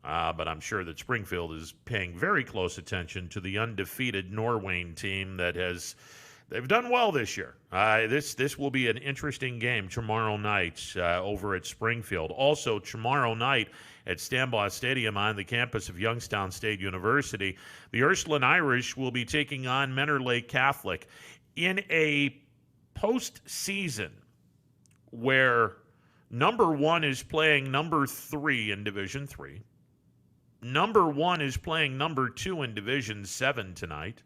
But I'm sure that Springfield is paying very close attention to the undefeated Norwayne team they've done well this year. This will be an interesting game tomorrow night over at Springfield. Also, tomorrow night at Stambaugh Stadium on the campus of Youngstown State University, the Ursuline Irish will be taking on Menor Lake Catholic in a postseason where number 1 is playing number 3 in Division 3. Number 1 is playing number 2 in Division 7 tonight.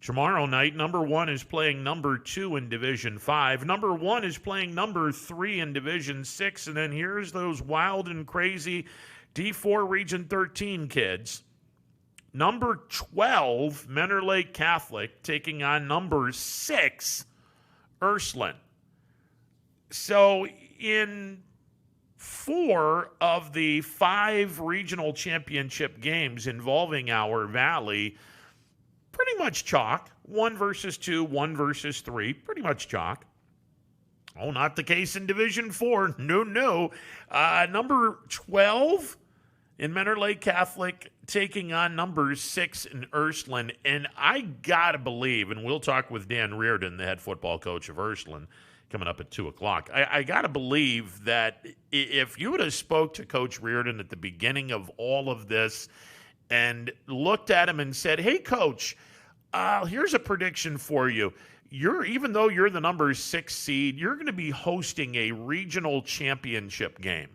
Tomorrow night, number 1 is playing number 2 in Division 5. Number 1 is playing number 3 in Division 6. And then here's those wild and crazy D4 Region 13 kids. Number 12, Menor Lake Catholic, taking on number 6, Ursuline. So in 4 of the 5 regional championship games involving our Valley, pretty much chalk. 1 versus 2, 1 versus 3, pretty much chalk. Oh, not the case in Division 4. No. Number 12 in Menor Lake Catholic taking on number 6 in Ursuline. And I got to believe, and we'll talk with Dan Reardon, the head football coach of Ursuline, coming up at 2 o'clock. I got to believe that if you would have spoke to Coach Reardon at the beginning of all of this and looked at him and said, hey, Coach, here's a prediction for you. Even though you're the number 6 seed, you're going to be hosting a regional championship game.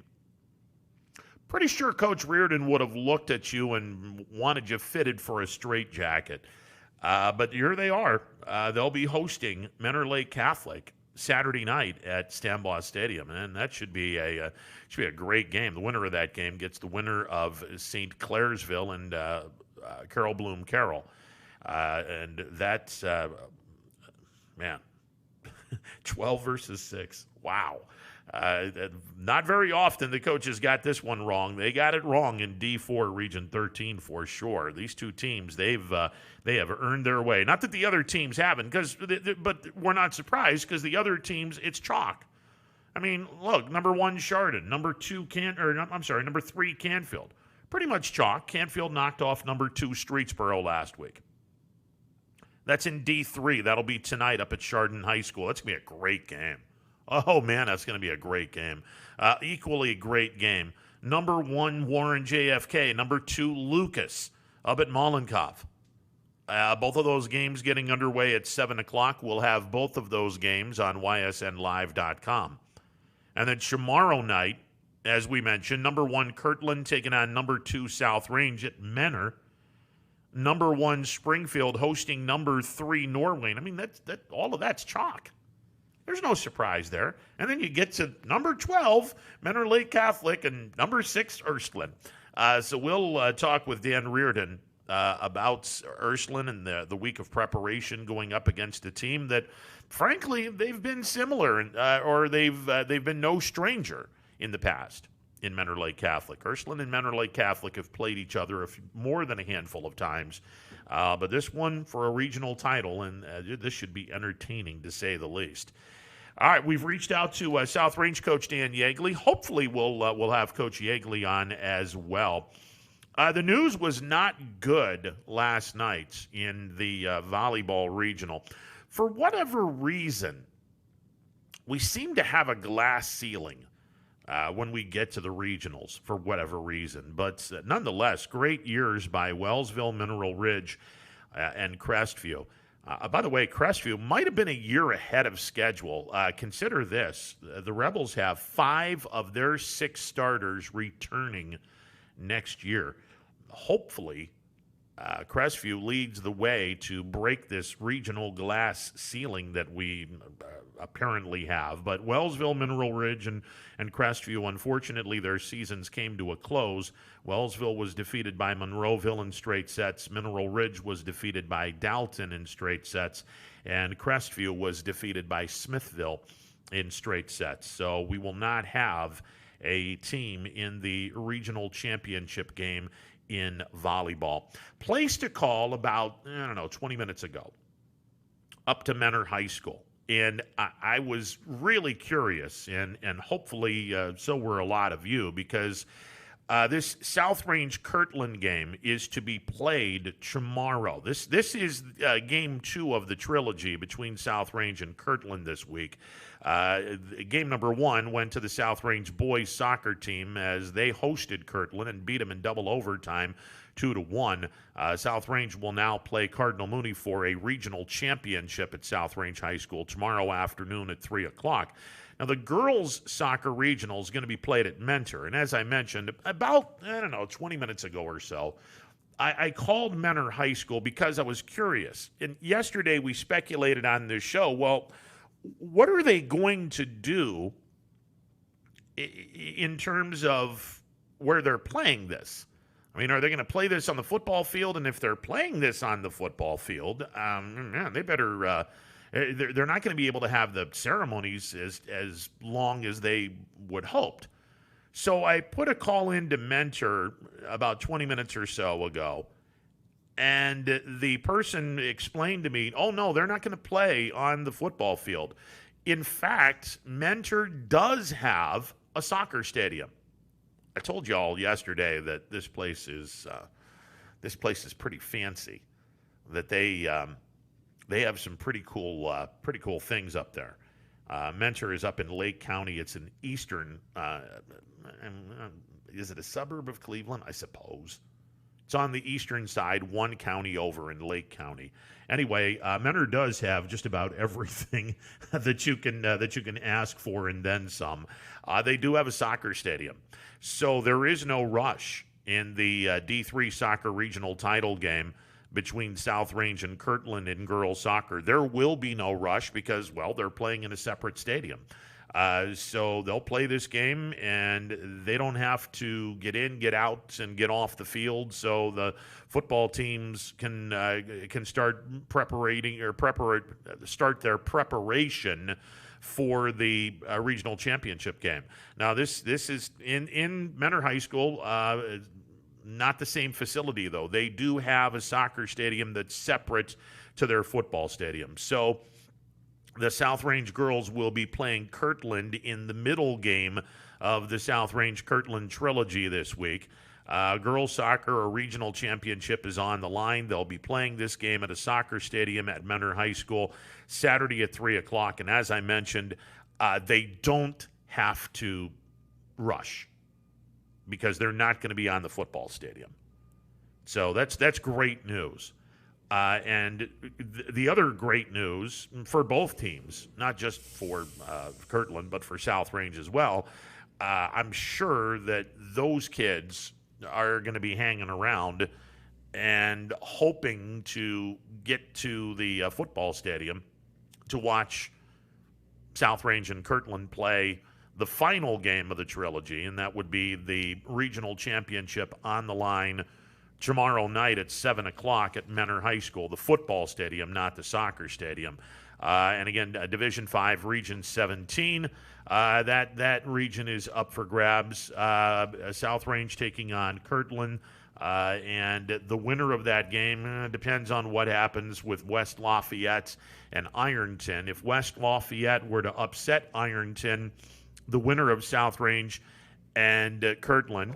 Pretty sure Coach Reardon would have looked at you and wanted you fitted for a straitjacket. But here they are. They'll be hosting Menor Lake Catholic Saturday night at Stambaugh Stadium, and that should be a great game. The winner of that game gets the winner of St. Clairsville and Carol Bloom Carroll. And that's, 12 versus 6. Wow. Not very often the coaches got this one wrong. They got it wrong in D4 Region 13 for sure. These two teams, they have earned their way. Not that the other teams haven't, but we're not surprised because the other teams, it's chalk. I mean, look, number 1 Chardon, number 3 Canfield, pretty much chalk. Canfield knocked off number 2 Streetsboro last week. That's in D3. That'll be tonight up at Chardon High School. That's gonna be a great game. Oh, man, that's going to be a great game. Equally a great game. Number 1, Warren JFK. Number 2, Lucas up at Mollenkopf. Both of those games getting underway at 7 o'clock. We'll have both of those games on ysnlive.com. And then tomorrow night, as we mentioned, number 1, Kirtland taking on number 2, South Range at Menor. Number 1, Springfield hosting number 3, Norwayne. I mean, all of that's chalk. There's no surprise there. And then you get to number 12, Menor Lake Catholic, and number 6, Ursuline. So we'll talk with Dan Reardon about Ursuline and the week of preparation going up against a team that, frankly, they've been similar, or they've been no stranger in the past in Menor Lake Catholic. Ursuline and Menor Lake Catholic have played each other more than a handful of times. But this one for a regional title, and this should be entertaining to say the least. All right, we've reached out to South Range coach Dan Yeagley. Hopefully we'll have Coach Yeagley on as well. The news was not good last night in the volleyball regional. For whatever reason, we seem to have a glass ceiling when we get to the regionals for whatever reason. But nonetheless, great years by Wellsville, Mineral Ridge, and Crestview. By the way, Crestview might have been a year ahead of schedule. Consider this. The Rebels have 5 of their 6 starters returning next year. Hopefully, Crestview leads the way to break this regional glass ceiling that we apparently have. But Wellsville, Mineral Ridge, and Crestview, unfortunately, their seasons came to a close. Wellsville was defeated by Monroeville in straight sets. Mineral Ridge was defeated by Dalton in straight sets. And Crestview was defeated by Smithville in straight sets. So we will not have a team in the regional championship game in volleyball. Placed a call about, 20 minutes ago up to Menor High School. And I was really curious, and hopefully so were a lot of you, because This South Range Kirtland game is to be played tomorrow. This is game 2 of the trilogy between South Range and Kirtland this week. Game number 1 went to the South Range boys soccer team as they hosted Kirtland and beat them in double overtime, 2-1. South Range will now play Cardinal Mooney for a regional championship at South Range High School tomorrow afternoon at 3 o'clock. Now, the girls' soccer regional is going to be played at Mentor. And as I mentioned, about, 20 minutes ago or so, I called Mentor High School because I was curious. And yesterday we speculated on this show, well, what are they going to do in terms of where they're playing this? I mean, are they going to play this on the football field? And if they're playing this on the football field, man, they better... They're not going to be able to have the ceremonies as long as they would hoped. So I put a call in to Mentor about 20 minutes or so ago, and the person explained to me, oh, no, they're not going to play on the football field. In fact, Mentor does have a soccer stadium. I told you all yesterday that this place is pretty fancy, that they have some pretty cool things up there. Mentor is up in Lake County. It's in eastern. Is it a suburb of Cleveland? I suppose. It's on the eastern side, one county over in Lake County. Anyway, Mentor does have just about everything that you can ask for and then some. They do have a soccer stadium, so there is no rush in the D3 soccer regional title game between South Range and Kirtland in girls soccer. There will be no rush because, well, they're playing in a separate stadium. So they'll play this game, and they don't have to get in, get out, and get off the field. So the football teams can start start their preparation for the regional championship game. Now this is in Mentor High School. Not the same facility, though. They do have a soccer stadium that's separate to their football stadium. So the South Range girls will be playing Kirtland in the middle game of the South Range Kirtland trilogy this week. Girls soccer, a regional championship, is on the line. They'll be playing this game at a soccer stadium at Mentor High School Saturday at 3 o'clock. And as I mentioned, they don't have to rush, because they're not going to be on the football stadium. So that's great news. And the other great news for both teams, not just for Kirtland, but for South Range as well, I'm sure that those kids are going to be hanging around and hoping to get to the football stadium to watch South Range and Kirtland play the final game of the trilogy, and that would be the regional championship on the line tomorrow night at 7 o'clock at Mentor High School, the football stadium, not the soccer stadium. And again, Division 5, Region 17, that region is up for grabs. South Range taking on Kirtland, and the winner of that game depends on what happens with West Lafayette and Ironton. If West Lafayette were to upset Ironton, the winner of South Range and Kirtland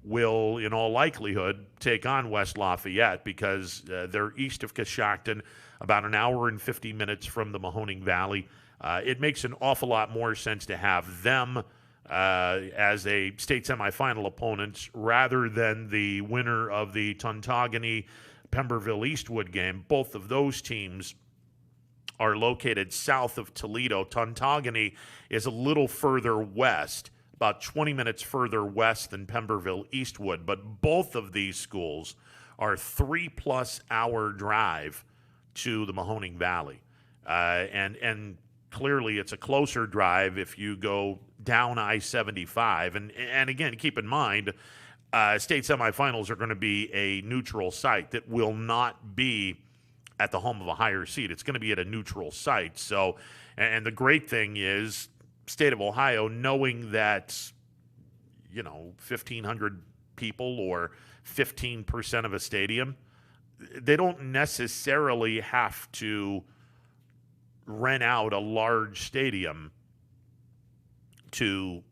will, in all likelihood, take on West Lafayette because they're east of Coshocton, about an hour and 50 minutes from the Mahoning Valley. It makes an awful lot more sense to have them as a state semifinal opponent rather than the winner of the Tuntogany-Pemberville-Eastwood game. Both of those teams are located south of Toledo. Tuntogany is a little further west, about 20 minutes further west than Pemberville-Eastwood, but both of these schools are 3+ hour drive to the Mahoning Valley. And clearly it's a closer drive if you go down I-75. And again, keep in mind, state semifinals are going to be a neutral site that will not be at the home of a higher seed. It's going to be at a neutral site. So, and the great thing is, state of Ohio, knowing that, 1,500 people or 15% of a stadium, they don't necessarily have to rent out a large stadium to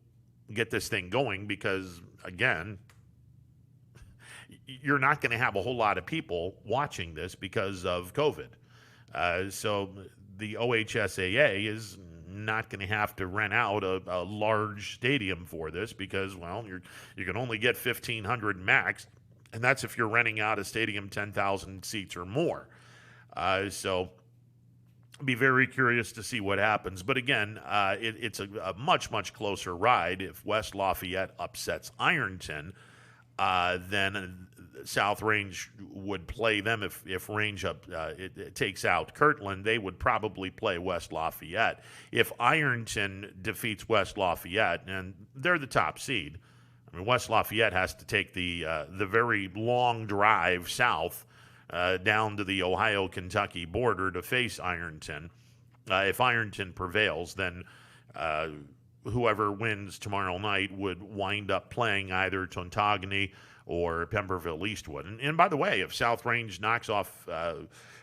get this thing going because, again, you're not going to have a whole lot of people watching this because of COVID. So the OHSAA is not going to have to rent out a large stadium for this because, well, you can only get 1,500 max, and that's if you're renting out a stadium 10,000 seats or more. So be very curious to see what happens. But again, it's a much, much closer ride. If West Lafayette upsets Ironton, then South Range would play them. If Range it takes out Kirtland, they would probably play West Lafayette. If Ironton defeats West Lafayette, and they're the top seed, I mean, West Lafayette has to take the very long drive south down to the Ohio-Kentucky border to face Ironton. If Ironton prevails, then whoever wins tomorrow night would wind up playing either Tontogany or Pemberville Eastwood. And by the way, if South Range knocks off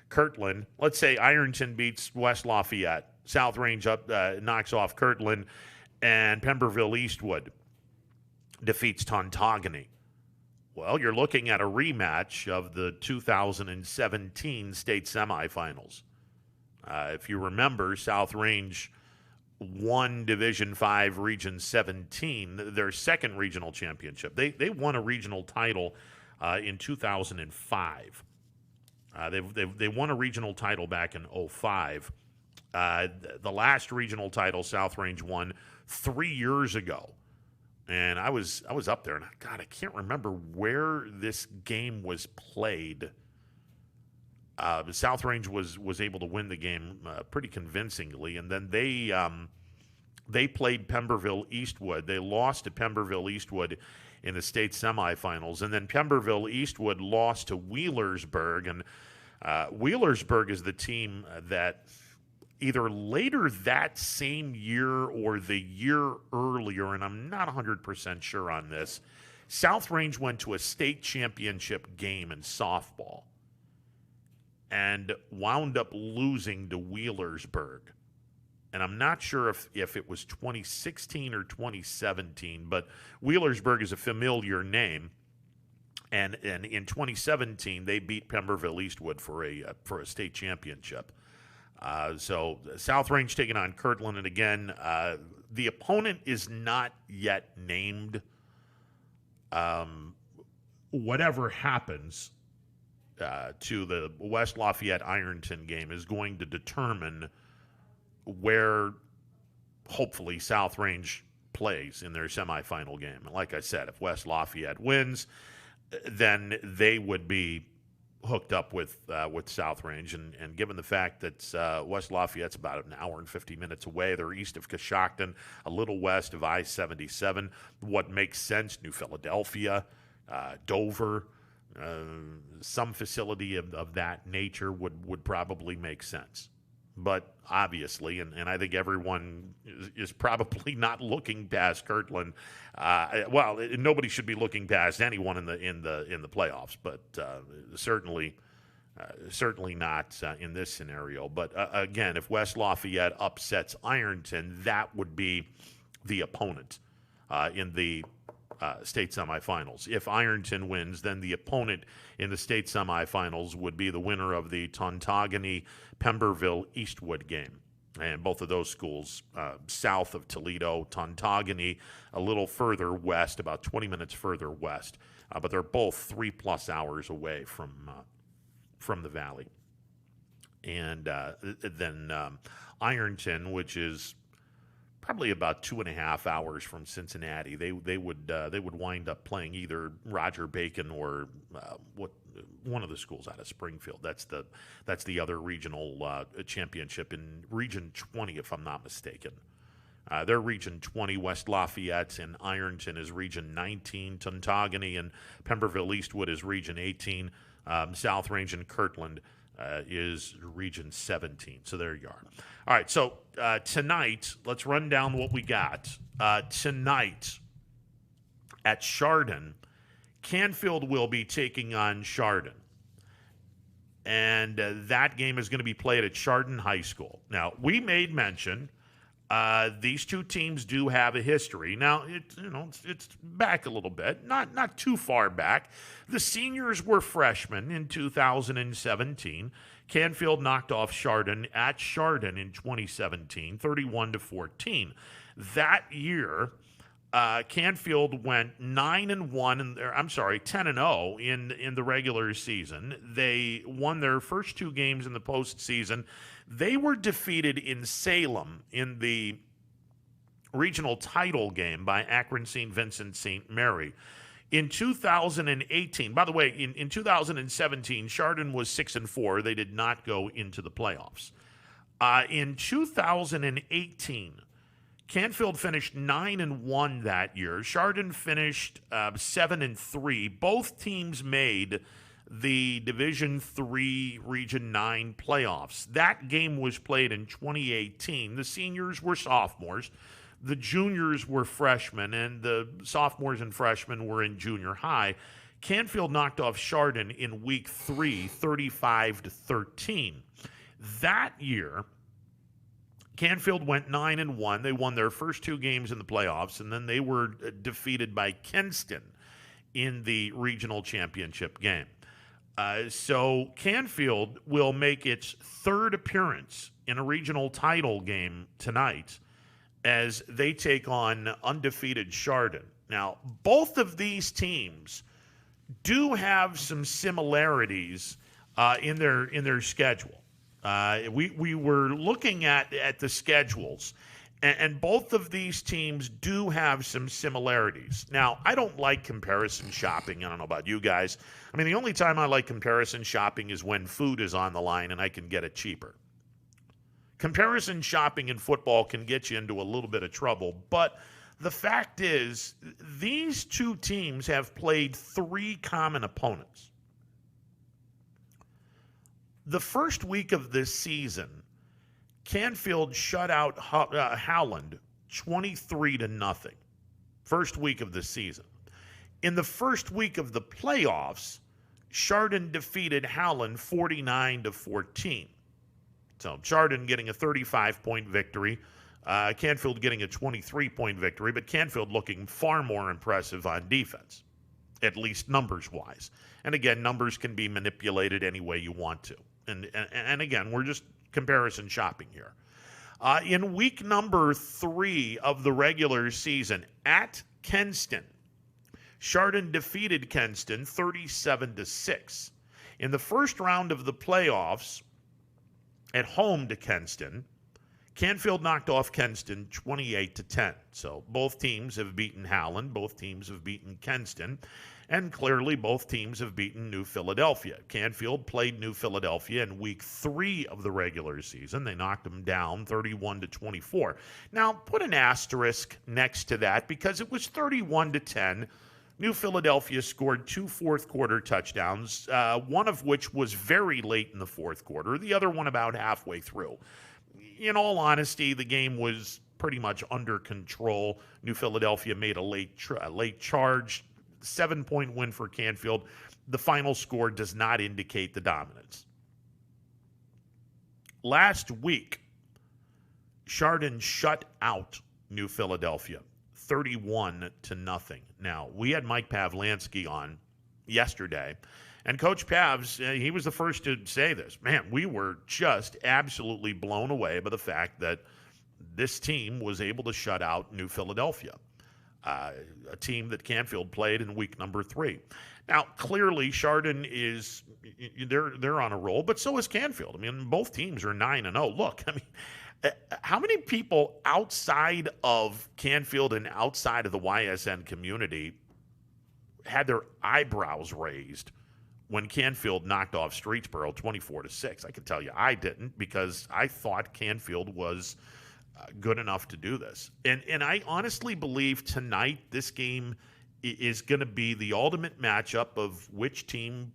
Kirtland, let's say Ironton beats West Lafayette, South Range knocks off Kirtland, and Pemberville Eastwood defeats Tontogany. Well, you're looking at a rematch of the 2017 state semifinals. If you remember, South Range won Division 5 Region 17, their second regional championship. They won a regional title in 2005. They won a regional title back in 2005. The last regional title South Range won 3 years ago. And I was up there, and God, I can't remember where this game was played. South Range was able to win the game pretty convincingly, and then they played Pemberville Eastwood. They lost to Pemberville Eastwood in the state semifinals, and then Pemberville Eastwood lost to Wheelersburg, and Wheelersburg is the team that either later that same year or the year earlier, and I'm not 100% sure on this, South Range went to a state championship game in softball and wound up losing to Wheelersburg. And I'm not sure if it was 2016 or 2017, but Wheelersburg is a familiar name. And in 2017, they beat Pemberville Eastwood for a state championship. So South Range taking on Kirtland, and again, the opponent is not yet named. Whatever happens to the West Lafayette Ironton game is going to determine where hopefully South Range plays in their semifinal game. And like I said, if West Lafayette wins, then they would be hooked up with South Range, and given the fact that West Lafayette's about an hour and 50 minutes away, they're east of Coshocton, a little west of I-77. What makes sense? New Philadelphia, Dover, some facility of that nature would probably make sense. But obviously, and I think everyone is probably not looking past Kirtland. Nobody should be looking past anyone in the playoffs, but certainly not in this scenario. But again, if West Lafayette upsets Ironton, that would be the opponent in the state semifinals. If Ironton wins, then the opponent in the state semifinals would be the winner of the Tontogany Pemberville Eastwood game. And both of those schools south of Toledo, Tontogany a little further west, about 20 minutes further west. But they're both 3+ hours away from the valley. And then Ironton, which is probably about 2.5 hours from Cincinnati, they would wind up playing either Roger Bacon or one of the schools out of Springfield. That's the other regional championship in Region 20, if I'm not mistaken. They're Region 20. West Lafayette and Ironton is Region 19. Tontogany and Pemberville Eastwood is Region 18. South Range and Kirtland is Region 17. So there you are. All right, so tonight, let's run down what we got. Tonight at Chardon, Canfield will be taking on Chardon. And that game is going to be played at Chardon High School. Now, we made mention These two teams do have a history. Now, it's back a little bit, not too far back. The seniors were freshmen in 2017. Canfield knocked off Chardon at Chardon in 2017, 31-14. That year, Canfield went 10-0 in the regular season. They won their first two games in the postseason. They were defeated in Salem in the regional title game by Akron St. Vincent St. Mary. In 2018, by the way, in 2017, Chardon was 6-4. They did not go into the playoffs. In 2018, Canfield finished 9-1 that year. Chardon finished 7-3. Both teams made the Division III Region 9 playoffs. That game was played in 2018. The seniors were sophomores. The juniors were freshmen, and the sophomores and freshmen were in junior high. Canfield knocked off Chardon in week 3, 35-13. That year, Canfield went 9-1. They won their first two games in the playoffs, and then they were defeated by Kenston in the regional championship game. So Canfield will make its third appearance in a regional title game tonight as they take on undefeated Chardon. Now, both of these teams do have some similarities in their schedule. We were looking at the schedules, and both of these teams do have some similarities. Now, I don't like comparison shopping. I don't know about you guys. I mean, the only time I like comparison shopping is when food is on the line and I can get it cheaper. Comparison shopping in football can get you into a little bit of trouble, but the fact is, these two teams have played three common opponents. The first week of this season, Canfield shut out Howland 23-0. First week of the season. In the first week of the playoffs, Chardon defeated Howland 49-14. So Chardon getting a 35-point victory, Canfield getting a 23-point victory, but Canfield looking far more impressive on defense, at least numbers-wise. And again, numbers can be manipulated any way you want to. And again, we're just comparison shopping here. In week number 3 of the regular season at Kenston, Chardon defeated Kenston 37-6. In the first round of the playoffs, at home to Kenston, Canfield knocked off Kenston 28-10. So both teams have beaten Howland, both teams have beaten Kenston, and clearly both teams have beaten New Philadelphia. Canfield played New Philadelphia in week 3 of the regular season. They knocked them down 31-24. Now, put an asterisk next to that because it was 31-10. New Philadelphia scored 2 fourth-quarter touchdowns, one of which was very late in the fourth quarter, the other one about halfway through. In all honesty, the game was pretty much under control. New Philadelphia made a late charge, 7-point win for Canfield. The final score does not indicate the dominance. Last week, Chardon shut out New Philadelphia 31-0. Now, we had Mike Pavlansky on yesterday, and Coach Pavs, he was the first to say this. Man, we were just absolutely blown away by the fact that this team was able to shut out New Philadelphia, a team that Canfield played in week number 3. Now, clearly, Chardon is they're on a roll, but so is Canfield. I mean, both teams are 9-0. Look, I mean, how many people outside of Canfield and outside of the YSN community had their eyebrows raised when Canfield knocked off Streetsboro 24-6? I can tell you I didn't, because I thought Canfield was good enough to do this. And I honestly believe tonight this game is going to be the ultimate matchup of which team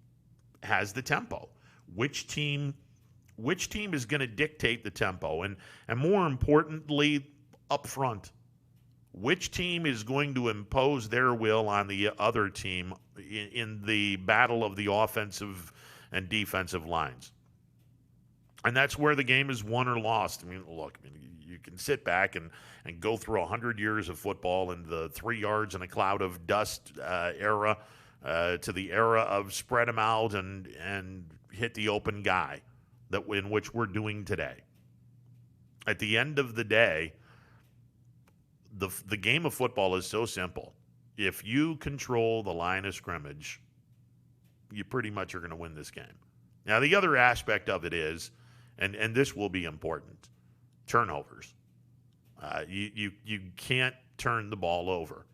has the tempo, which team is going to dictate the tempo, and more importantly, up front, which team is going to impose their will on the other team in the battle of the offensive and defensive lines. And that's where the game is won or lost. I mean, look, you can sit back and go through 100 years of football and the 3 yards in a cloud of dust era to the era of spread them out and hit the open guy in which we're doing today. At the end of the day, the game of football is so simple. If you control the line of scrimmage, you pretty much are going to win this game. Now, the other aspect of it is, and this will be important, turnovers. You can't turn the ball over.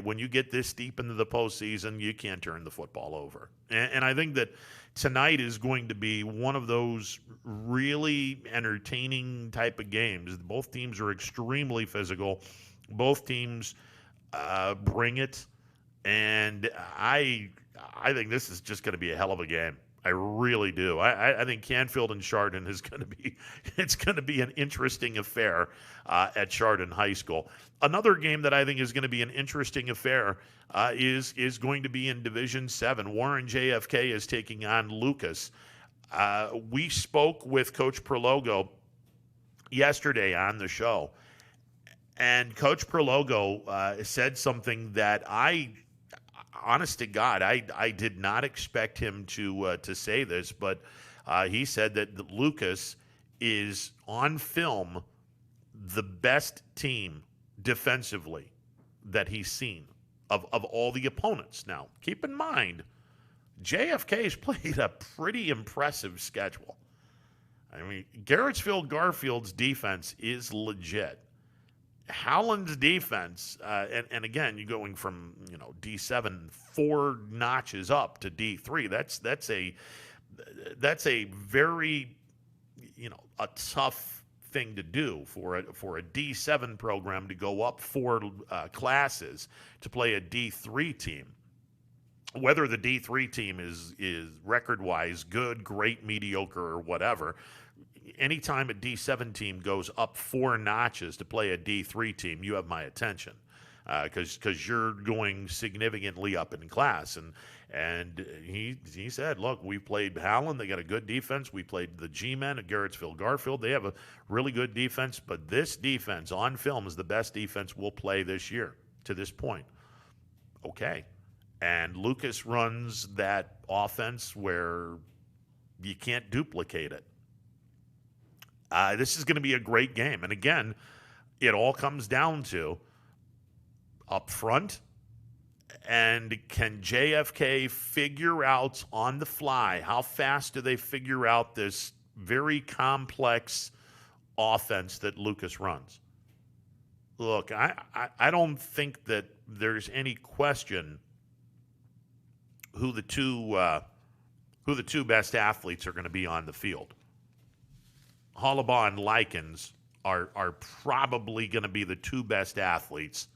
When you get this deep into the postseason, you can't turn the football over. And I think that tonight is going to be one of those really entertaining type of games. Both teams are extremely physical. Both teams bring it. And I think this is just going to be a hell of a game. I really do. I think Canfield and Chardon is going to be, it's going to be an interesting affair at Chardon High School. Another game that I think is going to be an interesting affair is going to be in Division 7. Warren JFK is taking on Lucas. We spoke with Coach Perlogo yesterday on the show, and Coach Perlogo said something that honest to God, I did not expect him to say this, but he said that Lucas is on film the best team defensively that he's seen of all the opponents. Now, keep in mind, JFK's played a pretty impressive schedule. I mean, Garrettsville Garfield's defense is legit. Howland's defense, and again, you're going from D7 4 notches up to D3. That's a very a tough thing to do for a D7 program to go up 4 classes to play a D3 team. Whether the D3 team is record-wise good, great, mediocre, or whatever. Anytime a D7 team goes up 4 notches to play a D3 team, you have my attention because you're going significantly up in class. And he said, look, we played Howland. They got a good defense. We played the G-men at Garrettsville Garfield. They have a really good defense, but this defense on film is the best defense we'll play this year to this point. Okay. And Lucas runs that offense where you can't duplicate it. This is going to be a great game. And again, it all comes down to up front, and can JFK figure out on the fly, how fast do they figure out this very complex offense that Lucas runs? Look, I don't think that there's any question who the two best athletes are going to be on the field. Hollabaugh and Likens are probably going to be the 2 best athletes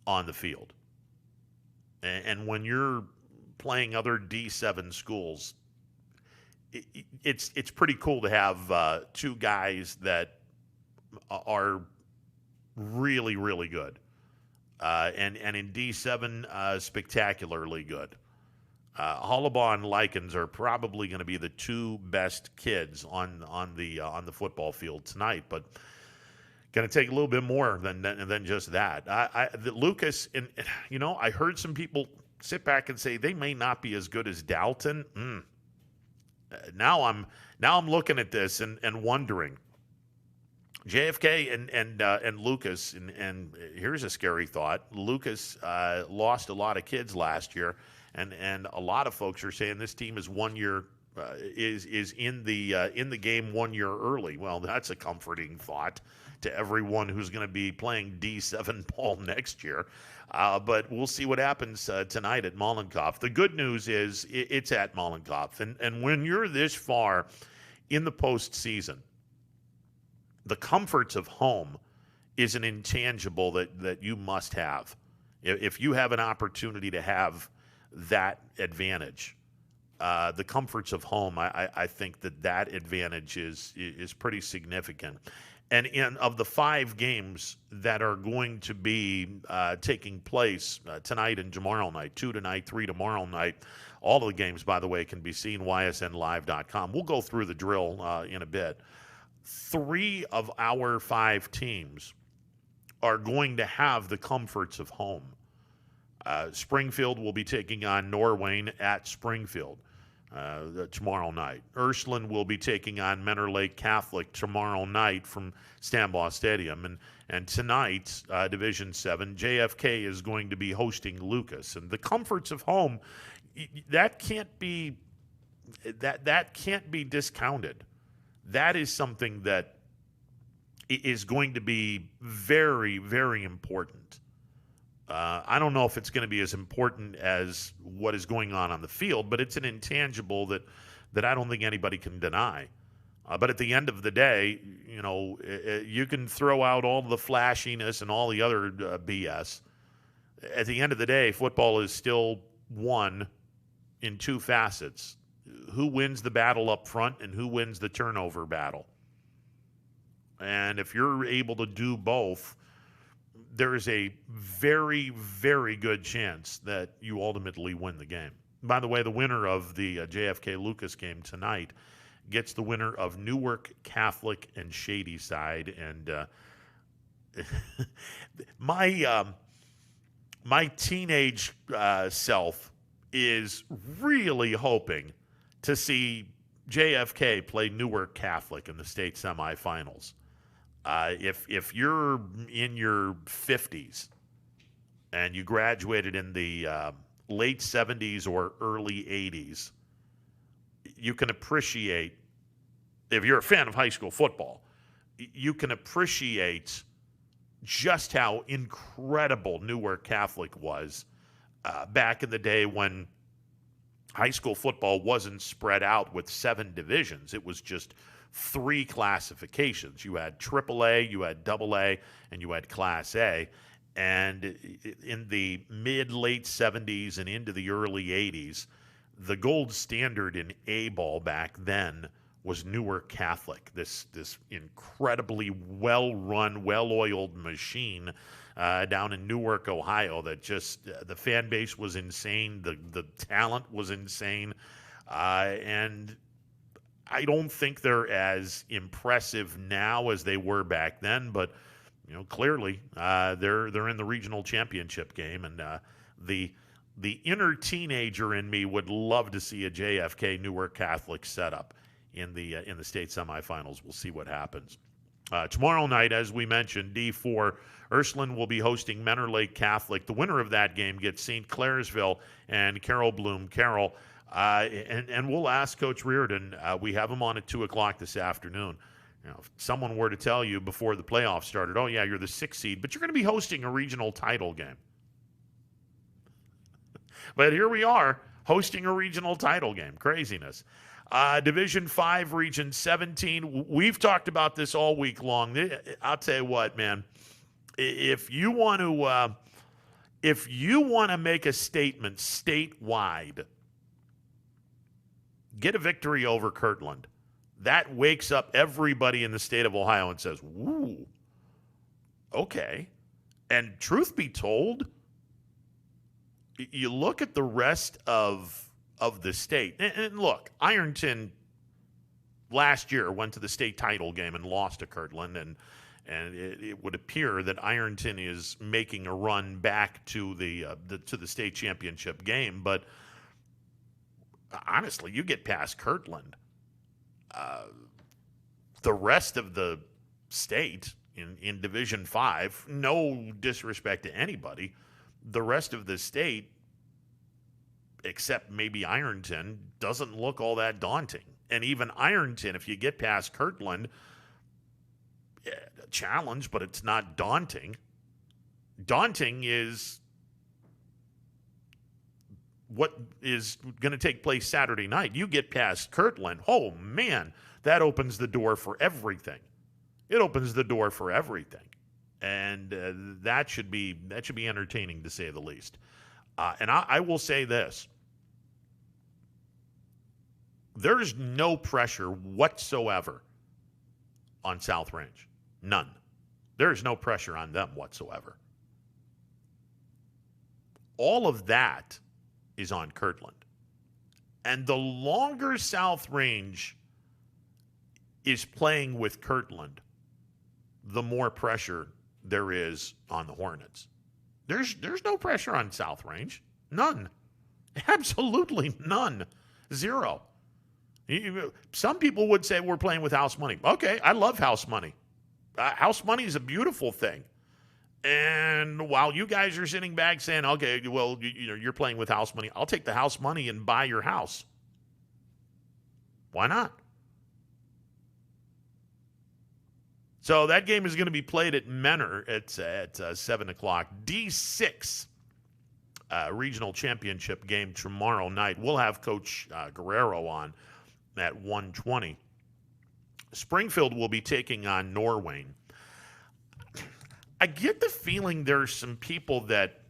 on the field. And when you're playing other D7 schools, it's pretty cool to have 2 guys that are really, really good. And in D7, spectacularly good. Hollabaugh and Likens are probably going to be the 2 best kids on the football field tonight, but going to take a little bit more than just that. Lucas, and I heard some people sit back and say they may not be as good as Dalton. Now I'm looking at this and wondering. JFK and Lucas, and here's a scary thought. Lucas lost a lot of kids last year. And a lot of folks are saying this team is 1 year is in the game 1 year early. Well, that's a comforting thought to everyone who's going to be playing D7 ball next year. But we'll see what happens tonight at Mollenkopf. The good news is it's at Mollenkopf, and when you're this far in the postseason, the comforts of home is an intangible that you must have. If you have an opportunity to have that advantage, the comforts of home, I think that advantage is pretty significant. And of the 5 games that are going to be taking place tonight and tomorrow night, 2 tonight, 3 tomorrow night, all of the games, by the way, can be seen ysnlive.com. We'll go through the drill in a bit. 3 of our 5 teams are going to have the comforts of home. Springfield will be taking on Norwayne at Springfield tomorrow night. Ursuline will be taking on Menor Lake Catholic tomorrow night from Stambaugh Stadium. And tonight, Division 7, JFK is going to be hosting Lucas. And the comforts of home, that can't be discounted. That is something that is going to be very, very important. I don't know if it's going to be as important as what is going on the field, but it's an intangible that I don't think anybody can deny. But at the end of the day, you can throw out all the flashiness and all the other BS. At the end of the day, football is still won in 2 facets. Who wins the battle up front and who wins the turnover battle? And if you're able to do both, there is a very, very good chance that you ultimately win the game. By the way, the winner of the JFK Lucas game tonight gets the winner of Newark Catholic and Shadyside. And my teenage self is really hoping to see JFK play Newark Catholic in the state semifinals. If you're in your 50s and you graduated in the late 70s or early 80s, you can appreciate, if you're a fan of high school football, you can appreciate just how incredible Newark Catholic was back in the day when high school football wasn't spread out with 7 divisions. It was just 3 classifications. You had AAA, you had AA, and you had Class A. And in the mid-late 70s and into the early 80s, the gold standard in A-ball back then was Newark Catholic, this incredibly well-run, well-oiled machine down in Newark, Ohio, that just the fan base was insane, the talent was insane, and I don't think they're as impressive now as they were back then, but clearly they're in the regional championship game, and the inner teenager in me would love to see a JFK Newark Catholic setup in the state semifinals. We'll see what happens. Tomorrow night, as we mentioned, D4, Ursuline will be hosting Menor Lake Catholic. The winner of that game gets St. Clairsville and Carroll Bloom Carroll. And we'll ask Coach Reardon. We have him on at 2 o'clock this afternoon. If someone were to tell you before the playoffs started, oh, yeah, you're the 6th seed, but you're going to be hosting a regional title game. But here we are, hosting a regional title game. Craziness. Division 5, Region 17. We've talked about this all week long. I'll tell you what, man. If you want to make a statement statewide, get a victory over Kirtland. That wakes up everybody in the state of Ohio and says, "Ooh, okay." And truth be told, you look at the rest of the state, and look, Ironton last year went to the state title game and lost to Kirtland, and it would appear that Ironton is making a run back to the state championship game. But honestly, you get past Kirtland, the rest of the state in Division 5, no disrespect to anybody, the rest of the state, except maybe Ironton, doesn't look all that daunting. And even Ironton, if you get past Kirtland, a challenge, but it's not daunting. Daunting is what is going to take place Saturday night. You get past Kirtland, oh man, that opens the door for everything. It opens the door for everything, and that should be entertaining to say the least. And I will say this: there's no pressure whatsoever on South Range. None. There is no pressure on them whatsoever. All of that is on Kirtland. And the longer South Range is playing with Kirtland, the more pressure there is on the Hornets. There's no pressure on South Range. None. Absolutely none. Zero. Some people would say we're playing with house money. Okay, I love house money. House money is a beautiful thing. And while you guys are sitting back saying, okay, well, you're playing with house money, I'll take the house money and buy your house. Why not? So that game is going to be played at Menor at 7 o'clock. D6 regional championship game tomorrow night. We'll have Coach Guerrero on at 1:20. Springfield will be taking on Norwayne. I get the feeling there's some people that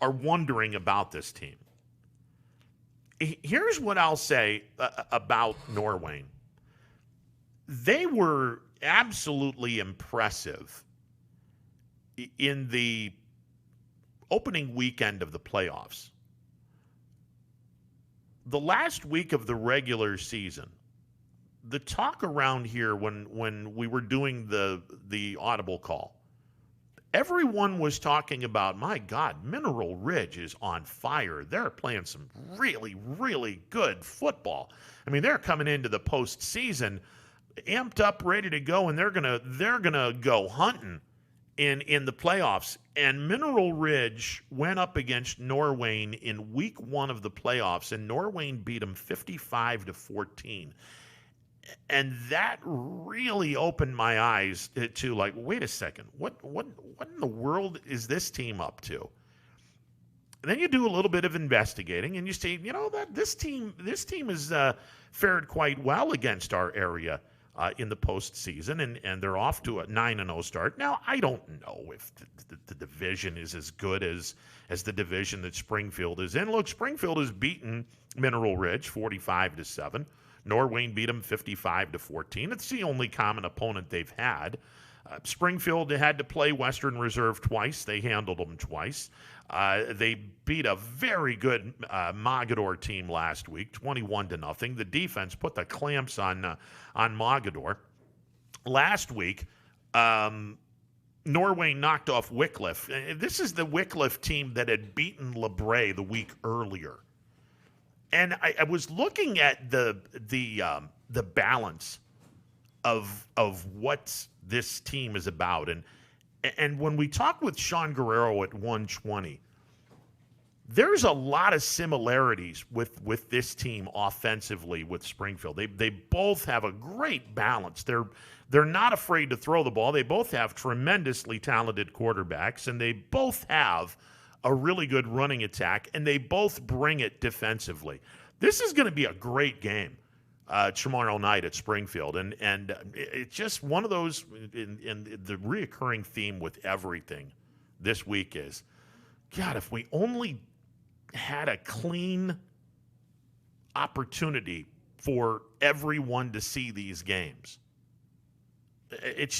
are wondering about this team. Here's what I'll say about Norwayne. They were absolutely impressive in the opening weekend of the playoffs. The last week of the regular season, the talk around here when we were doing the audible call, everyone was talking about, my God, Mineral Ridge is on fire. They're playing some really, really good football. I mean, they're coming into the postseason amped up, ready to go, and they're gonna go hunting in the playoffs. And Mineral Ridge went up against Norwayne in week 1 of the playoffs, and Norwayne beat them 55-14. And that really opened my eyes to, like, wait a second, what in the world is this team up to? And then you do a little bit of investigating, and you see, that this team has fared quite well against our area in the postseason, and they're off to a 9-0 start. Now, I don't know if the division is as good as the division that Springfield is in. Look, Springfield has beaten Mineral Ridge 45-7. Norwayne beat them 55-14. It's the only common opponent they've had. Springfield had to play Western Reserve twice. They handled them twice. They beat a very good Mogador team last week, 21-0. The defense put the clamps on Mogador. Last week, Norway knocked off Wycliffe. This is the Wycliffe team that had beaten LeBray the week earlier. And I was looking at the balance of what this team is about, and when we talked with Sean Guerrero at 1:20, there's a lot of similarities with this team offensively with Springfield. They both have a great balance. They're not afraid to throw the ball. They both have tremendously talented quarterbacks, and they both have a really good running attack, and they both bring it defensively. This is going to be a great game tomorrow night at Springfield, and it's just one of those. And the reoccurring theme with everything this week is, God, if we only had a clean opportunity for everyone to see these games. It's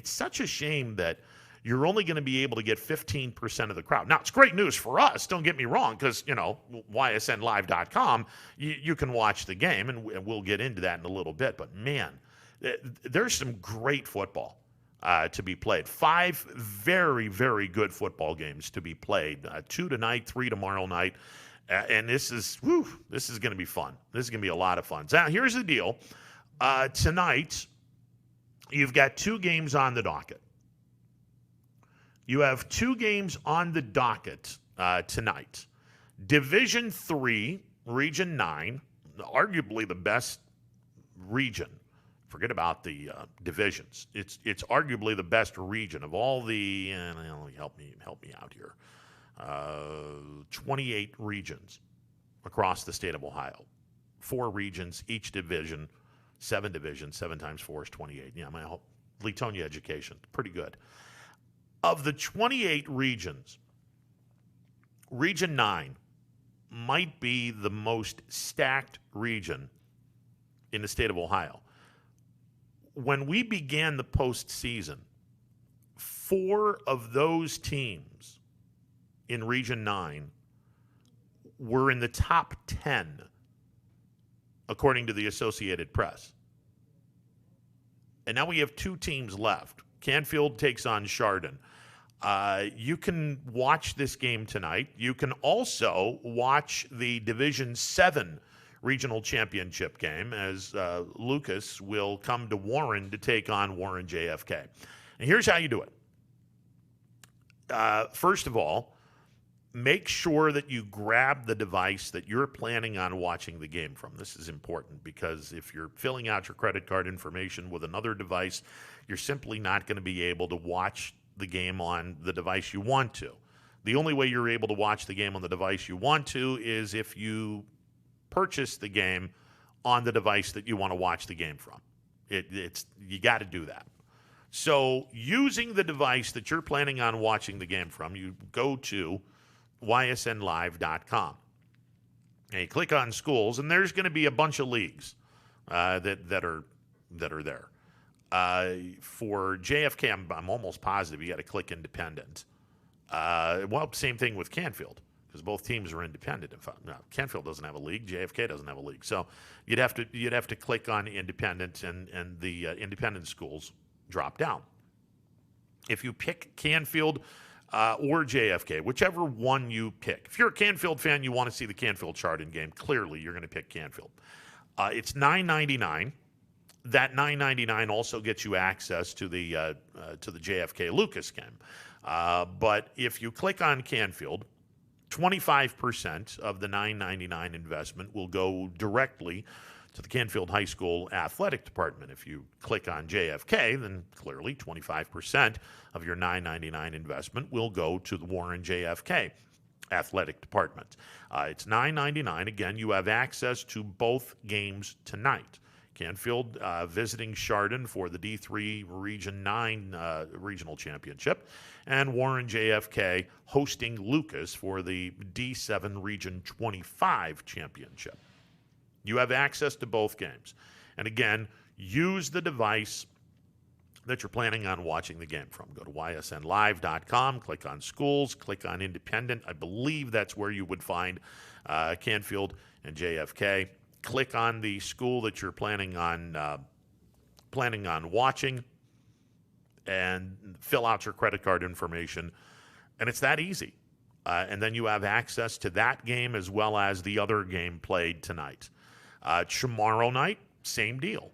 such a shame that you're only going to be able to get 15% of the crowd. Now, it's great news for us, don't get me wrong, because, ysnlive.com, you can watch the game, and we'll get into that in a little bit. But, man, there's some great football to be played. 5 very, very good football games to be played. 2 tonight, 3 tomorrow night. And this is going to be fun. This is going to be a lot of fun. Now, here's the deal. Tonight, you've got 2 games on the docket. You have 2 games on the docket tonight. Division 3, Region 9, arguably the best region. Forget about the divisions. It's arguably the best region of all the. Help me out here. 28 regions across the state of Ohio. 4 regions, each division, 7 divisions. 7 times 4 is 28. Yeah, my Leetonia education, pretty good. Of the 28 regions, Region 9 might be the most stacked region in the state of Ohio. when we began the postseason, 4 of those teams in Region 9 were in the top 10, according to the Associated Press. And now we have 2 teams left. Canfield takes on Chardon. You can watch this game tonight. You can also watch the Division 7 regional championship game as Lucas will come to Warren to take on Warren JFK. And here's how you do it. First of all, make sure that you grab the device that you're planning on watching the game from. This is important because if you're filling out your credit card information with another device, you're simply not going to be able to watch the game on the device you want to. The only way you're able to watch the game on the device you want to is if you purchase the game on the device that you want to watch the game from. You got to do that. So using the device that you're planning on watching the game from, you go to ysnlive.com. And you click on schools, and there's going to be a bunch of leagues that are there. For JFK, I'm almost positive you got to click independent. Well, same thing with Canfield, because both teams are independent. In fact, no, Canfield doesn't have a league. JFK doesn't have a league. So you'd have to click on independent, and the independent schools drop down. If you pick Canfield or JFK, whichever one you pick. If you're a Canfield fan, you want to see the Canfield Chardon game. Clearly, you're going to pick Canfield. It's $9.99. That $9.99 also gets you access to the JFK Lucas game. But if you click on Canfield, 25% of the $9.99 investment will go directly to the Canfield High School athletic department. If you click on JFK, then clearly 25% of your $9.99 investment will go to the Warren JFK athletic department. It's $9.99. Again, you have access to both games tonight. Canfield visiting Chardon for the D3 Region 9 regional championship, and Warren JFK hosting Lucas for the D7 Region 25 championship. You have access to both games. And again, use the device that you're planning on watching the game from. Go to ysnlive.com, click on schools, click on independent. I believe that's where you would find Canfield and JFK. Click on the school that you're planning on watching and fill out your credit card information. And it's that easy. And then you have access to that game as well as the other game played tonight. Tomorrow night, same deal.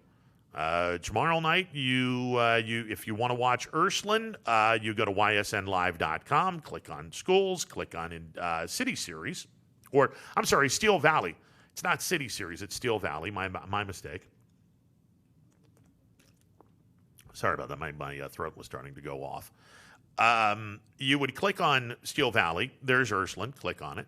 Tomorrow night, if you want to watch Ursuline, you go to ysnlive.com, click on schools, click on City Series, or I'm sorry, Steel Valley. It's not City Series, it's Steel Valley. My mistake. Sorry about that. My throat was starting to go off. You would click on Steel Valley. There's Ursuline. Click on it.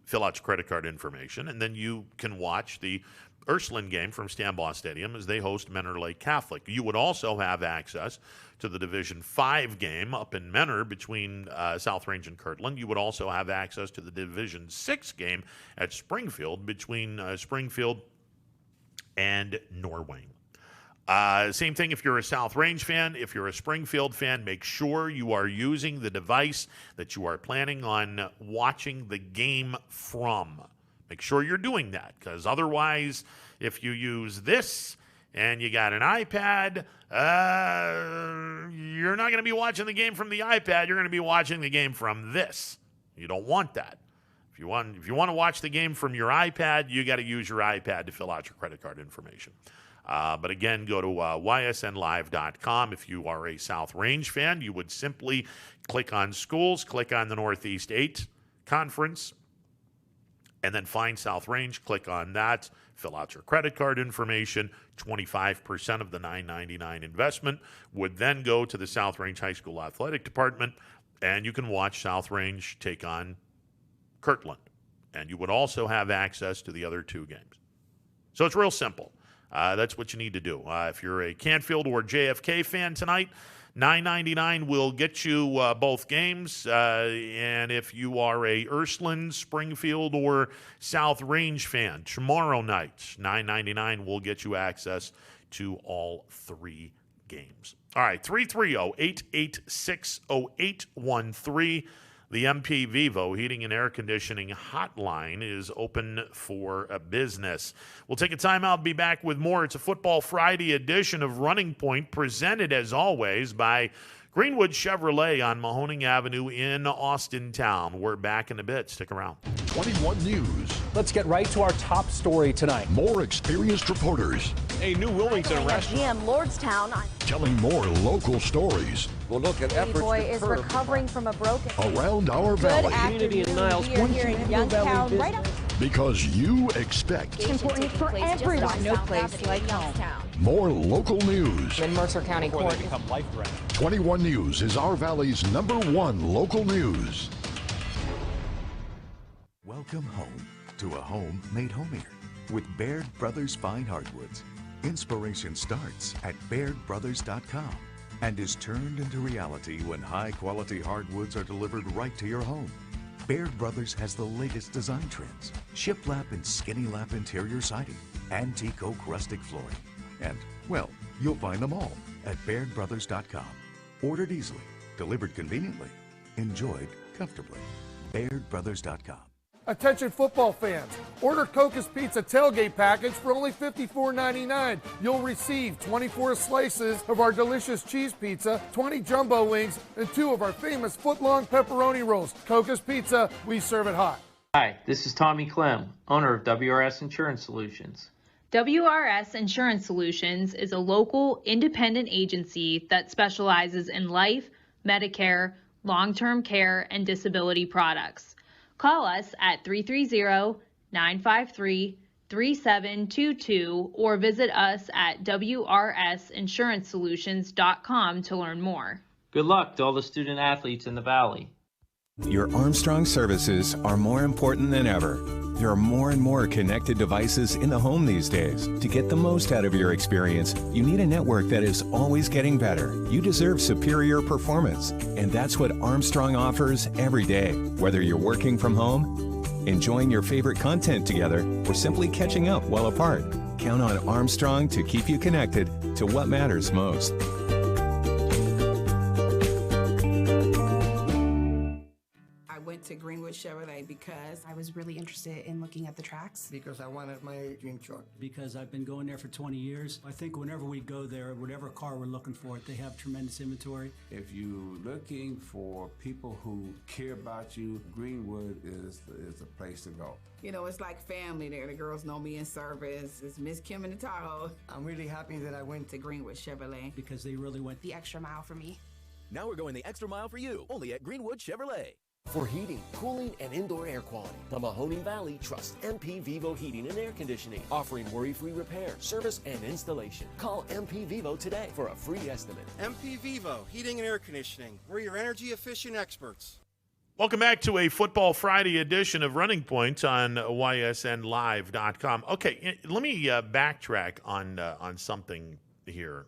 Fill out your credit card information, and then you can watch the Ursuline game from Stambaugh Stadium as they host Menor Lake Catholic. You would also have access to the Division 5 game up in Menor between South Range and Kirtland. You would also have access to the Division 6 game at Springfield between Springfield and Norwayne. Same thing if you're a South Range fan. If you're a Springfield fan, make sure you are using the device that you are planning on watching the game from. Make sure you're doing that, because otherwise, if you use this and you got an iPad, you're not going to be watching the game from the iPad. You're going to be watching the game from this. You don't want that. If you want to watch the game from your iPad, you got to use your iPad to fill out your credit card information. But again, go to ysnlive.com. If you are a South Range fan, you would simply click on schools, click on the Northeast 8 Conference, and then find South Range, click on that, fill out your credit card information. 25% of the $9.99 investment would then go to the South Range High School Athletic Department, and you can watch South Range take on Kirtland. And you would also have access to the other 2 games. So it's real simple. That's what you need to do. If you're a Canfield or JFK fan tonight, $9.99 will get you both games. And if you are a Ursuline, Springfield, or South Range fan, tomorrow night, $9.99 will get you access to all 3 games. All right, 330-886-0813. The MP Vivo Heating and Air Conditioning Hotline is open for a business. We'll take a timeout, be back with more. It's a Football Friday edition of Running Point, presented as always by Greenwood Chevrolet on Mahoning Avenue in Austintown. We're back in a bit. Stick around. 21 News. Let's get right to our top story tonight. More experienced reporters. A new Wilmington restaurant. GM Lordstown. Telling more local stories. We'll look at efforts Boy is recovering from a broken around our valley. Community in Niles. We are here in Youngstown, right up. Because you expect It's important for everyone. No place like home. more local news. In Mercer County Before Court. they become life-threatening. 21 News is our valley's #1 local news. Welcome home to a home made homier with Baird Brothers Fine Hardwoods. Inspiration starts at BairdBrothers.com and is turned into reality when high-quality hardwoods are delivered right to your home. Baird Brothers has the latest design trends: shiplap and skinny lap interior siding, antique oak rustic flooring, and, well, you'll find them all at BairdBrothers.com. Ordered easily, delivered conveniently, enjoyed comfortably. BairdBrothers.com. Attention football fans, order Coca's Pizza tailgate package for only $54.99. You'll receive 24 slices of our delicious cheese pizza, 20 jumbo wings, and 2 of our famous foot-long pepperoni rolls. Coca's Pizza, we serve it hot. Hi, this is Tommy Clem, owner of WRS Insurance Solutions. WRS Insurance Solutions is a local independent agency that specializes in life, Medicare, long-term care, and disability products. Call us at 330-953-3722 or visit us at wrsinsuranceSolutions.com to learn more. Good luck to all the student athletes in the Valley. Your Armstrong services are more important than ever. There are more and more connected devices in the home these days. To get the most out of your experience, you need a network that is always getting better. You deserve superior performance, and that's what Armstrong offers every day. Whether you're working from home, enjoying your favorite content together, or simply catching up while apart, count on Armstrong to keep you connected to what matters most. To Greenwood Chevrolet because I was really interested in looking at the tracks. Because I wanted my dream truck. Because I've been going there for 20 years. I think whenever we go there, whatever car we're looking for, they have tremendous inventory. If you're looking for people who care about you, Greenwood is the place to go. You know, it's like family there. The girls know me in service. It's Miss Kim in the Tahoe. I'm really happy that I went to Greenwood Chevrolet. Because they really went the extra mile for me. Now we're going the extra mile for you, only at Greenwood Chevrolet. For heating, cooling, and indoor air quality, the Mahoning Valley trusts MP Vivo Heating and Air Conditioning, offering worry-free repair, service, and installation. Call MP Vivo today for a free estimate. MP Vivo Heating and Air Conditioning, we're your energy-efficient experts. Welcome back to a Football Friday edition of Running Point on ysnlive.com. Okay, let me backtrack on something here.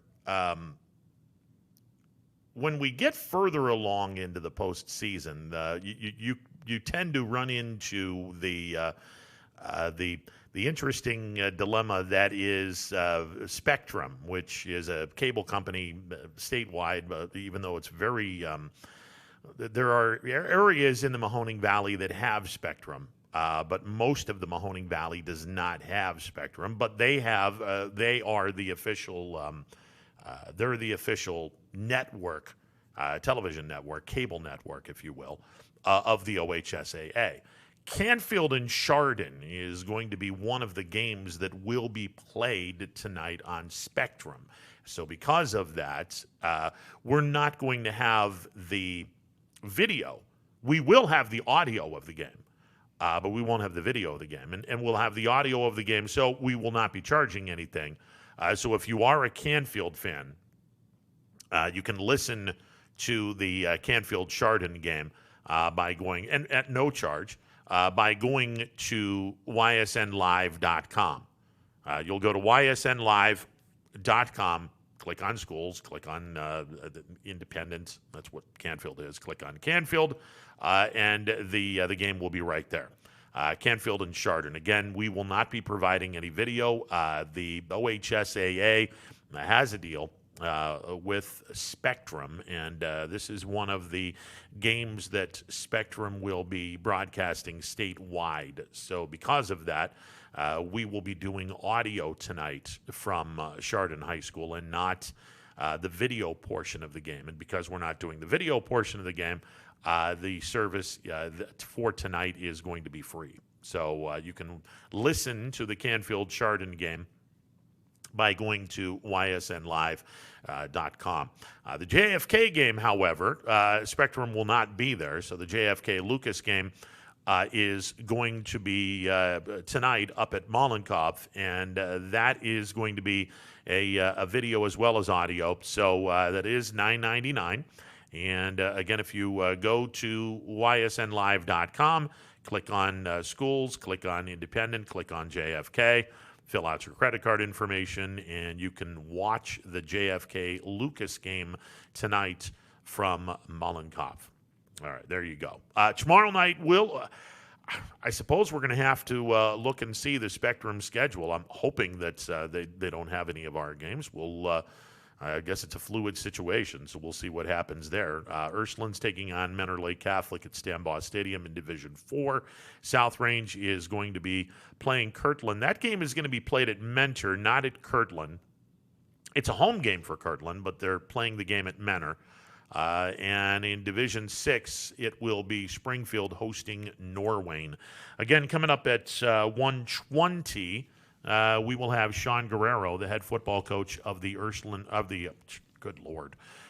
When we get further along into the postseason, you tend to run into the interesting dilemma that is Spectrum, which is a cable company statewide. Even though it's very, there are areas in the Mahoning Valley that have Spectrum, but most of the Mahoning Valley does not have Spectrum. But they have, they are the official. They're the official network, television network, cable network, if you will, of the OHSAA. Canfield and Chardon is going to be one of the games that will be played tonight on Spectrum. So because of that, we're not going to have the video. We will have the audio of the game, but we won't have the video of the game. And we'll have the audio of the game, so we will not be charging anything. So if you are a Canfield fan, you can listen to the Canfield Chardon game by going, and at no charge, by going to ysnlive.com. You'll go to ysnlive.com, click on schools, click on the independent. That's what Canfield is. Click on Canfield, and the game will be right there. Canfield and Chardon. Again, we will not be providing any video. The OHSAA has a deal with Spectrum, and this is one of the games that Spectrum will be broadcasting statewide. So because of that, we will be doing audio tonight from Chardon High School and not the video portion of the game. And because we're not doing the video portion of the game, the service for tonight is going to be free. So you can listen to the Canfield Chardon game by going to ysnlive.com. The JFK game, however, Spectrum will not be there. So the JFK Lucas game is going to be tonight up at Mollenkopf, and that is going to be a video as well as audio. So that is $9.99. And again, if you go to ysnlive.com, click on schools, click on independent, click on JFK, fill out your credit card information, and you can watch the JFK Lucas game tonight from Mollenkopf. All right, there you go. Tomorrow night, I suppose we're going to have to look and see the Spectrum schedule. I'm hoping that they don't have any of our games. I guess it's a fluid situation, so we'll see what happens there. Ursuline's taking on Menor Lake Catholic at Stambaugh Stadium in Division 4. South Range is going to be playing Kirtland. That game is going to be played at Mentor, not at Kirtland. It's a home game for Kirtland, but they're playing the game at Menor. And in Division 6, it will be Springfield hosting Norwayne. Again, coming up at 1:20, we will have Sean Guerrero, the head football coach of the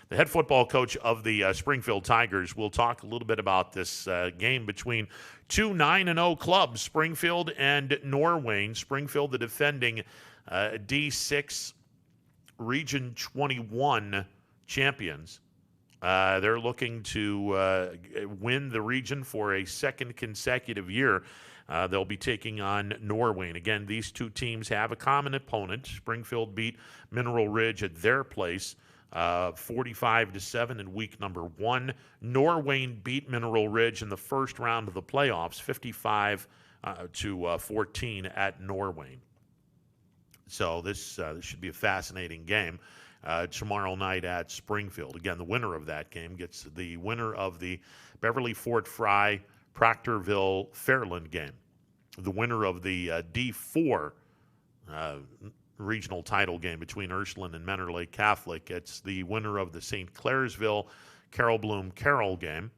the head football coach of the Springfield Tigers. We'll talk a little bit about this game between two 9-0 clubs, Springfield and Norwayne. Springfield, the defending D6 Region 21 champions. They're looking to win the region for a second consecutive year. They'll be taking on Norwayne. Again, these two teams have a common opponent. Springfield beat Mineral Ridge at their place 45-7 in week number 1. Norwayne beat Mineral Ridge in the first round of the playoffs 55-14 at Norwayne. So this should be a fascinating game tomorrow night at Springfield. Again, the winner of that game gets the winner of the Beverly Fort Fry Proctorville Fairland game. The winner of the D4 regional title game between Ursuline and Menor Lake Catholic. It's the winner of the St. Clairsville Carol Bloom Carroll game.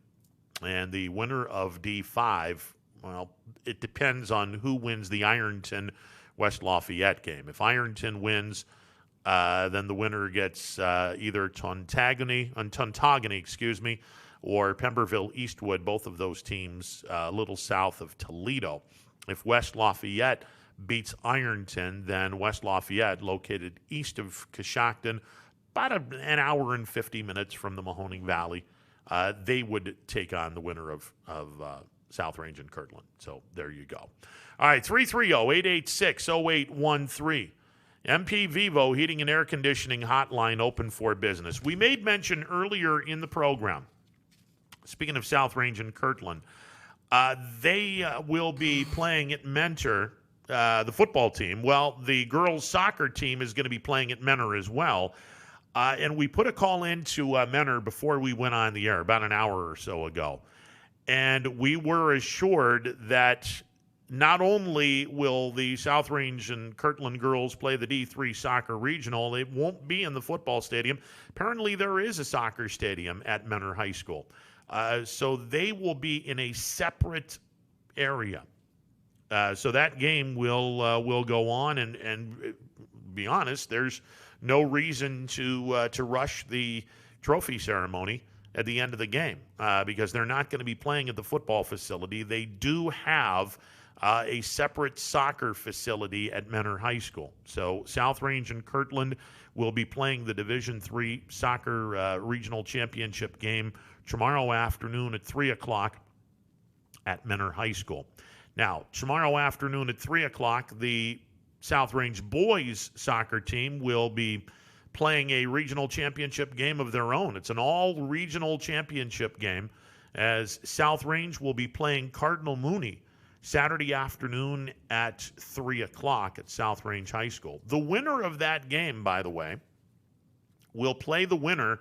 And the winner of D5, well, it depends on who wins the Ironton West Lafayette game. If Ironton wins, then the winner gets either Tuntagony, or Pemberville Eastwood, both of those teams a little south of Toledo. If West Lafayette beats Ironton, then West Lafayette, located east of Coshocton, about an hour and 50 minutes from the Mahoning Valley, they would take on the winner of South Range and Kirtland. So there you go. All right, 330-886-0813. MP Vivo Heating and Air Conditioning Hotline open for business. We made mention earlier in the program, speaking of South Range and Kirtland, they will be playing at Mentor, the football team. Well, the girls' soccer team is going to be playing at Mentor as well. And we put a call into Mentor before we went on the air, about an hour or so ago. And we were assured that not only will the South Range and Kirtland girls play the D3 soccer regional, it won't be in the football stadium. Apparently there is a soccer stadium at Mentor High School. So they will be in a separate area. So that game will go on, and be honest, there's no reason to rush the trophy ceremony at the end of the game because they're not going to be playing at the football facility. They do have a separate soccer facility at Mentor High School. So South Range and Kirtland will be playing the Division III soccer regional championship game tomorrow afternoon at 3 o'clock at Mentor High School. Now, tomorrow afternoon at 3 o'clock, the South Range boys soccer team will be playing a regional championship game of their own. It's an all-regional championship game as South Range will be playing Cardinal Mooney Saturday afternoon at 3 o'clock at South Range High School. The winner of that game, by the way, will play the winner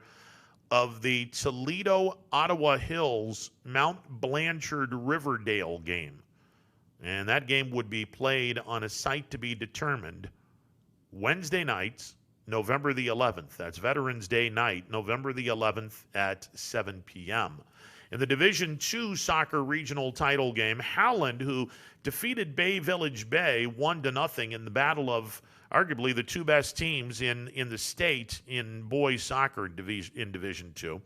of the Toledo-Ottawa Hills Mount Blanchard-Riverdale game. And that game would be played on a site to be determined Wednesday nights, November the 11th. That's Veterans Day night, November the 11th at 7 p.m. In the Division II soccer regional title game, Howland, who defeated Bay Village Bay 1-0 in the battle of arguably the two best teams in the state in boys soccer in Division II.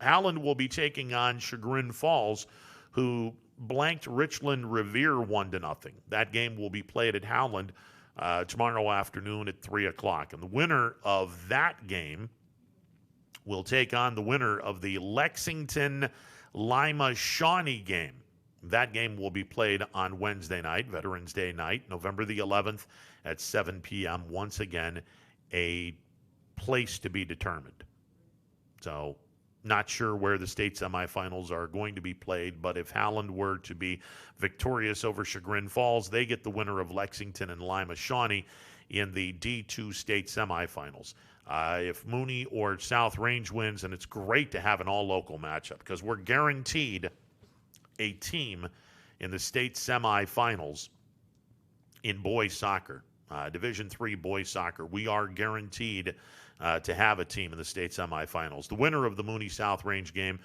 Howland will be taking on Chagrin Falls, who blanked Richland Revere 1-0. That game will be played at Howland tomorrow afternoon at 3 o'clock. And the winner of that game will take on the winner of the Lexington-Lima-Shawnee game. That game will be played on Wednesday night, Veterans Day night, November the 11th at 7 p.m. Once again, a place to be determined. So, not sure where the state semifinals are going to be played, but if Howland were to be victorious over Chagrin Falls, they get the winner of Lexington and Lima-Shawnee in the D2 state semifinals. If Mooney or South Range wins, and it's great to have an all-local matchup because we're guaranteed a team in the state semifinals in boys soccer, Division III boys soccer. We are guaranteed to have a team in the state semifinals. The winner of the Mooney South Range game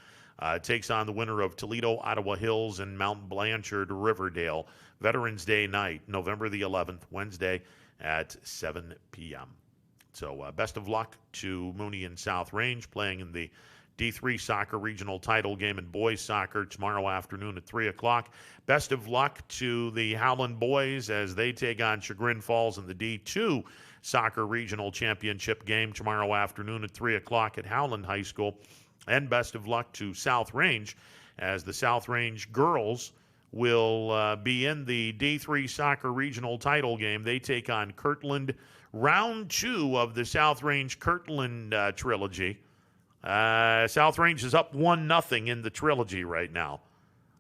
takes on the winner of Toledo, Ottawa Hills, and Mount Blanchard, Riverdale. Veterans Day night, November the 11th, Wednesday at 7 p.m. So best of luck to Mooney and South Range playing in the D3 soccer regional title game in boys soccer tomorrow afternoon at 3 o'clock. Best of luck to the Howland boys as they take on Chagrin Falls in the D2 soccer regional championship game tomorrow afternoon at 3 o'clock at Howland High School. And best of luck to South Range as the South Range girls will be in the D3 soccer regional title game. They take on Kirtland. Round 2 of the South Range Kirtland trilogy. South Range is up 1-0 in the trilogy right now.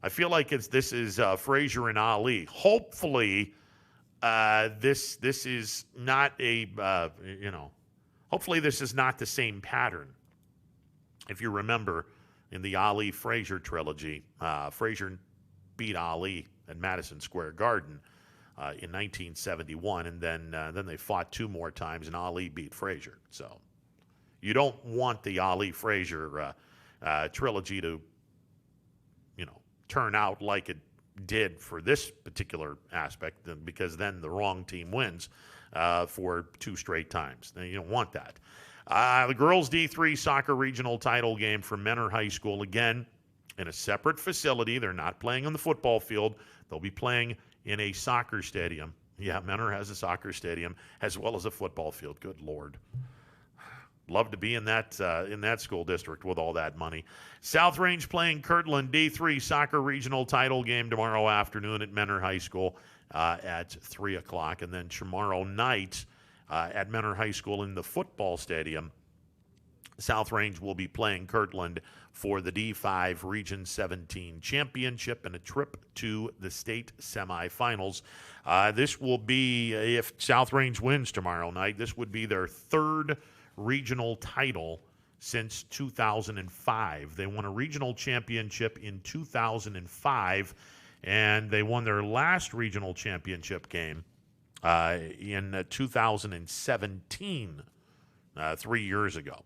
I feel like this is Fraser and Ali. Hopefully, this is not hopefully this is not the same pattern. If you remember, in the Ali Fraser trilogy, Fraser beat Ali at Madison Square Garden in 1971, and then they fought 2 more times, and Ali beat Fraser. So you don't want the Ali Fraser trilogy to, turn out like it did for this particular aspect, because then the wrong team wins for 2 straight times. You don't want that. The girls D3 soccer regional title game for Menor High School, again, in a separate facility. They're not playing on the football field. They'll be playing in a soccer stadium. Yeah, Menor has a soccer stadium as well as a football field. Good Lord. Love to be in that school district with all that money. South Range playing Kirtland D3 soccer regional title game tomorrow afternoon at Menor High School at 3 o'clock. And then tomorrow night at Menor High School in the football stadium, South Range will be playing Kirtland for the D5 Region 17 Championship and a trip to the state semifinals. This will be, if South Range wins tomorrow night, this would be their 3rd regional title since 2005. They won a regional championship in 2005, and they won their last regional championship game in 2017, 3 years ago.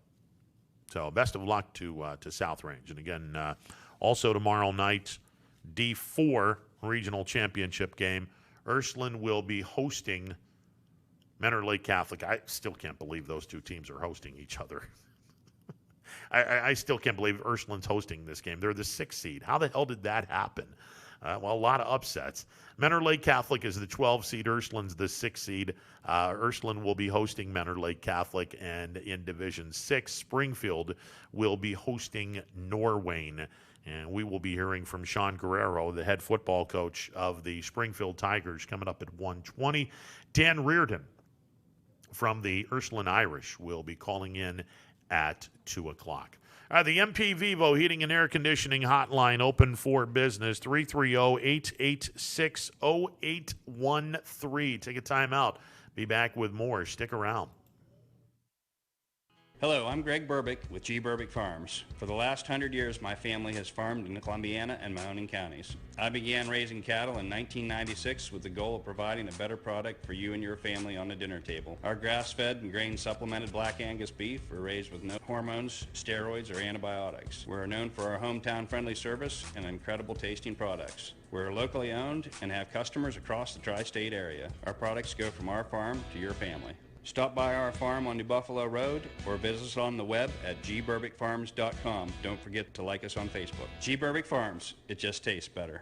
So best of luck to South Range. And again, also tomorrow night, D4 regional championship game. Ursuline will be hosting Menor Lake Catholic. I still can't believe those 2 teams are hosting each other. I still can't believe Ursuline's hosting this game. They're the 6th seed. How the hell did that happen? Well, a lot of upsets. Menor Lake Catholic is the 12 seed. Ursuline's the 6th seed. Ursuline will be hosting Menor Lake Catholic. And in Division 6, Springfield will be hosting Norwayne. And we will be hearing from Sean Guerrero, the head football coach of the Springfield Tigers, coming up at 1:20. Dan Reardon from the Ursuline Irish will be calling in at 2 o'clock. The MP Vivo Heating and Air Conditioning Hotline open for business, 330-886-0813. Take a time out. Be back with more. Stick around. Hello, I'm Greg Burbick with G. Burbick Farms. For the last 100 years, my family has farmed in Columbiana and Mahoning counties. I began raising cattle in 1996 with the goal of providing a better product for you and your family on the dinner table. Our grass-fed and grain-supplemented Black Angus beef are raised with no hormones, steroids, or antibiotics. We're known for our hometown-friendly service and incredible tasting products. We're locally owned and have customers across the tri-state area. Our products go from our farm to your family. Stop by our farm on New Buffalo Road or visit us on the web at gburbickfarms.com. Don't forget to like us on Facebook. G. Burbick Farms, it just tastes better.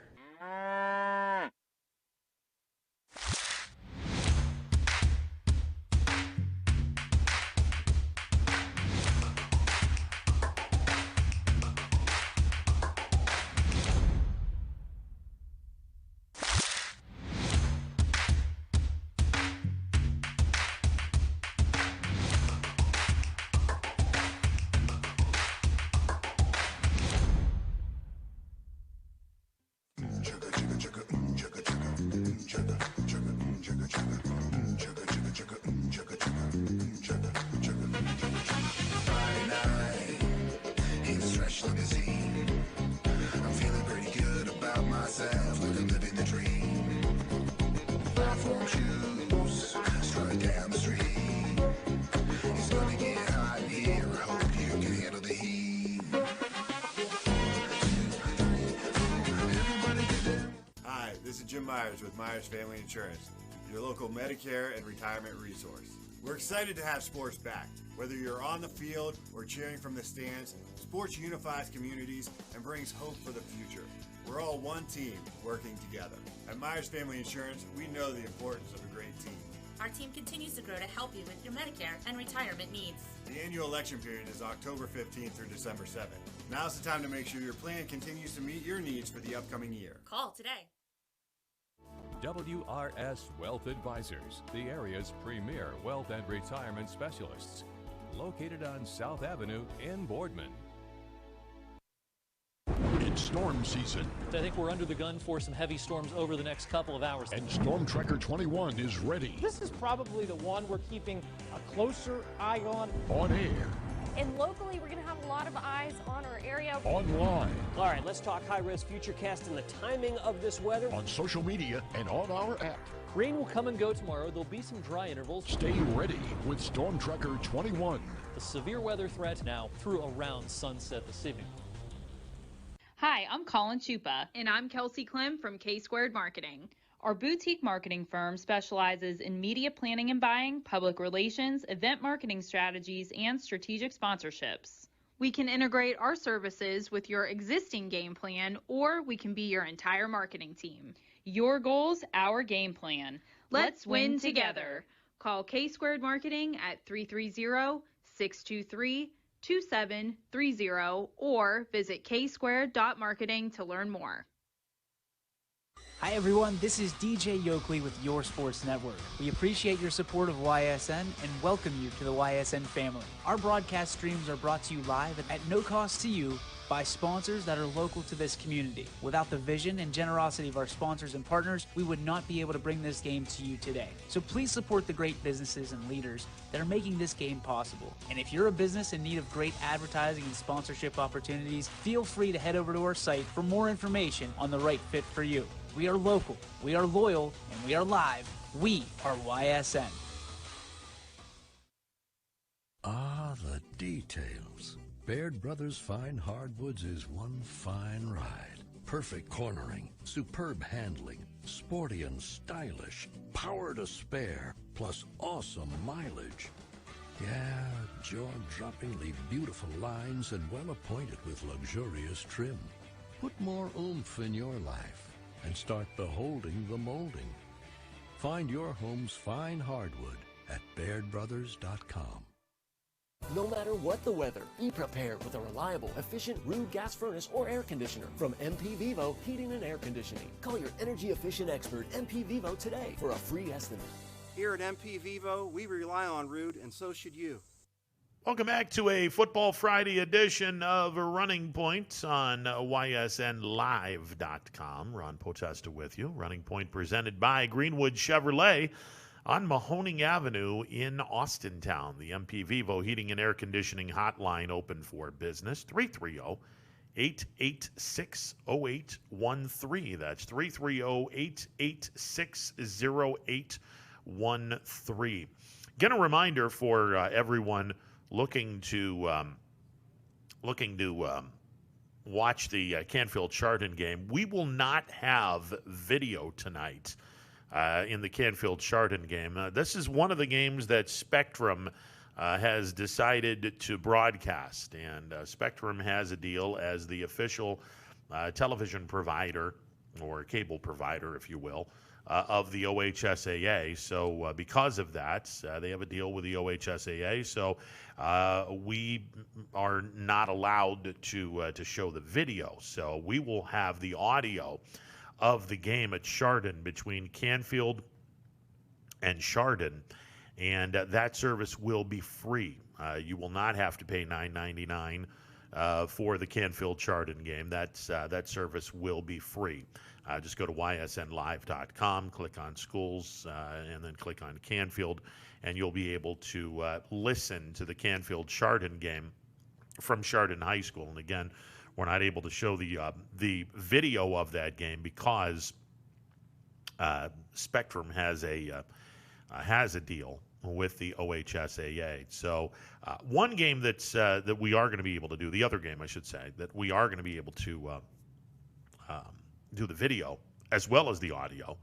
With Myers Family Insurance, your local Medicare and retirement resource. We're excited to have sports back. Whether you're on the field or cheering from the stands, sports unifies communities and brings hope for the future. We're all one team working together. At Myers Family Insurance, we know the importance of a great team. Our team continues to grow to help you with your Medicare and retirement needs. The annual election period is October 15th through December 7th. Now's the time to make sure your plan continues to meet your needs for the upcoming year. Call today. WRS Wealth Advisors, the area's premier wealth and retirement specialists. Located on South Avenue in Boardman. It's storm season. I think we're under the gun for some heavy storms over the next couple of hours. And Storm Tracker 21 is ready. This is probably the one we're keeping a closer eye on. On air. And locally, we're going to have a lot of eyes on our area. Online. All right, let's talk high-risk futurecast and the timing of this weather. On social media and on our app. Rain will come and go tomorrow. There'll be some dry intervals. Stay ready with Storm Tracker 21. The severe weather threat now through around sunset this evening. Hi, I'm Colin Chupa. And I'm Kelsey Clem from K-Squared Marketing. Our boutique marketing firm specializes in media planning and buying, public relations, event marketing strategies, and strategic sponsorships. We can integrate our services with your existing game plan, or we can be your entire marketing team. Your goals, our game plan. Let's win together. Call K-Squared Marketing at 330-623-2730 or visit ksquared.marketing to learn more. Hi everyone, this is DJ Yoakley with Your Sports Network. We appreciate your support of YSN and welcome you to the YSN family. Our broadcast streams are brought to you live at no cost to you by sponsors that are local to this community. Without the vision and generosity of our sponsors and partners, we would not be able to bring this game to you today. So please support the great businesses and leaders that are making this game possible. And if you're a business in need of great advertising and sponsorship opportunities, feel free to head over to our site for more information on the right fit for you. We are local, we are loyal, and we are live. We are YSN. Ah, the details. Baird Brothers Fine Hardwoods is one fine ride. Perfect cornering, superb handling, sporty and stylish, power to spare, plus awesome mileage. Yeah, jaw-droppingly beautiful lines and well appointed with luxurious trim. Put more oomph in your life and start beholding the molding. Find your home's fine hardwood at BairdBrothers.com. No matter what the weather, be prepared with a reliable, efficient Rude gas furnace or air conditioner from MP Vivo Heating and Air Conditioning. Call your energy efficient expert MP Vivo today for a free estimate. Here at MP Vivo, we rely on Rude, and so should you. Welcome back to a Football Friday edition of Running Point on ysnlive.com. Ron Potesta with you. Running Point presented by Greenwood Chevrolet on Mahoning Avenue in Austintown. The MP Vivo Heating and Air Conditioning Hotline open for business. 330-886-0813. That's 330-886-0813. Again, a reminder for everyone looking to watch the Canfield Chardon game. We will not have video tonight in the Canfield Chardon game. This is one of the games that Spectrum has decided to broadcast, and Spectrum has a deal as the official television provider, or cable provider, if you will, of the OHSAA. So because of that, they have a deal with the OHSAA. So we are not allowed to show the video. So we will have the audio of the game at Chardon between Canfield and Chardon, and that service will be free. You will not have to pay $9.99 for the Canfield Chardon game. That service will be free. Just go to ysnlive.com, click on schools, and then click on Canfield, and you'll be able to listen to the Canfield Chardon game from Chardon High School. And again, we're not able to show the video of that game because Spectrum has a deal with the OHSAA. So one game that we are going to be able to do, the other game I should say, that we are going to be able to do the video as well as the audio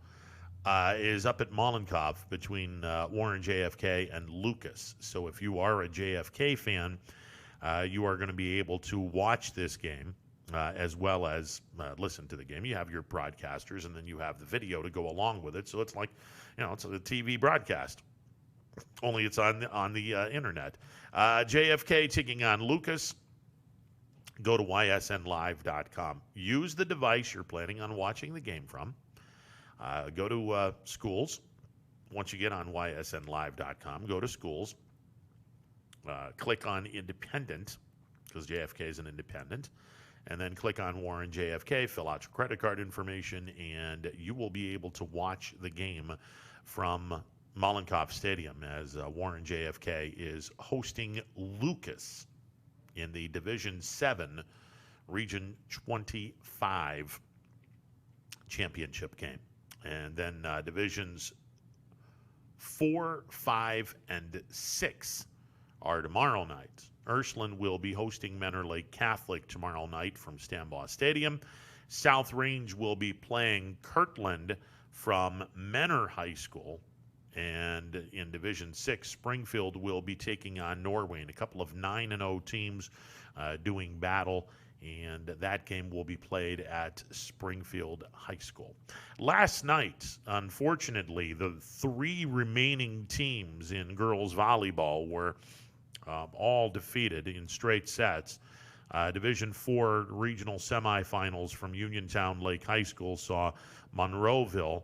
is up at Mollenkopf between Warren JFK and Lucas. So if you are a JFK fan, you are going to be able to watch this game as well as listen to the game. You have your broadcasters, and then you have the video to go along with it. So it's like, it's a TV broadcast, only it's on the internet. JFK taking on Lucas. Go to ysnlive.com. Use the device you're planning on watching the game from. Go to schools. Once you get on ysnlive.com, go to schools. Click on independent, because JFK is an independent. And then click on Warren JFK, fill out your credit card information, and you will be able to watch the game from Mollenkopf Stadium as Warren JFK is hosting Lucas in the Division 7 Region 25 championship game. And then Divisions 4, 5, and 6 are tomorrow night. Ursuline will be hosting Menor Lake Catholic tomorrow night from Stambaugh Stadium. South Range will be playing Kirtland from Menor High School. And in Division 6, Springfield will be taking on Norwayne, a couple of 9-0 teams doing battle, and that game will be played at Springfield High School. Last night, unfortunately, the 3 remaining teams in girls volleyball were all defeated in straight sets. Division 4 regional semifinals from Uniontown Lake High School saw Monroeville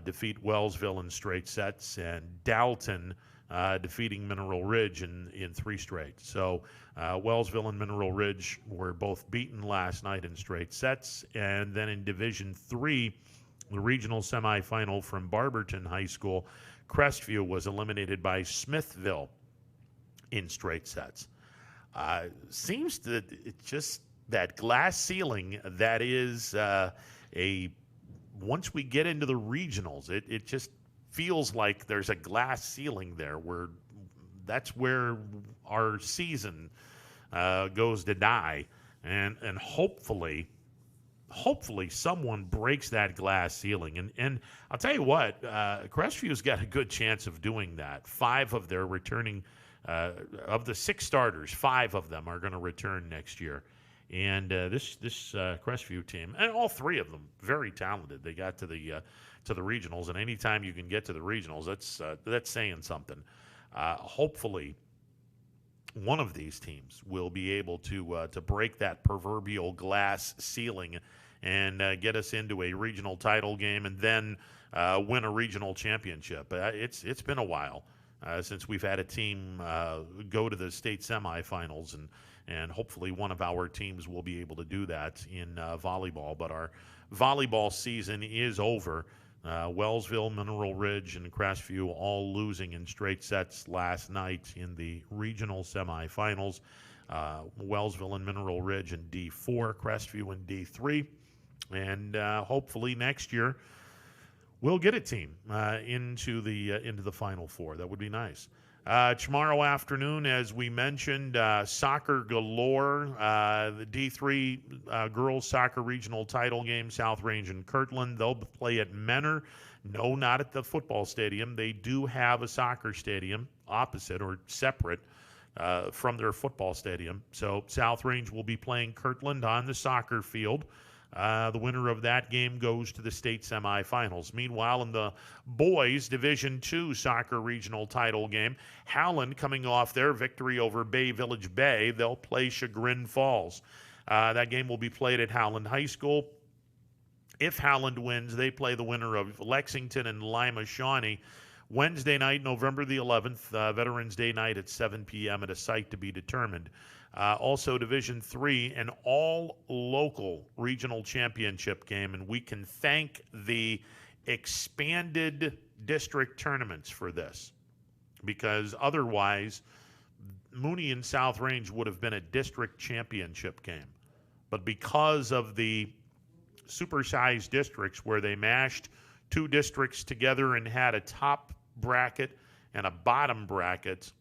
defeat Wellsville in straight sets, and Dalton defeating Mineral Ridge in 3 straight. So Wellsville and Mineral Ridge were both beaten last night in straight sets. And then in Division 3, the regional semifinal from Barberton High School, Crestview was eliminated by Smithville in straight sets. Seems that it's just that glass ceiling that is once we get into the regionals, it just feels like there's a glass ceiling there where that's where our season goes to die. And hopefully someone breaks that glass ceiling. And I'll tell you what, Crestview's got a good chance of doing that. 5 of their returning, of the 6 starters, 5 of them are going to return next year. And this Crestview team, and all 3 of them, very talented. They got to the regionals, and anytime you can get to the regionals, that's saying something. Hopefully, one of these teams will be able to break that proverbial glass ceiling and get us into a regional title game and then win a regional championship. It's been a while since we've had a team go to the state semifinals, and hopefully one of our teams will be able to do that in volleyball. But our volleyball season is over. Wellsville, Mineral Ridge, and Crestview all losing in straight sets last night in the regional semifinals. Wellsville and Mineral Ridge in D4, Crestview in D3. And hopefully next year we'll get a team into the Final Four. That would be nice. Tomorrow afternoon, as we mentioned, soccer galore. The D3 girls soccer regional title game, South Range and Kirtland. They'll play at Menor. No, not at the football stadium. They do have a soccer stadium opposite or separate from their football stadium. So South Range will be playing Kirtland on the soccer field. The winner of that game goes to the state semifinals. Meanwhile, in the boys Division II soccer regional title game, Howland coming off their victory over Bay Village Bay, they'll play Chagrin Falls. That game will be played at Howland High School. If Howland wins, they play the winner of Lexington and Lima Shawnee Wednesday night, November the 11th, Veterans Day night at 7 p.m. at a site to be determined. Also, Division III, an all-local regional championship game, and we can thank the expanded district tournaments for this, because otherwise Mooney and South Range would have been a district championship game. But because of the supersized districts where they mashed two districts together and had a top bracket and a bottom bracket,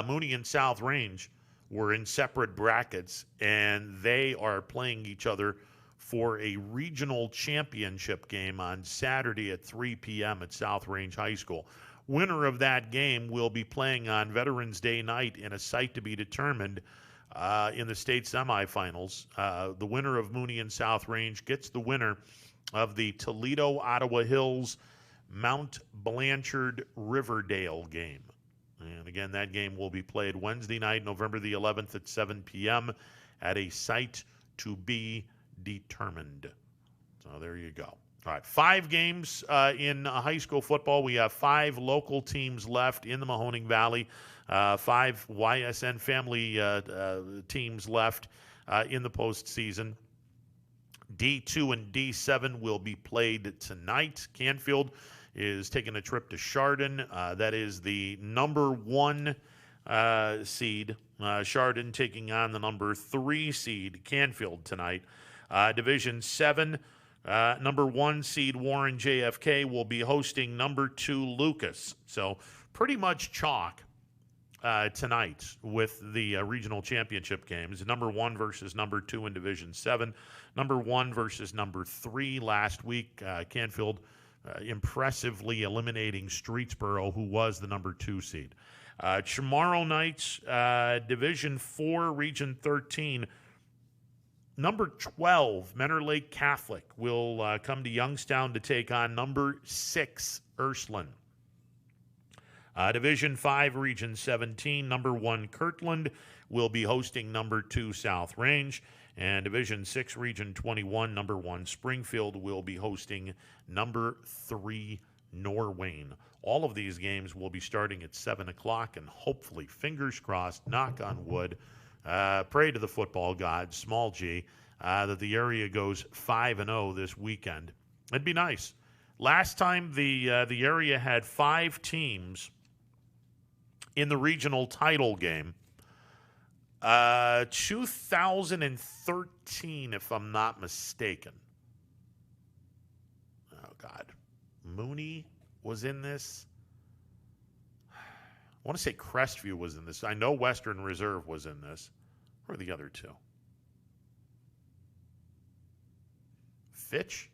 Mooney and South Range were in separate brackets, and they are playing each other for a regional championship game on Saturday at 3 p.m. at South Range High School. Winner of that game will be playing on Veterans Day night in a site to be determined in the state semifinals. The winner of Mooney and South Range gets the winner of the Toledo, Ottawa Hills, Mount Blanchard, Riverdale game. And again, that game will be played Wednesday night, November the 11th at 7 p.m. at a site to be determined. So there you go. All right, 5 games in high school football. We have 5 local teams left in the Mahoning Valley, 5 YSN family teams left in the postseason. D2 and D7 will be played tonight. Canfield is taking a trip to Chardon. That is the number 1 seed. Chardon taking on the number 3 seed, Canfield, tonight. Division 7, number 1 seed Warren JFK will be hosting number 2 Lucas. So pretty much chalk tonight with the regional championship games. Number 1 versus number 2 in Division 7. Number 1 versus number 3 last week. Canfield impressively eliminating Streetsboro, who was the number 2 seed. Tomorrow night, Division 4, Region 13, number 12, Menor Lake Catholic, will come to Youngstown to take on number 6, Ursuline. Division 5, Region 17, number 1, Kirtland, will be hosting number 2, South Range. And Division 6, Region 21, number 1, Springfield, will be hosting number 3, Norwayne. All of these games will be starting at 7 o'clock, and hopefully, fingers crossed, knock on wood, pray to the football gods, small g, that the area goes 5-0 this weekend. It'd be nice. Last time the area had 5 teams in the regional title game, 2013, if I'm not mistaken. Oh, God. Mooney was in this. I want to say Crestview was in this. I know Western Reserve was in this. Who are the other 2? Fitch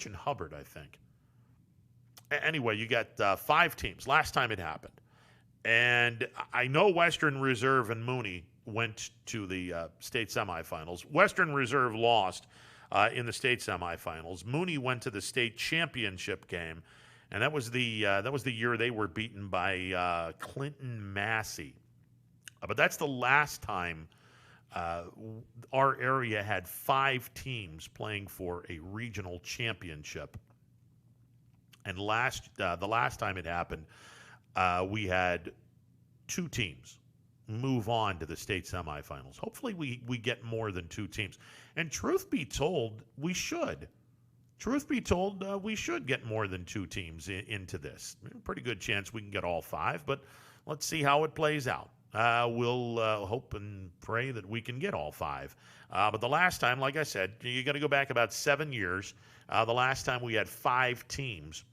and Hubbard, I think. Anyway, you got 5 teams. Last time it happened. And I know Western Reserve and Mooney went to the state semifinals. Western Reserve lost in the state semifinals. Mooney went to the state championship game, and that was the year they were beaten by Clinton Massey. But that's the last time our area had 5 teams playing for a regional championship. And the last time it happened, we had 2 teams move on to the state semifinals. Hopefully we get more than 2 teams. And truth be told, we should. Truth be told, we should get more than 2 teams into this. Pretty good chance we can get all 5, but let's see how it plays out. We'll hope and pray that we can get all 5. But the last time, like I said, you got to go back about 7 years. The last time we had 5 teams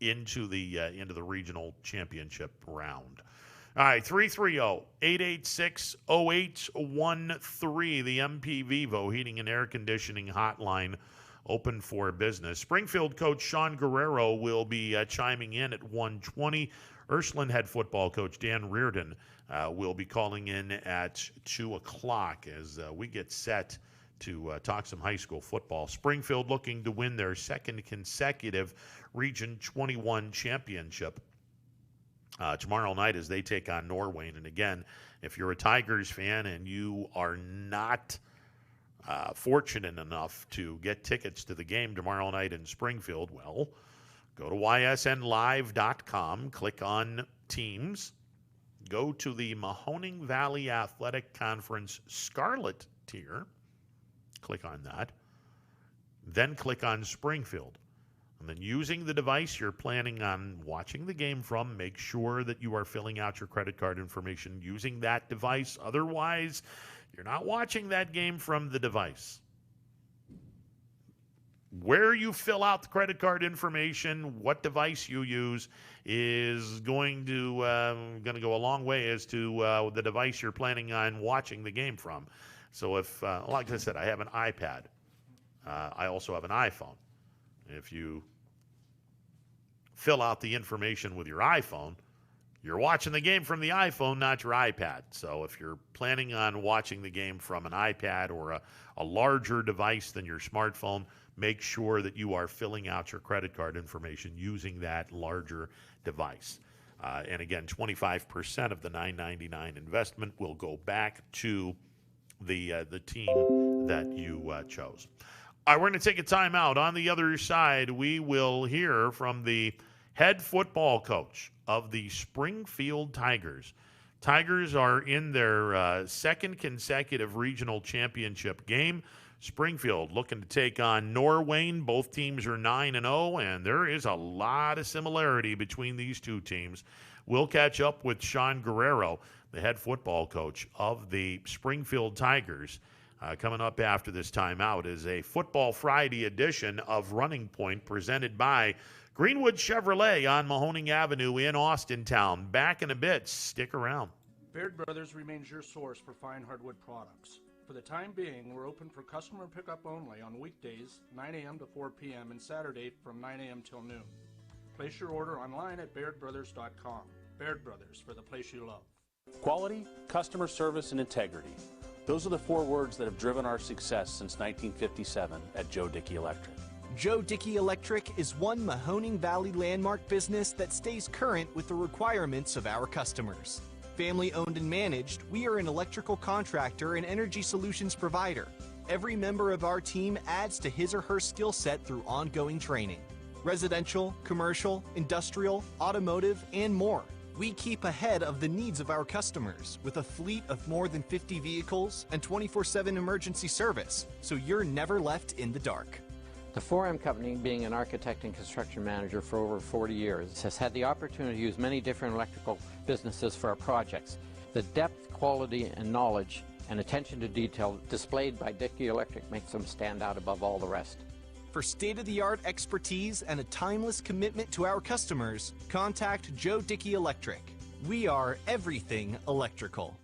into the regional championship round. All right, 330-886-0813, the MP Vivo Heating and Air Conditioning Hotline, open for business. Springfield coach Sean Guerrero will be chiming in at 1:20. Ursuline head football coach Dan Reardon will be calling in at 2 o'clock as we get set to talk some high school football. Springfield looking to win their 2nd consecutive Region 21 championship tomorrow night as they take on Norwayne. And again, if you're a Tigers fan and you are not fortunate enough to get tickets to the game tomorrow night in Springfield, well, go to ysnlive.com, click on teams, go to the Mahoning Valley Athletic Conference Scarlet tier, click on that, then click on Springfield. And then using the device you're planning on watching the game from, make sure that you are filling out your credit card information using that device. Otherwise, you're not watching that game from the device. Where you fill out the credit card information, what device you use is going to go a long way as to the device you're planning on watching the game from. So if, like I said, I have an iPad. I also have an iPhone. If you fill out the information with your iPhone, you're watching the game from the iPhone, not your iPad. So if you're planning on watching the game from an iPad or a larger device than your smartphone, make sure that you are filling out your credit card information using that larger device. And again, 25% of the $9.99 investment will go back to the team that you chose. All right, we're going to take a timeout. On the other side, we will hear from the head football coach of the Springfield Tigers. Tigers are in their 2nd consecutive regional championship game. Springfield looking to take on Norwayne. Both teams are 9-0, and there is a lot of similarity between these 2 teams. We'll catch up with Sean Guerrero, the head football coach of the Springfield Tigers. Coming up after this timeout is a Football Friday edition of Running Point presented by Greenwood Chevrolet on Mahoning Avenue in Austintown. Back in a bit. Stick around. Baird Brothers remains your source for fine hardwood products. For the time being, we're open for customer pickup only on weekdays, 9 a.m. to 4 p.m. and Saturday from 9 a.m. till noon. Place your order online at bairdbrothers.com. Baird Brothers, for the place you love. Quality, customer service, and integrity. Those are the 4 words that have driven our success since 1957 at Joe Dickey Electric. Joe Dickey Electric is one Mahoning Valley landmark business that stays current with the requirements of our customers. Family owned and managed, we are an electrical contractor and energy solutions provider. Every member of our team adds to his or her skill set through ongoing training. Residential, commercial, industrial, automotive, and more. We keep ahead of the needs of our customers with a fleet of more than 50 vehicles and 24/7 emergency service, so you're never left in the dark. The 4M Company, being an architect and construction manager for over 40 years, has had the opportunity to use many different electrical businesses for our projects. The depth, quality, and knowledge and attention to detail displayed by Dickey Electric makes them stand out above all the rest. For state-of-the-art expertise and a timeless commitment to our customers, contact Joe Dickey Electric. We are everything electrical.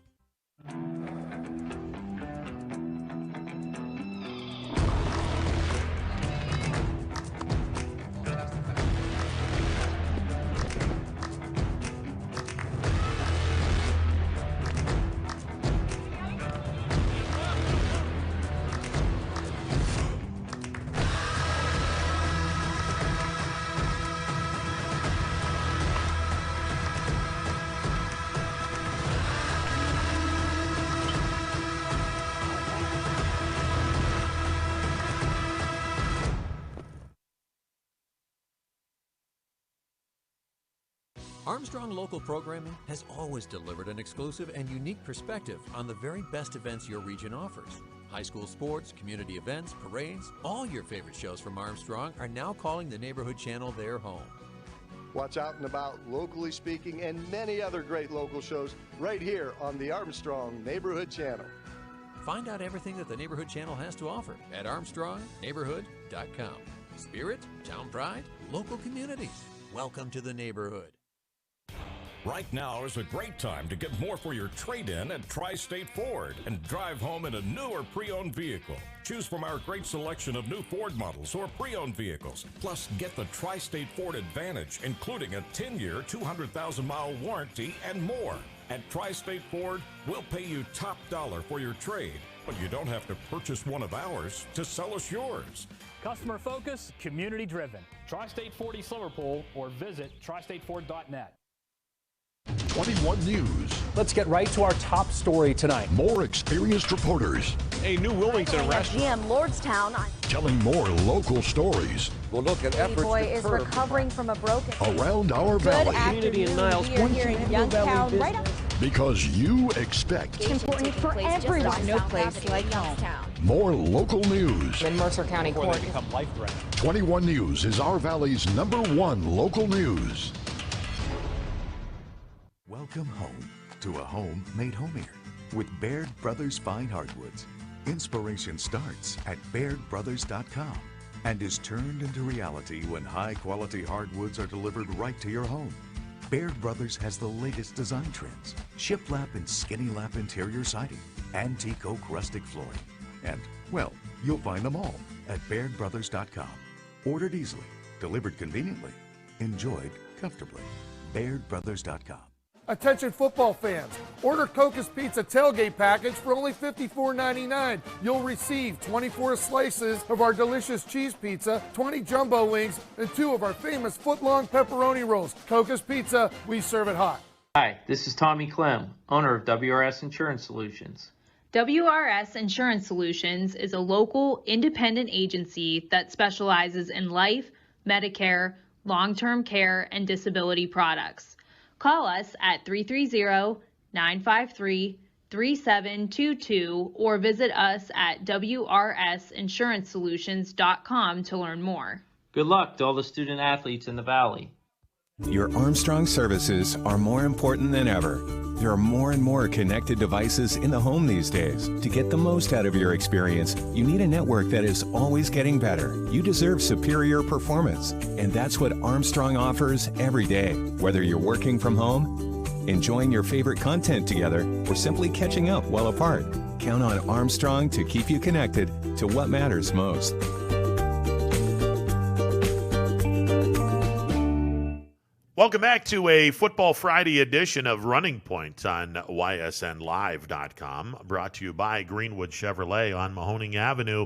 Armstrong Local Programming has always delivered an exclusive and unique perspective on the very best events your region offers. High school sports, community events, parades, all your favorite shows from Armstrong are now calling the Neighborhood Channel their home. Watch Out and About, Locally Speaking, and many other great local shows right here on the Armstrong Neighborhood Channel. Find out everything that the Neighborhood Channel has to offer at ArmstrongNeighborhood.com. Spirit, town pride, local communities. Welcome to the neighborhood. Right now is a great time to get more for your trade-in at Tri-State Ford and drive home in a new or pre-owned vehicle. Choose from our great selection of new Ford models or pre-owned vehicles. Plus, get the Tri-State Ford Advantage, including a 10-year, 200,000-mile warranty and more. At Tri-State Ford, we'll pay you top dollar for your trade, but you don't have to purchase one of ours to sell us yours. Customer focus, community driven. Tri-State Ford East Liverpool or visit tristateford.net. 21 News. Let's get right to our top story tonight. More experienced reporters. A new Wilmington restaurant. GM Lordstown. Telling more local stories. We'll look at efforts boy to is curb recovering from a broken. Around our valley. Community in Niles. We are here in Youngstown, right up. Because you expect. It's important for everyone. No place like home. More local news. In Mercer County Before Court. they become life-threatening. 21 News is our valley's #1 local news. Welcome home to a home made homier with Baird Brothers Fine Hardwoods. Inspiration starts at BairdBrothers.com and is turned into reality when high-quality hardwoods are delivered right to your home. Baird Brothers has the latest design trends, shiplap and skinny lap interior siding, antique oak rustic flooring, and, well, you'll find them all at BairdBrothers.com. Ordered easily, delivered conveniently, enjoyed comfortably. BairdBrothers.com. Attention football fans, order Coca's Pizza tailgate package for only $54.99. You'll receive 24 slices of our delicious cheese pizza, 20 jumbo wings, and 2 of our famous foot-long pepperoni rolls. Coca's Pizza, we serve it hot. Hi, this is Tommy Clem, owner of WRS Insurance Solutions. WRS Insurance Solutions is a local independent agency that specializes in life, Medicare, long-term care, and disability products. Call us at 330-953-3722 or visit us at wrsinsuranceSolutions.com to learn more. Good luck to all the student athletes in the Valley. Your Armstrong services are more important than ever. There are more and more connected devices in the home these days. To get the most out of your experience, you need a network that is always getting better. You deserve superior performance, and that's what Armstrong offers every day. Whether you're working from home, enjoying your favorite content together, or simply catching up while apart, count on Armstrong to keep you connected to what matters most. Welcome back to a Football Friday edition of Running Point on ysnlive.com, brought to you by Greenwood Chevrolet on Mahoning Avenue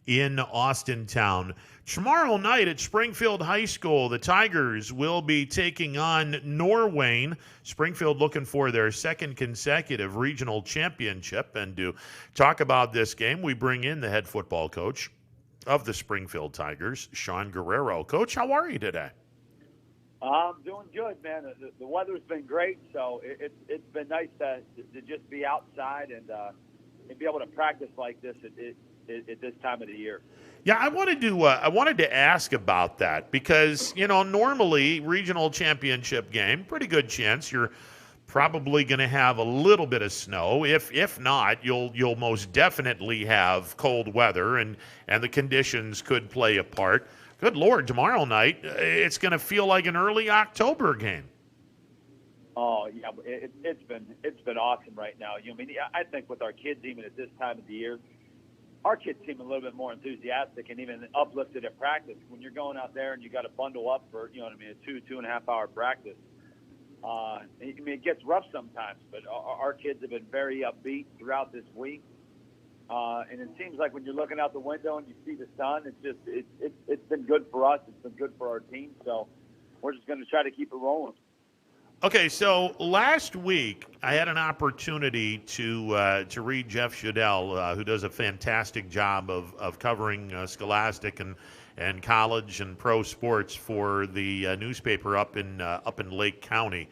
in Austintown. Tomorrow night at Springfield High School, the Tigers will be taking on Norwayne. Springfield looking for their second consecutive regional championship. And to talk about this game, we bring in the head football coach of the Springfield Tigers, Sean Guerrero. Coach, how are you today? I'm doing good, man. The weather's been great, so it's been nice to just be outside and be able to practice like this at this time of the year. Yeah, I wanted to ask about that because normally regional championship game, pretty good chance you're probably going to have a little bit of snow. If not, you'll most definitely have cold weather and the conditions could play a part. Good Lord, tomorrow night, it's going to feel like an early October game. Oh, yeah, it's been awesome right now. I think with our kids, even at this time of the year, our kids seem a little bit more enthusiastic and even uplifted at practice. When you're going out there and you got to bundle up for, a 2.5 hour practice, it gets rough sometimes, but our kids have been very upbeat throughout this week. And it seems like when you're looking out the window and you see the sun, it's been good for us. It's been good for our team. So we're just going to try to keep it rolling. Okay, so last week I had an opportunity to read Jeff Shadell, who does a fantastic job of covering Scholastic and college and pro sports for the newspaper up in Lake County.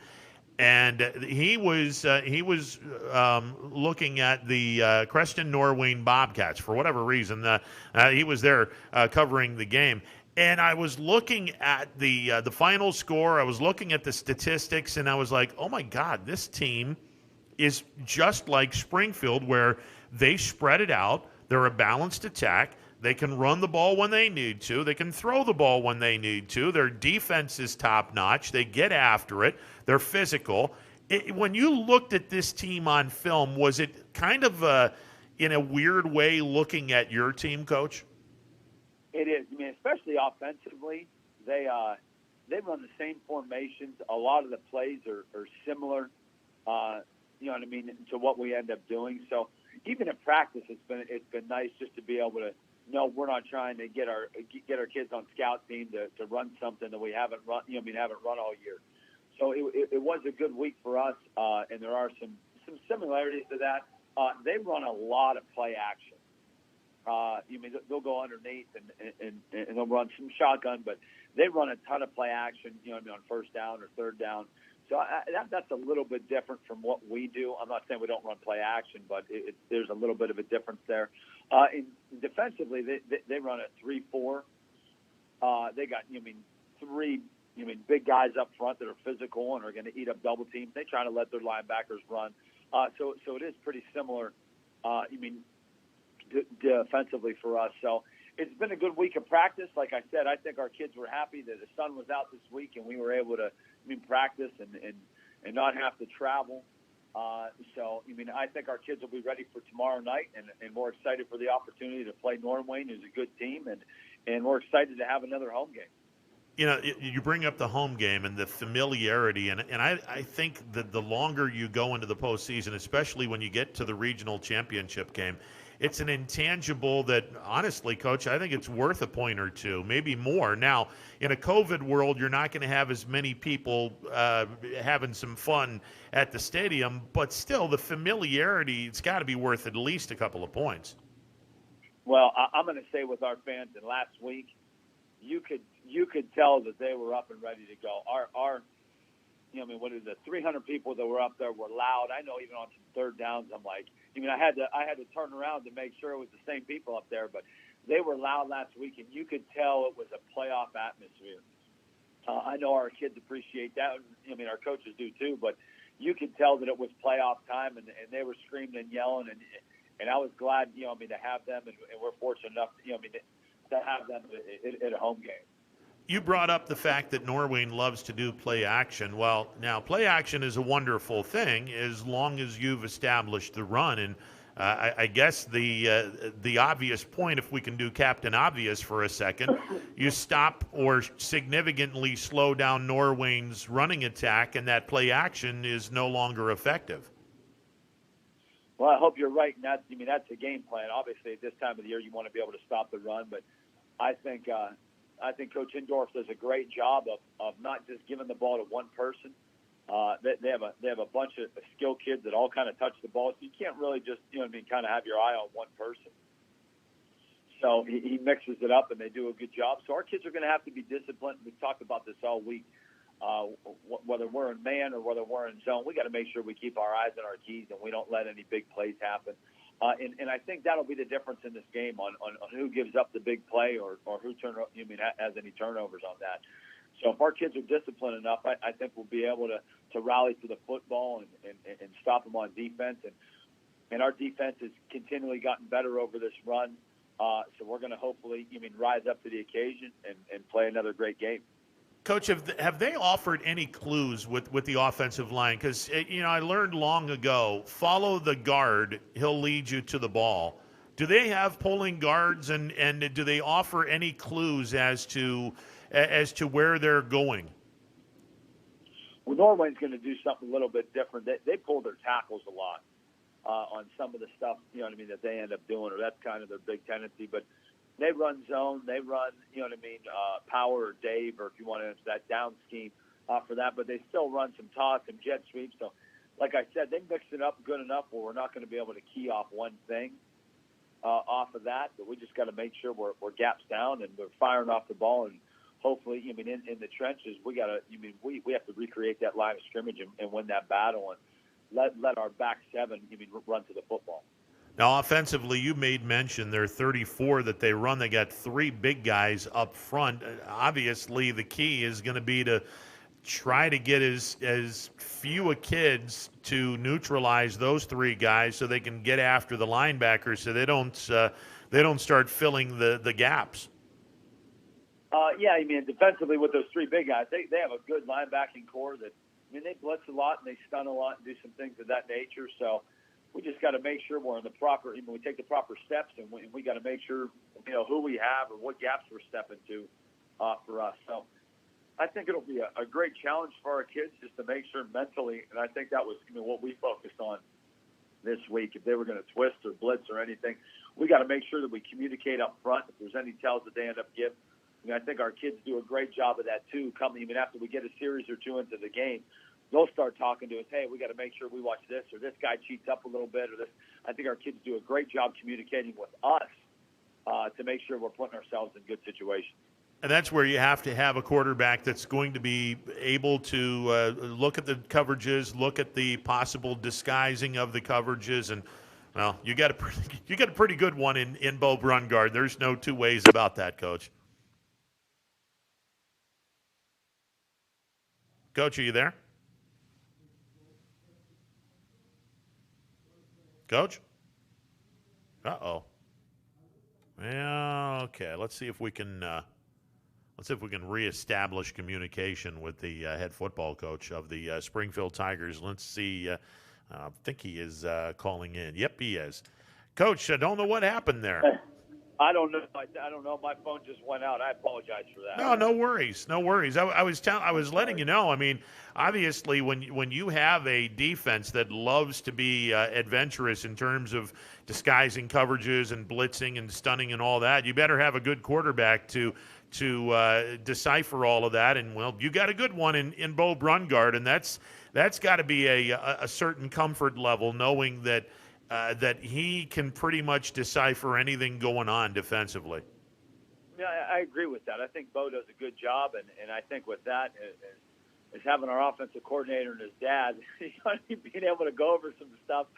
And he was looking at the Creston Norwayne Bobcats for whatever reason. He was there covering the game, and I was looking at the final score. I was looking at the statistics, and I was like, "Oh my God, this team is just like Springfield, where they spread it out. They're a balanced attack. They can run the ball when they need to. They can throw the ball when they need to. Their defense is top-notch. They get after it. They're physical." When you looked at this team on film, was it kind of in a weird way looking at your team, Coach? It is. I mean, especially offensively, they run the same formations. A lot of the plays are similar, you know what I mean, to what we end up doing. So even in practice, it's been nice just to be able to know we're not trying to get our kids on scout team to run something that we haven't run, haven't run all year. So it was a good week for us, and there are some similarities to that. They run a lot of play action. They'll go underneath and they'll run some shotgun, but they run a ton of play action, on first down or third down. So that's a little bit different from what we do. I'm not saying we don't run play action, but there's a little bit of a difference there. Defensively, they run a 3-4. They got three big guys up front that are physical and are going to eat up double teams. They try to let their linebackers run. So it is pretty similar. Defensively for us. So it's been a good week of practice. Like I said, I think our kids were happy that the sun was out this week and we were able to practice and not have to travel. So I think our kids will be ready for tomorrow night and more excited for the opportunity to play Norwayne, who's a good team, and we're excited to have another home game. You bring up the home game and the familiarity, and I think that the longer you go into the postseason, especially when you get to the regional championship game, it's an intangible that, honestly, Coach, I think it's worth a point or two, maybe more. Now, in a COVID world, you're not going to have as many people having some fun at the stadium, but still, the familiarity, it's got to be worth at least a couple of points. Well, I'm going to say with our fans, and last week, you could tell that they were up and ready to go. What is it? 300 people that were up there were loud. I know even on some third downs, I'm like, I had to turn around to make sure it was the same people up there, but they were loud last week, and you could tell it was a playoff atmosphere. I know our kids appreciate that. Our coaches do too, but you could tell that it was playoff time, and they were screaming and yelling, and I was glad, to have them, and we're fortunate enough, to have them at a home game. You brought up the fact that Norwayne loves to do play action. Well, now play action is a wonderful thing as long as you've established the run. And I guess the obvious point, if we can do Captain Obvious for a second, you stop or significantly slow down Norwayne's running attack, and that play action is no longer effective. Well, I hope you're right. And that's the game plan. Obviously, at this time of the year, you want to be able to stop the run, but I think Coach Indorf does a great job of not just giving the ball to one person. They have a bunch of skilled kids that all kind of touch the ball, so you can't really just kind of have your eye on one person. So he mixes it up, and they do a good job. So our kids are going to have to be disciplined. We've talked about this all week. Whether we're in man or whether we're in zone, we got to make sure we keep our eyes on our keys and we don't let any big plays happen. And I think that'll be the difference in this game on who gives up the big play or who has any turnovers on that. So if our kids are disciplined enough, I think we'll be able to rally to the football and stop them on defense. And our defense has continually gotten better over this run. So we're going to hopefully rise up to the occasion and play another great game. Coach, have they offered any clues with the offensive line? Because, I learned long ago, follow the guard, he'll lead you to the ball. Do they have pulling guards, and do they offer any clues as to where they're going? Well, Norwayne's going to do something a little bit different. They pull their tackles a lot on some of the stuff, that they end up doing, or that's kind of their big tendency. But they run zone, they run, power or Dave, or if you want to answer that down scheme for that, but they still run some toss, some jet sweeps. So, like I said, they mix it up good enough where we're not going to be able to key off one thing. off of that. But we just got to make sure we're gaps down and we're firing off the ball. And hopefully, in the trenches, we have to recreate that line of scrimmage and win that battle and let our back seven run to the football. Now, offensively, you made mention there are 34 that they run. They got 3 big guys up front. Obviously, the key is going to be to try to get as few kids to neutralize those 3 guys so they can get after the linebackers so they don't start filling the gaps. Defensively with those 3 big guys, they have a good linebacking core that, they blitz a lot and they stun a lot and do some things of that nature. So we just got to make sure we're in the proper, we take the proper steps, and we got to make sure, who we have or what gaps we're stepping to for us. So I think it'll be a great challenge for our kids just to make sure mentally, and I think that was what we focused on this week. If they were going to twist or blitz or anything, we got to make sure that we communicate up front. If there's any tells that they end up giving, I think our kids do a great job of that too. Even after we get a series or 2 into the game, they'll start talking to us, hey, we got to make sure we watch this, or this guy cheats up a little bit, or this. I think our kids do a great job communicating with us to make sure we're putting ourselves in good situations. And that's where you have to have a quarterback that's going to be able to look at the coverages, look at the possible disguising of the coverages, and well, you got a pretty good one in Bo Brungard. There's no 2 ways about that, Coach. Coach, are you there? Coach? Uh-oh. Yeah, okay. Let's see if we can reestablish communication with the head football coach of the Springfield Tigers. Let's see. I think he is calling in. Yep, he is. Coach, I don't know what happened there. I don't know. I don't know. My phone just went out. I apologize for that. No worries. No worries. I was letting you know. Obviously, when you have a defense that loves to be adventurous in terms of disguising coverages and blitzing and stunning and all that, you better have a good quarterback to decipher all of that. And well, you got a good one in Bo Brungard, and that's got to be a certain comfort level, knowing that he can pretty much decipher anything going on defensively. Yeah, I agree with that. I think Bo does a good job, and I think with that is having our offensive coordinator and his dad being able to go over some stuff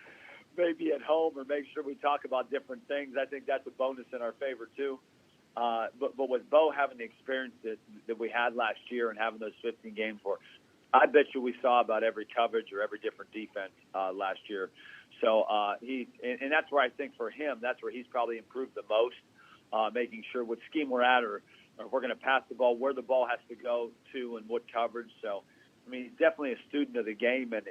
maybe at home or make sure we talk about different things. I think that's a bonus in our favor too. But with Bo having the experience that we had last year and having those 15 games for, I bet you we saw about every coverage or every different defense last year. So and that's where I think for him, that's where he's probably improved the most, making sure what scheme we're at or we're going to pass the ball, where the ball has to go to and what coverage. So, he's definitely a student of the game, and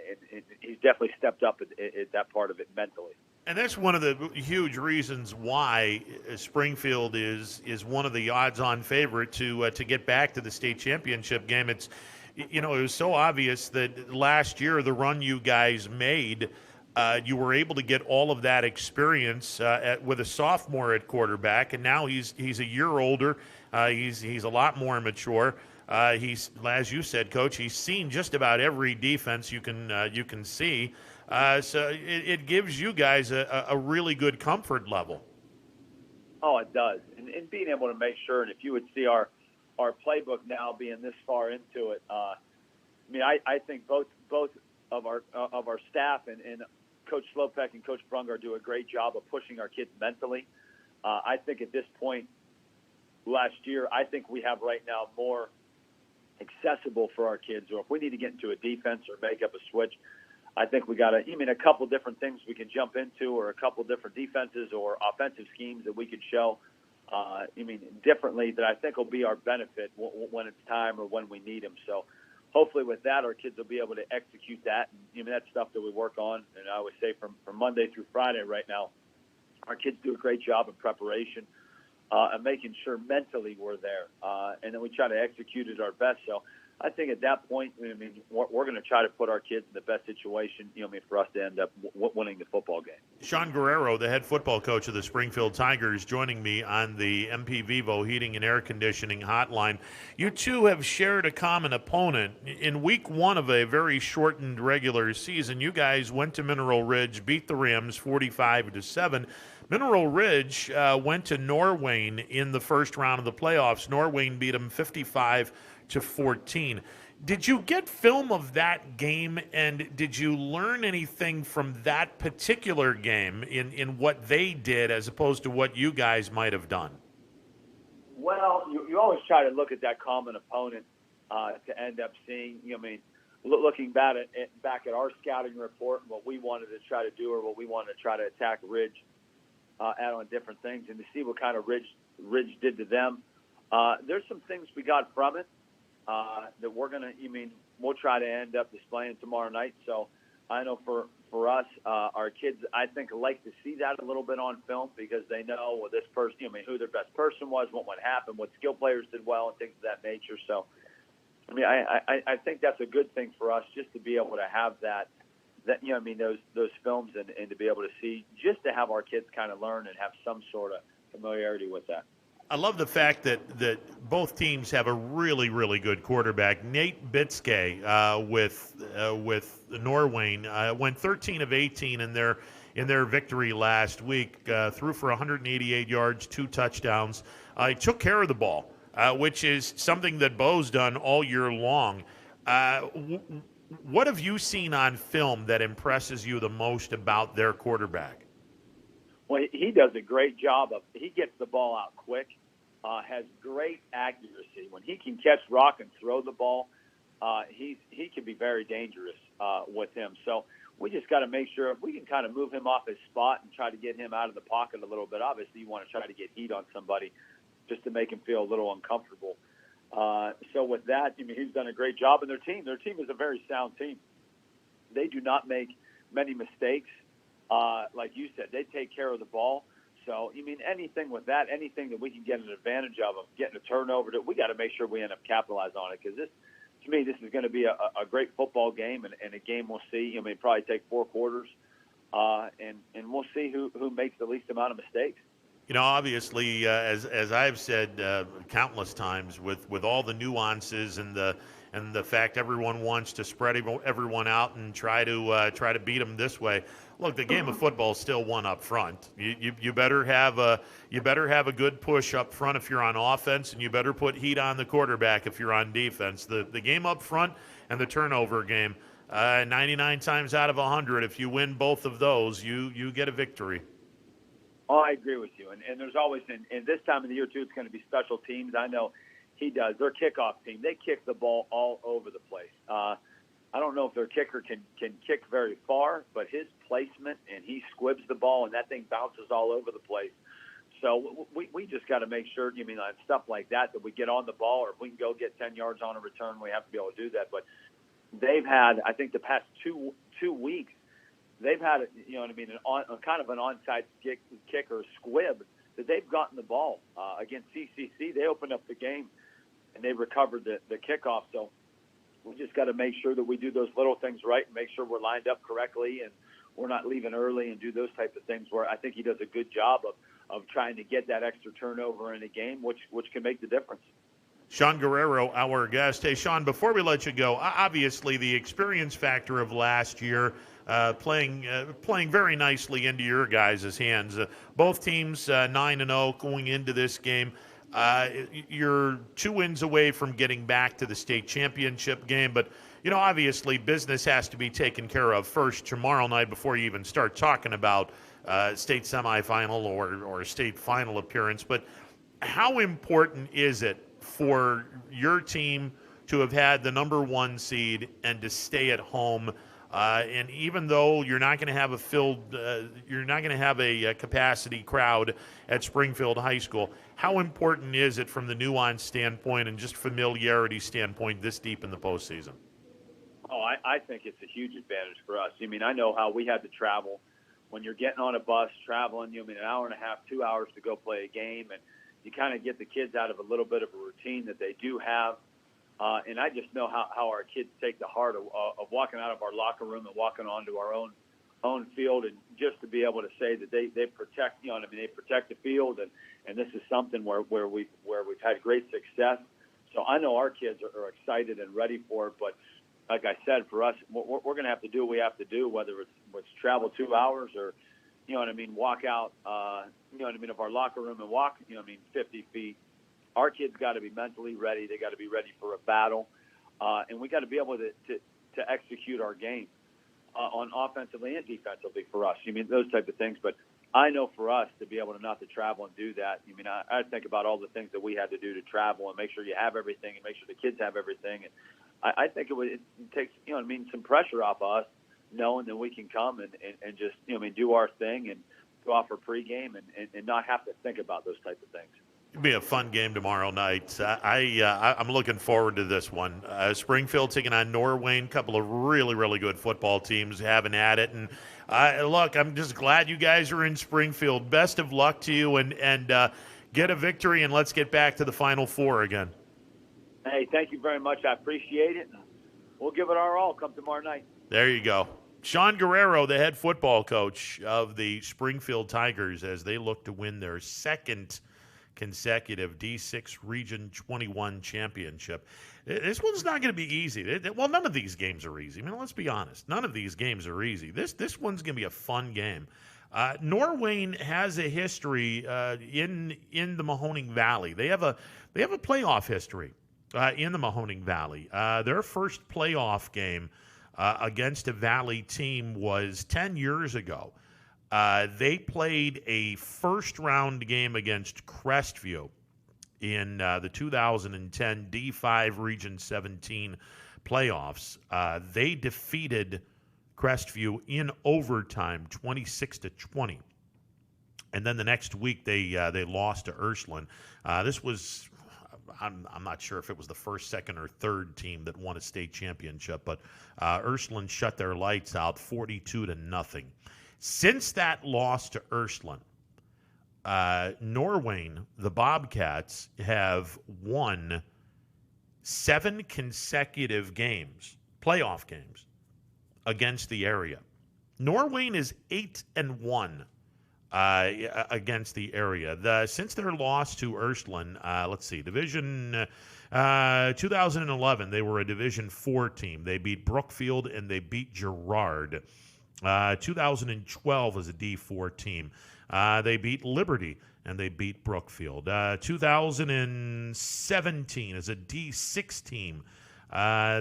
he's definitely stepped up at that part of it mentally. And that's one of the huge reasons why Springfield is one of the odds-on favorite to get back to the state championship game. It was so obvious that last year the run you guys made, you were able to get all of that experience with a sophomore at quarterback, and now he's a year older. He's a lot more mature. He's, as you said, Coach, he's seen just about every defense you can see. So it gives you guys a really good comfort level. Oh, it does, and being able to make sure. And if you would see our playbook now being this far into it, I think both of our staff and Coach Slopek and Coach Brungard do a great job of pushing our kids mentally. I think at this point last year, I think we have right now more accessible for our kids. Or if we need to get into a defense or make up a switch, I think we got a couple different things we can jump into, or a couple different defenses or offensive schemes that we could show, differently, that I think will be our benefit when it's time or when we need them. So hopefully with that, our kids will be able to execute that. And, that's stuff that we work on. And I would say from Monday through Friday right now, our kids do a great job of preparation and making sure mentally we're there. And then we try to execute it our best. So I think at that point, we're going to try to put our kids in the best situation, for us to end up winning the football game. Sean Guerrero, the head football coach of the Springfield Tigers, joining me on the MP Vivo Heating and Air Conditioning hotline. You two have shared a common opponent. In week 1 of a very shortened regular season, you guys went to Mineral Ridge, beat the Rams 45-7. Mineral Ridge went to Norwayne in the first round of the playoffs. Norwayne beat them 55-14. Did you get film of that game, and did you learn anything from that particular game in what they did as opposed to what you guys might have done? Well, you always try to look at that common opponent to end up seeing, looking back at our scouting report and what we wanted to try to do or what we wanted to try to attack Ridge at on different things and to see what kind of Ridge did to them. There's some things we got from it that we'll try to end up displaying tomorrow night. So I know for us, our kids, I think, like to see that a little bit on film because they know what this person, who their best person was, what happened, what skill players did well, and things of that nature. So, I think that's a good thing for us just to be able to have that those films and to be able to see, just to have our kids kind of learn and have some sort of familiarity with that. I love the fact that both teams have a really, really good quarterback. Nate Bitske with Norwayne went 13 of 18 in their victory last week. Threw for 188 yards, 2 touchdowns. He took care of the ball, which is something that Bo's done all year long. What have you seen on film that impresses you the most about their quarterback? Well, he does a great job of. He gets the ball out quick. Has great accuracy. When he can catch rock and throw the ball, he can be very dangerous with him. So we just got to make sure if we can kind of move him off his spot and try to get him out of the pocket a little bit. Obviously, you want to try to get heat on somebody just to make him feel a little uncomfortable. So with that, he's done a great job. And their team is a very sound team. They do not make many mistakes. Like you said, they take care of the ball. So, anything with that, anything that we can get an advantage of getting a turnover, we got to make sure we end up capitalizing on it because this is going to be a great football game and a game we'll see. Probably take 4 quarters, and we'll see who makes the least amount of mistakes. Obviously, as I've said countless times, with all the nuances and the fact everyone wants to spread everyone out and try to beat them this way. Look, the game of football is still won up front. You better have a good push up front if you're on offense, and you better put heat on the quarterback if you're on defense. The game up front and the turnover game, 99 times out of 100, if you win both of those, you get a victory. Oh, I agree with you. And there's always, and this time of the year, too, it's going to be special teams. I know he does. Their kickoff team, they kick the ball all over the place. I don't know if their kicker can kick very far, but his placement, and he squibs the ball, and that thing bounces all over the place. So we just got to make sure, on stuff like that we get on the ball, or if we can go get 10 yards on a return, we have to be able to do that. But they've had, I think, the past two weeks, they've had, kind of an onside kick or squib that they've gotten the ball. Against CCC, they opened up the game, and they recovered the kickoff. So we just got to make sure that we do those little things right and make sure we're lined up correctly and we're not leaving early and do those type of things where I think he does a good job of trying to get that extra turnover in a game, which can make the difference. Sean Guerrero, our guest. Hey, Sean, before we let you go, obviously the experience factor of last year playing very nicely into your guys' hands. Both teams 9-0 going into this game. You're 2 wins away from getting back to the state championship game, but obviously business has to be taken care of first tomorrow night before you even start talking about state semifinal or state final appearance. But how important is it for your team to have had the number 1 seed and to stay at home? And even though you're not going to have a capacity crowd at Springfield High School, how important is it from the nuance standpoint and just familiarity standpoint this deep in the postseason? Oh, I think it's a huge advantage for us. I know how we had to travel. When you're getting on a bus, traveling, an hour and a half, 2 hours to go play a game, and you kind of get the kids out of a little bit of a routine that they do have. And I just know how our kids take the heart of walking out of our locker room and walking onto our own field, and just to be able to say that they protect, they protect the field, and this is something where we've had great success. So I know our kids are excited and ready for it. But like I said, for us, we're going to have to do what we have to do, whether it's travel 2 hours or you know what I mean, walk out, you know what I mean, of our locker room and walk, you know what I mean, 50 feet. Our kids got to be mentally ready. They got to be ready for a battle, and we got to be able to execute our game on offensively and defensively for us. You mean those type of things, but I know for us to be able to not to travel and do that. I mean, I think about all the things that we had to do to travel and make sure you have everything and make sure the kids have everything. And I think it takes, you know what I mean, some pressure off of us, knowing that we can come and just, you know what I mean, do our thing and go off for pregame and not have to think about those type of things. It'll be a fun game tomorrow night. I'm looking forward to this one. Springfield taking on Norwayne, a couple of really, really good football teams having at it. And look, I'm just glad you guys are in Springfield. Best of luck to you, and get a victory, and let's get back to the Final Four again. Hey, thank you very much. I appreciate it. We'll give it our all come tomorrow night. There you go. Sean Guerrero, the head football coach of the Springfield Tigers, as they look to win their second consecutive D6 Region 21 championship. This one's not going to be easy. Well, none of these games are easy. I mean, let's be honest. None of these games are easy. This one's going to be a fun game. Norwayne has a history in the Mahoning Valley. They have a playoff history in the Mahoning Valley. Their first playoff game against a Valley team was 10 years ago. They played a first-round game against Crestview in the 2010 D5 Region 17 playoffs. They defeated Crestview in overtime, 26-20. And then the next week, they lost to Ursuline. This was, I'm not sure if it was the first, second, or third team that won a state championship, but Ursuline shut their lights out 42-0. Since that loss to Ursuline, Norwayne, the Bobcats, have won 7 consecutive games, playoff games, against the area. Norwayne is 8-1 against the area. Since their loss to Ursuline, let's see, Division 2011, they were a Division 4 team. They beat Brookfield and they beat Girard. 2012 as a D4 team. They beat Liberty and they beat Brookfield. 2017 as a D6 team.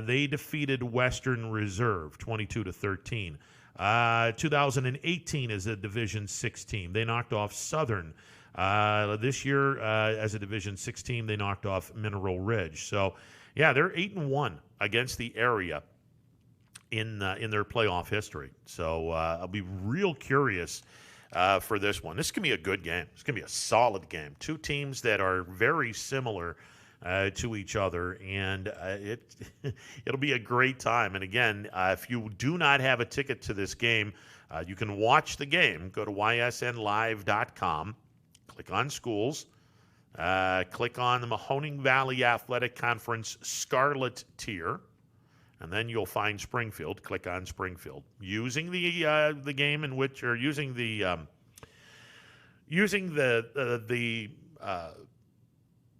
They defeated Western Reserve 22-13. 2018 as a Division 6 team. They knocked off Southern. This year as a Division 6 team, they knocked off Mineral Ridge. So, yeah, they're 8-1 against the area in their playoff history. So I'll be real curious for this one. This can be a good game. It's going to be a solid game. Two teams that are very similar to each other, and it'll be a great time. And again, if you do not have a ticket to this game, you can watch the game. Go to ysnlive.com, click on schools, click on the Mahoning Valley Athletic Conference Scarlet tier, and then you'll find Springfield. Click on Springfield. Using the game in which, or using the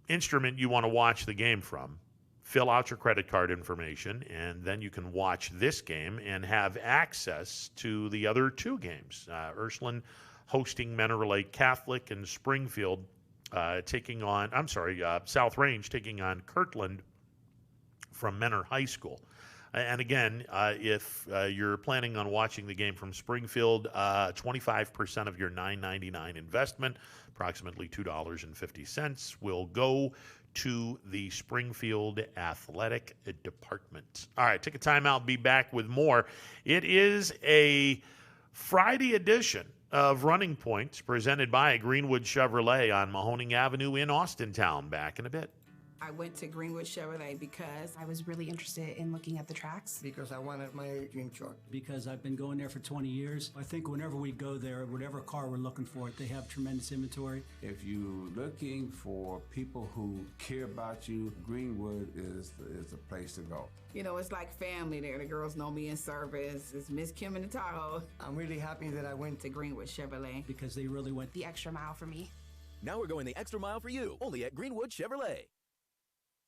instrument you want to watch the game from, fill out your credit card information, and then you can watch this game and have access to the other two games. Ursuline hosting Menor Lake Catholic, and Springfield South Range taking on Kirtland from Menor High School. And again, if you're planning on watching the game from Springfield, 25% of your $9.99 investment, approximately $2.50, will go to the Springfield Athletic Department. All right, take a timeout. Be back with more. It is a Friday edition of Running Point presented by Greenwood Chevrolet on Mahoning Avenue in Austintown. Back in a bit. I went to Greenwood Chevrolet because I was really interested in looking at the tracks. Because I wanted my dream truck. Because I've been going there for 20 years. I think whenever we go there, whatever car we're looking for, they have tremendous inventory. If you're looking for people who care about you, Greenwood is the place to go. You know, it's like family there. The girls know me in service. It's Miss Kim in the Tahoe. I'm really happy that I went to Greenwood Chevrolet. Because they really went the extra mile for me. Now we're going the extra mile for you, only at Greenwood Chevrolet.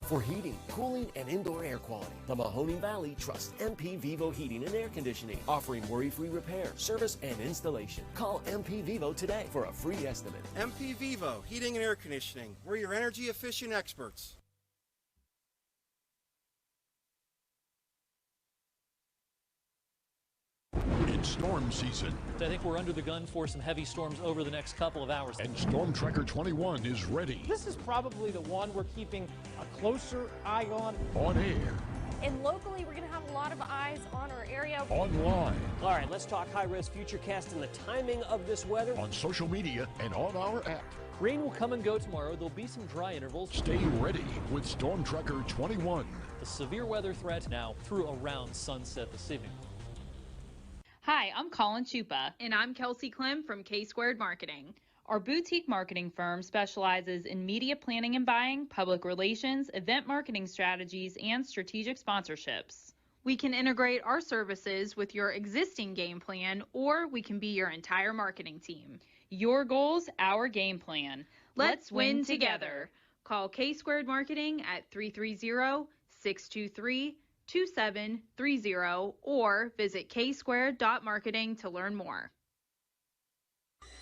For heating, cooling, and indoor air quality, the Mahoning Valley trusts MP Vivo Heating and Air Conditioning, offering worry-free repair, service, and installation. Call MP Vivo today for a free estimate. MP Vivo Heating and Air Conditioning. We're your energy efficient experts. It's storm season. I think we're under the gun for some heavy storms over the next couple of hours. And Storm Tracker 21 is ready. This is probably the one we're keeping a closer eye on. On air. And locally, we're going to have a lot of eyes on our area. Online. All right, let's talk high-risk futurecast and the timing of this weather. On social media and on our app. Rain will come and go tomorrow. There'll be some dry intervals. Stay ready with Storm Tracker 21. The severe weather threat now through around sunset this evening. Hi, I'm Colin Chupa. And I'm Kelsey Clem from K-Squared Marketing. Our boutique marketing firm specializes in media planning and buying, public relations, event marketing strategies, and strategic sponsorships. We can integrate our services with your existing game plan, or we can be your entire marketing team. Your goals, our game plan. Let's win together. Call K-Squared Marketing at 330-623-2730 or visit ksquared.marketing to learn more.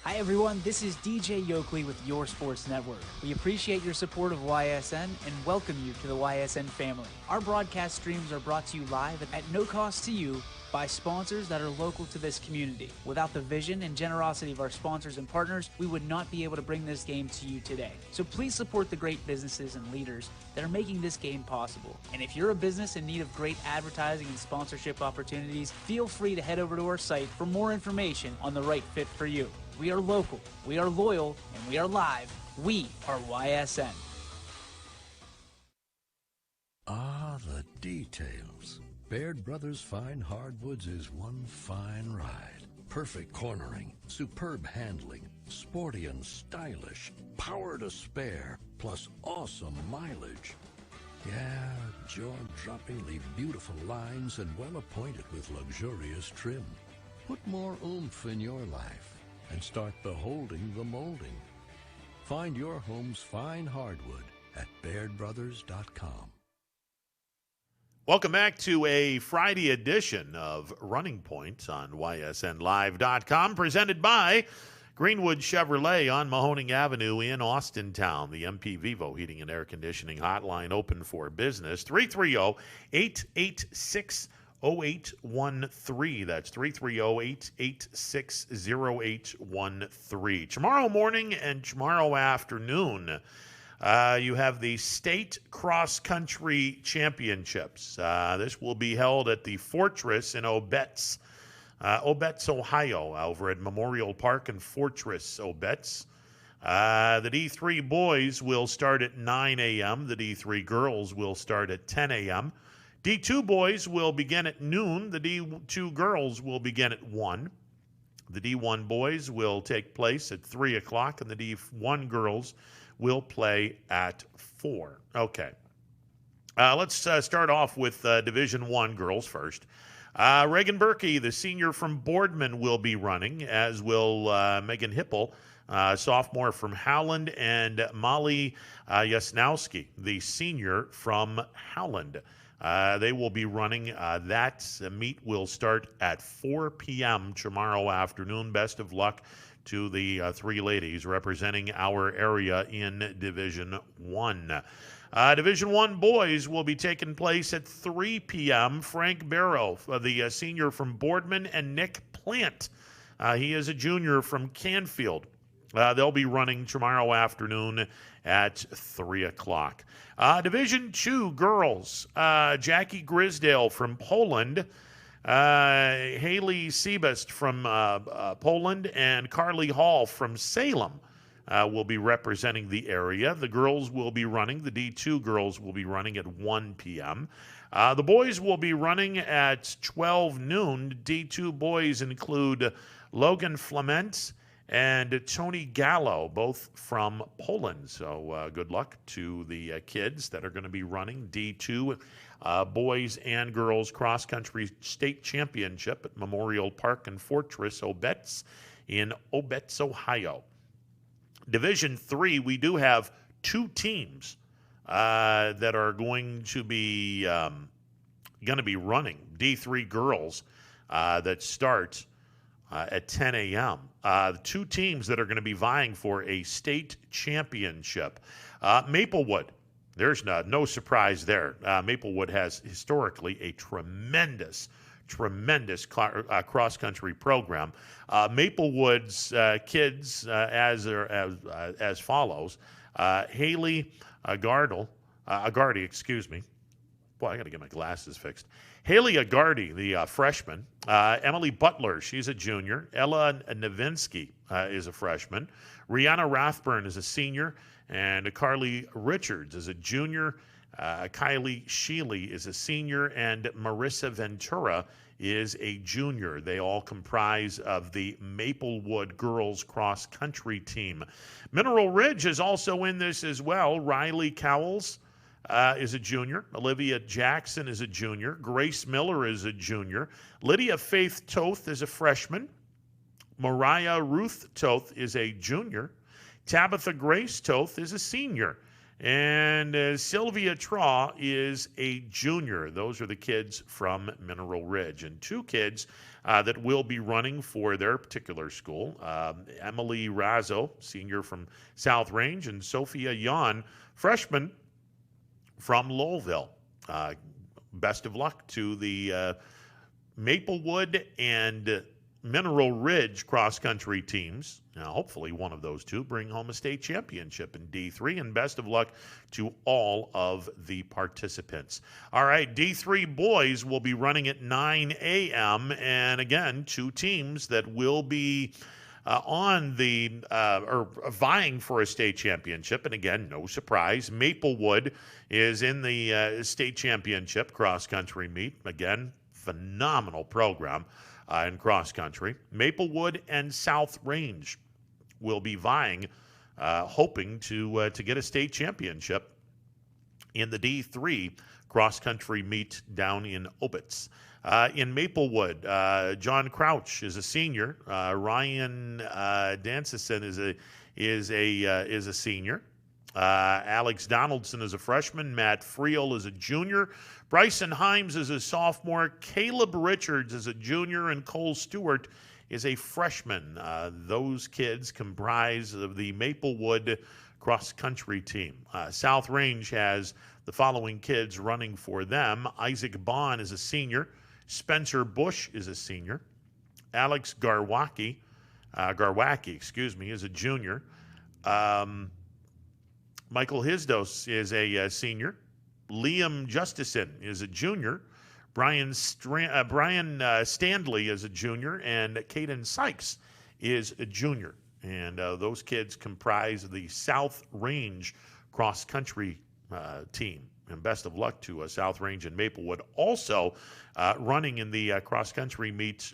Hi everyone, this is DJ Yoakley with Your Sports Network. We appreciate your support of YSN and welcome you to the YSN family. Our broadcast streams are brought to you live at no cost to you by sponsors that are local to this community. Without the vision and generosity of our sponsors and partners, we would not be able to bring this game to you today. So please support the great businesses and leaders that are making this game possible. And if you're a business in need of great advertising and sponsorship opportunities, feel free to head over to our site for more information on the right fit for you. We are local, we are loyal, and we are live. We are YSN. Ah, the details. Baird Brothers Fine Hardwoods is one fine ride. Perfect cornering, superb handling, sporty and stylish, power to spare, plus awesome mileage. Yeah, jaw-droppingly beautiful lines and well appointed with luxurious trim. Put more oomph in your life and start beholding the molding. Find your home's fine hardwood at BairdBrothers.com. Welcome back to a Friday edition of Running Point on YSNLive.com, presented by Greenwood Chevrolet on Mahoning Avenue in Austintown. The MP Vivo Heating and Air Conditioning Hotline open for business, 330-886-0813. That's 330-886-0813. Tomorrow morning and tomorrow afternoon, you have the State Cross Country Championships. This will be held at the Fortress in Obetz, Ohio, over at Memorial Park and Fortress, Obetz. The D3 boys will start at 9 a.m. The D3 girls will start at 10 a.m. D2 boys will begin at noon. The D2 girls will begin at 1. The D1 boys will take place at 3 o'clock, and the D1 girls will play at 4. Okay. Let's start off with Division I girls first. Reagan Berkey, the senior from Boardman, will be running, as will Megan Hipple, sophomore from Howland, and Molly Jasnowski, the senior from Howland. They will be running. That meet will start at 4 p.m. tomorrow afternoon. Best of luck to the three ladies representing our area in Division I. Division I boys will be taking place at 3 p.m. Frank Barrow, the senior from Boardman, and Nick Plant. He is a junior from Canfield. They'll be running tomorrow afternoon at 3 o'clock. Division II girls, Jackie Grisdale from Poland, Haley Seabest from Poland, and Carly Hall from Salem will be representing the area. The girls will be running. The D2 girls will be running at 1 p.m. The boys will be running at 12 noon. D2 boys include Logan Flement and Tony Gallo, both from Poland. So good luck to the kids that are going to be running D2 boys and girls cross-country state championship at Memorial Park and Fortress Obetz in Obetz, Ohio. Division III, we do have two teams that are going to be running D3 girls that start at 10 a.m. Two teams that are going to be vying for a state championship. Maplewood, there's no surprise there. Maplewood has historically a tremendous cross-country program. Maplewood's kids as follows. Haley Agardi, excuse me. Boy, I got to get my glasses fixed. Haley Agardi, the freshman. Emily Butler, she's a junior. Ella Novinsky is a freshman. Rihanna Rathburn is a senior. And Carly Richards is a junior. Kylie Sheely is a senior. And Marissa Ventura is a junior. They all comprise of the Maplewood girls cross country team. Mineral Ridge is also in this as well. Riley Cowles is a junior. Olivia Jackson is a junior. Grace Miller is a junior. Lydia Faith Toth is a freshman. Mariah Ruth Toth is a junior. Tabitha Grace Toth is a senior. And Sylvia Traw is a junior. Those are the kids from Mineral Ridge. And two kids that will be running for their particular school. Emily Razzo, senior from South Range, and Sophia Yon, freshman from Lowellville. Best of luck to the Maplewood and Mineral Ridge cross-country teams. Now, hopefully one of those two bring home a state championship in D3, and best of luck to all of the participants. All right, D3 boys will be running at 9 a.m., and again, two teams that will be on the or vying for a state championship. And again, no surprise, Maplewood is in the state championship cross-country meet. Again, phenomenal program in cross-country. Maplewood and South Range will be vying, hoping to get a state championship in the D3 cross-country meet down in Obitz. In Maplewood, John Crouch is a senior. Ryan Dancison is a senior. Alex Donaldson is a freshman. Matt Friel is a junior. Bryson Himes is a sophomore. Caleb Richards is a junior, and Cole Stewart is a freshman. Those kids comprise of the Maplewood cross-country team. South Range has the following kids running for them. Isaac Bond is a senior. Spencer Bush is a senior. Alex Garwacki, is a junior. Michael Hisdos is a senior. Liam Justison is a junior. Brian Standley is a junior. And Caden Sykes is a junior. And those kids comprise the South Range cross-country team. And best of luck to South Range and Maplewood. Also running in the cross-country meet,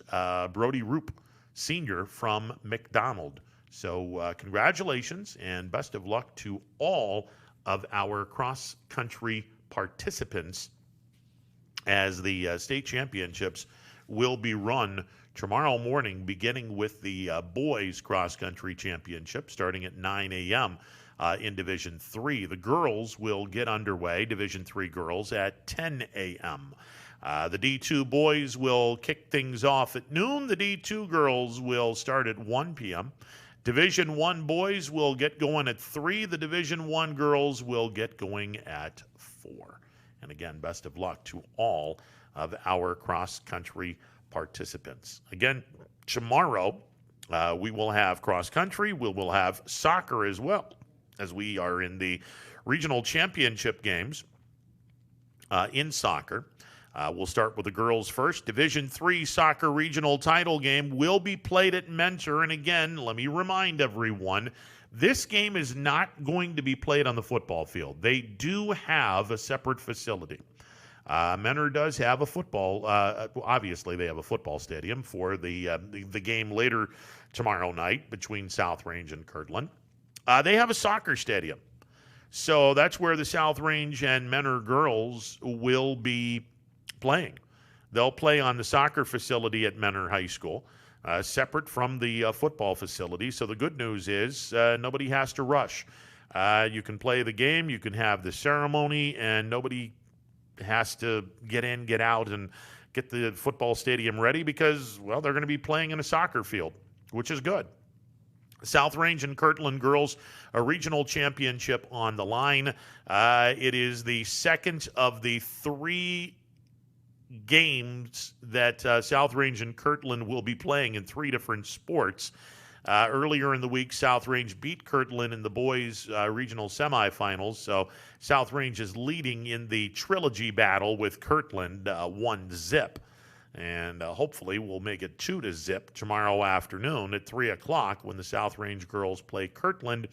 Brody Roop, senior from McDonald. So congratulations and best of luck to all of our cross-country participants as the state championships will be run tomorrow morning, beginning with the boys cross-country championship starting at 9 a.m. In Division 3. The girls will get underway, Division 3 girls, at 10 a.m. The D2 boys will kick things off at noon. The D2 girls will start at 1 p.m. Division 1 boys will get going at 3. The Division 1 girls will get going at 4. And again, best of luck to all of our cross-country participants. Again, tomorrow we will have cross-country. We will have soccer as well, as we are in the regional championship games in soccer. We'll start with the girls first. Division 3 soccer regional title game will be played at Mentor. And again, let me remind everyone, this game is not going to be played on the football field. They do have a separate facility. Mentor does have a football, obviously they have a football stadium for the game later tomorrow night between South Range and Kirtland. They have a soccer stadium. So that's where the South Range and Mentor girls will be playing. They'll play on the soccer facility at Mentor High School, separate from the football facility. So the good news is nobody has to rush. You can play the game, you can have the ceremony, and nobody has to get in, get out, and get the football stadium ready because, well, they're going to be playing in a soccer field, which is good. South Range and Kirtland girls, a regional championship on the line. It is the second of the 3 games that South Range and Kirtland will be playing in 3 different sports. Earlier in the week, South Range beat Kirtland in the boys' regional semifinals. So South Range is leading in the trilogy battle with Kirtland 1-0. And hopefully we'll make it 2-0 tomorrow afternoon at 3 o'clock when the South Range girls play Kirtland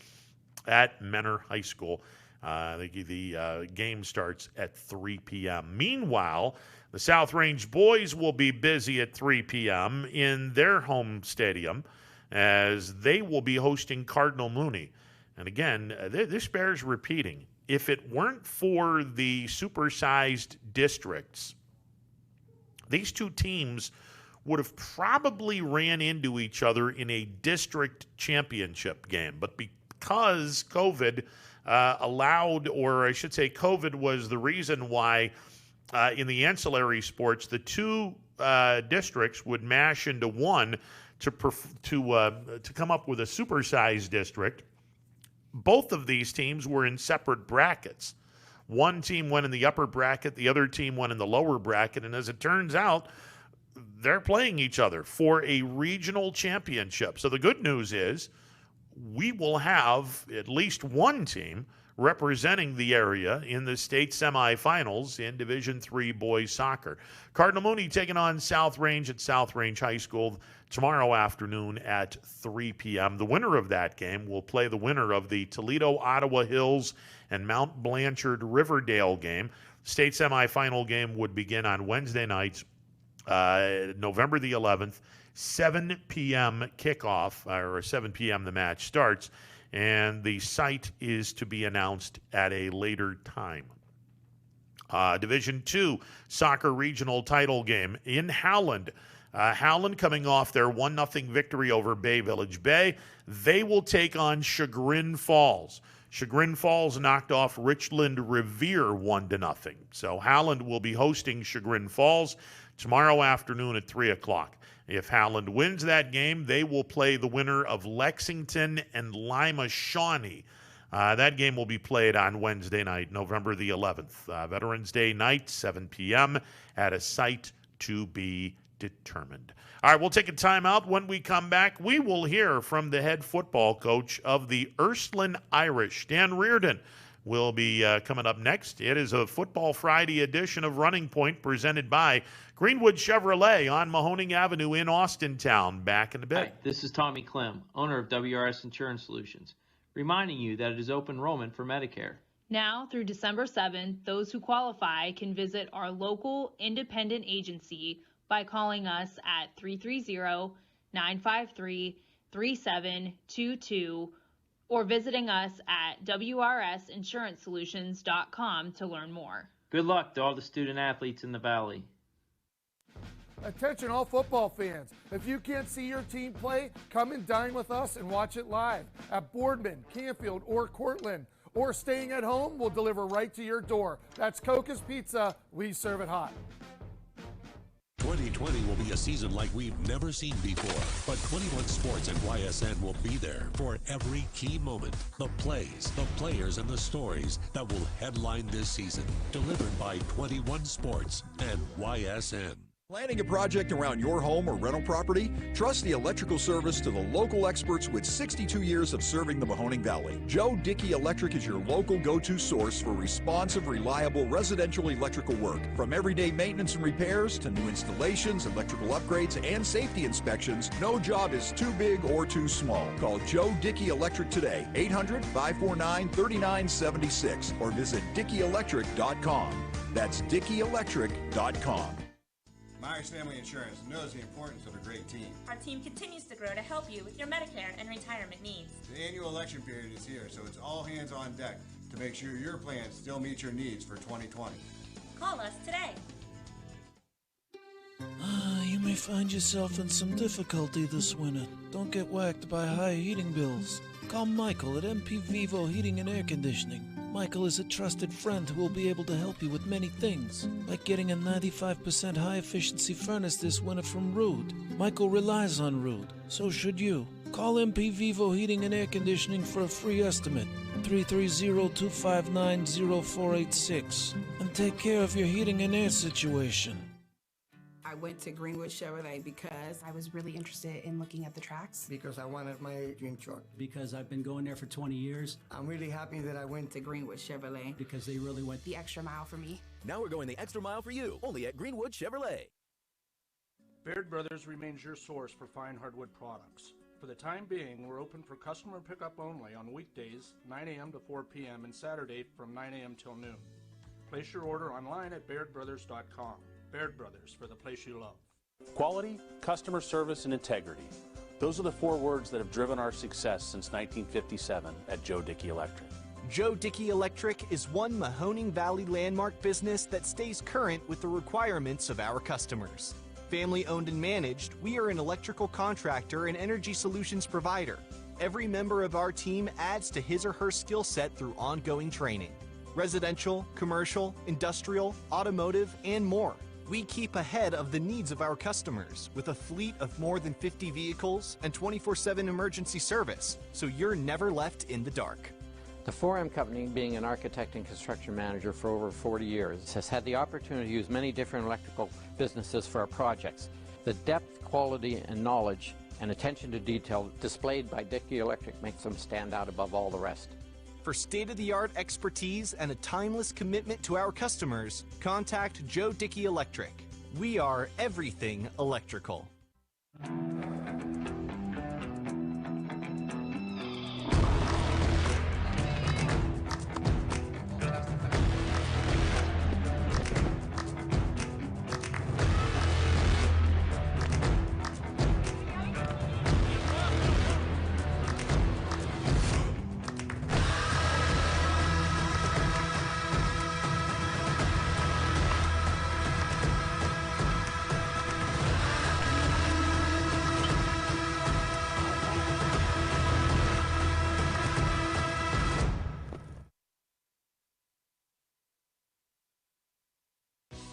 at Menor High School. The game starts at 3 p.m. Meanwhile, the South Range boys will be busy at 3 p.m. in their home stadium as they will be hosting Cardinal Mooney. And again, this bears repeating. If it weren't for the supersized districts, these 2 teams would have probably ran into each other in a district championship game. But because COVID allowed, or I should say COVID was the reason why in the ancillary sports, the 2 districts would mash into one to come up with a supersized district. Both of these teams were in separate brackets. One team went in the upper bracket, the other team went in the lower bracket, and as it turns out, they're playing each other for a regional championship. So the good news is we will have at least one team representing the area in the state semifinals in Division III boys soccer. Cardinal Mooney taking on South Range at South Range High School tomorrow afternoon at 3 p.m. The winner of that game will play the winner of the Toledo, Ottawa Hills, and Mount Blanchard Riverdale game. State semifinal game would begin on Wednesday night, November the 11th, 7 p.m. kickoff, or 7 p.m. the match starts, and the site is to be announced at a later time. Division II soccer regional title game in Howland. Howland coming off their 1-0 victory over Bay Village Bay. They will take on Chagrin Falls. Chagrin Falls knocked off Richland Revere 1-0. So Howland will be hosting Chagrin Falls tomorrow afternoon at 3 o'clock. If Howland wins that game, they will play the winner of Lexington and Lima Shawnee. That game will be played on Wednesday night, November the 11th. Veterans Day night, 7 p.m. at a site to be determined. All right, we'll take a timeout. When we come back, we will hear from the head football coach of the Ursuline Irish, Dan Reardon. Will be coming up next. It is a Football Friday edition of Running Point presented by Greenwood Chevrolet on Mahoning Avenue in Austintown. Back in a bit. Hi, this is Tommy Clem, owner of WRS Insurance Solutions, reminding you that it is open enrollment for Medicare. Now through December 7th, those who qualify can visit our local independent agency by calling us at 330-953-3722 or visiting us at wrsinsurancesolutions.com to learn more. Good luck to all the student athletes in the Valley. Attention all football fans. If you can't see your team play, come and dine with us and watch it live at Boardman, Canfield, or Cortland. Or staying at home, we'll deliver right to your door. That's Coca's Pizza. We serve it hot. 2020 will be a season like we've never seen before, but 21 Sports and YSN will be there for every key moment. The plays, the players, and the stories that will headline this season. Delivered by 21 Sports and YSN. Planning a project around your home or rental property? Trust the electrical service to the local experts with 62 years of serving the Mahoning Valley. Joe Dickey Electric is your local go-to source for responsive, reliable residential electrical work. From everyday maintenance and repairs to new installations, electrical upgrades, and safety inspections, no job is too big or too small. Call Joe Dickey Electric today, 800-549-3976, or visit DickeyElectric.com. That's DickeyElectric.com. Myers Family Insurance knows the importance of a great team. Our team continues to grow to help you with your Medicare and retirement needs. The annual election period is here, so it's all hands on deck to make sure your plans still meet your needs for 2020. Call us today. You may find yourself in some difficulty this winter. Don't get whacked by high heating bills. Call Michael at MP Vivo Heating and Air Conditioning. Michael is a trusted friend who will be able to help you with many things, like getting a 95% high-efficiency furnace this winter from Rude. Michael relies on Rude, so should you. Call MP Vivo Heating and Air Conditioning for a free estimate, 330-259-0486, and take care of your heating and air situation. I went to Greenwood Chevrolet because I was really interested in looking at the tracks. Because I wanted my dream truck. Because I've been going there for 20 years. I'm really happy that I went To Greenwood Chevrolet. Because they really went The extra mile for me. Now we're going the extra mile for you, only at Greenwood Chevrolet. Baird Brothers remains your source for fine hardwood products. For the time being, we're open for customer pickup only on weekdays, 9 a.m. to 4 p.m. and Saturday from 9 a.m. till noon. Place your order online at BairdBrothers.com. Baird Brothers, for the place you love. Quality, customer service, and integrity. Those are the 4 words that have driven our success since 1957 at Joe Dickey Electric. Joe Dickey Electric is one Mahoning Valley landmark business that stays current with the requirements of our customers. Family owned and managed, we are an electrical contractor and energy solutions provider. Every member of our team adds to his or her skill set through ongoing training. Residential, commercial, industrial, automotive, and more. We keep ahead of the needs of our customers with a fleet of more than 50 vehicles and 24/7 emergency service, so you're never left in the dark. The 4M Company, being an architect and construction manager for over 40 years, has had the opportunity to use many different electrical businesses for our projects. The depth, quality, and knowledge and attention to detail displayed by Dickey Electric makes them stand out above all the rest. For state-of-the-art expertise and a timeless commitment to our customers, contact Joe Dickey Electric. We are everything electrical.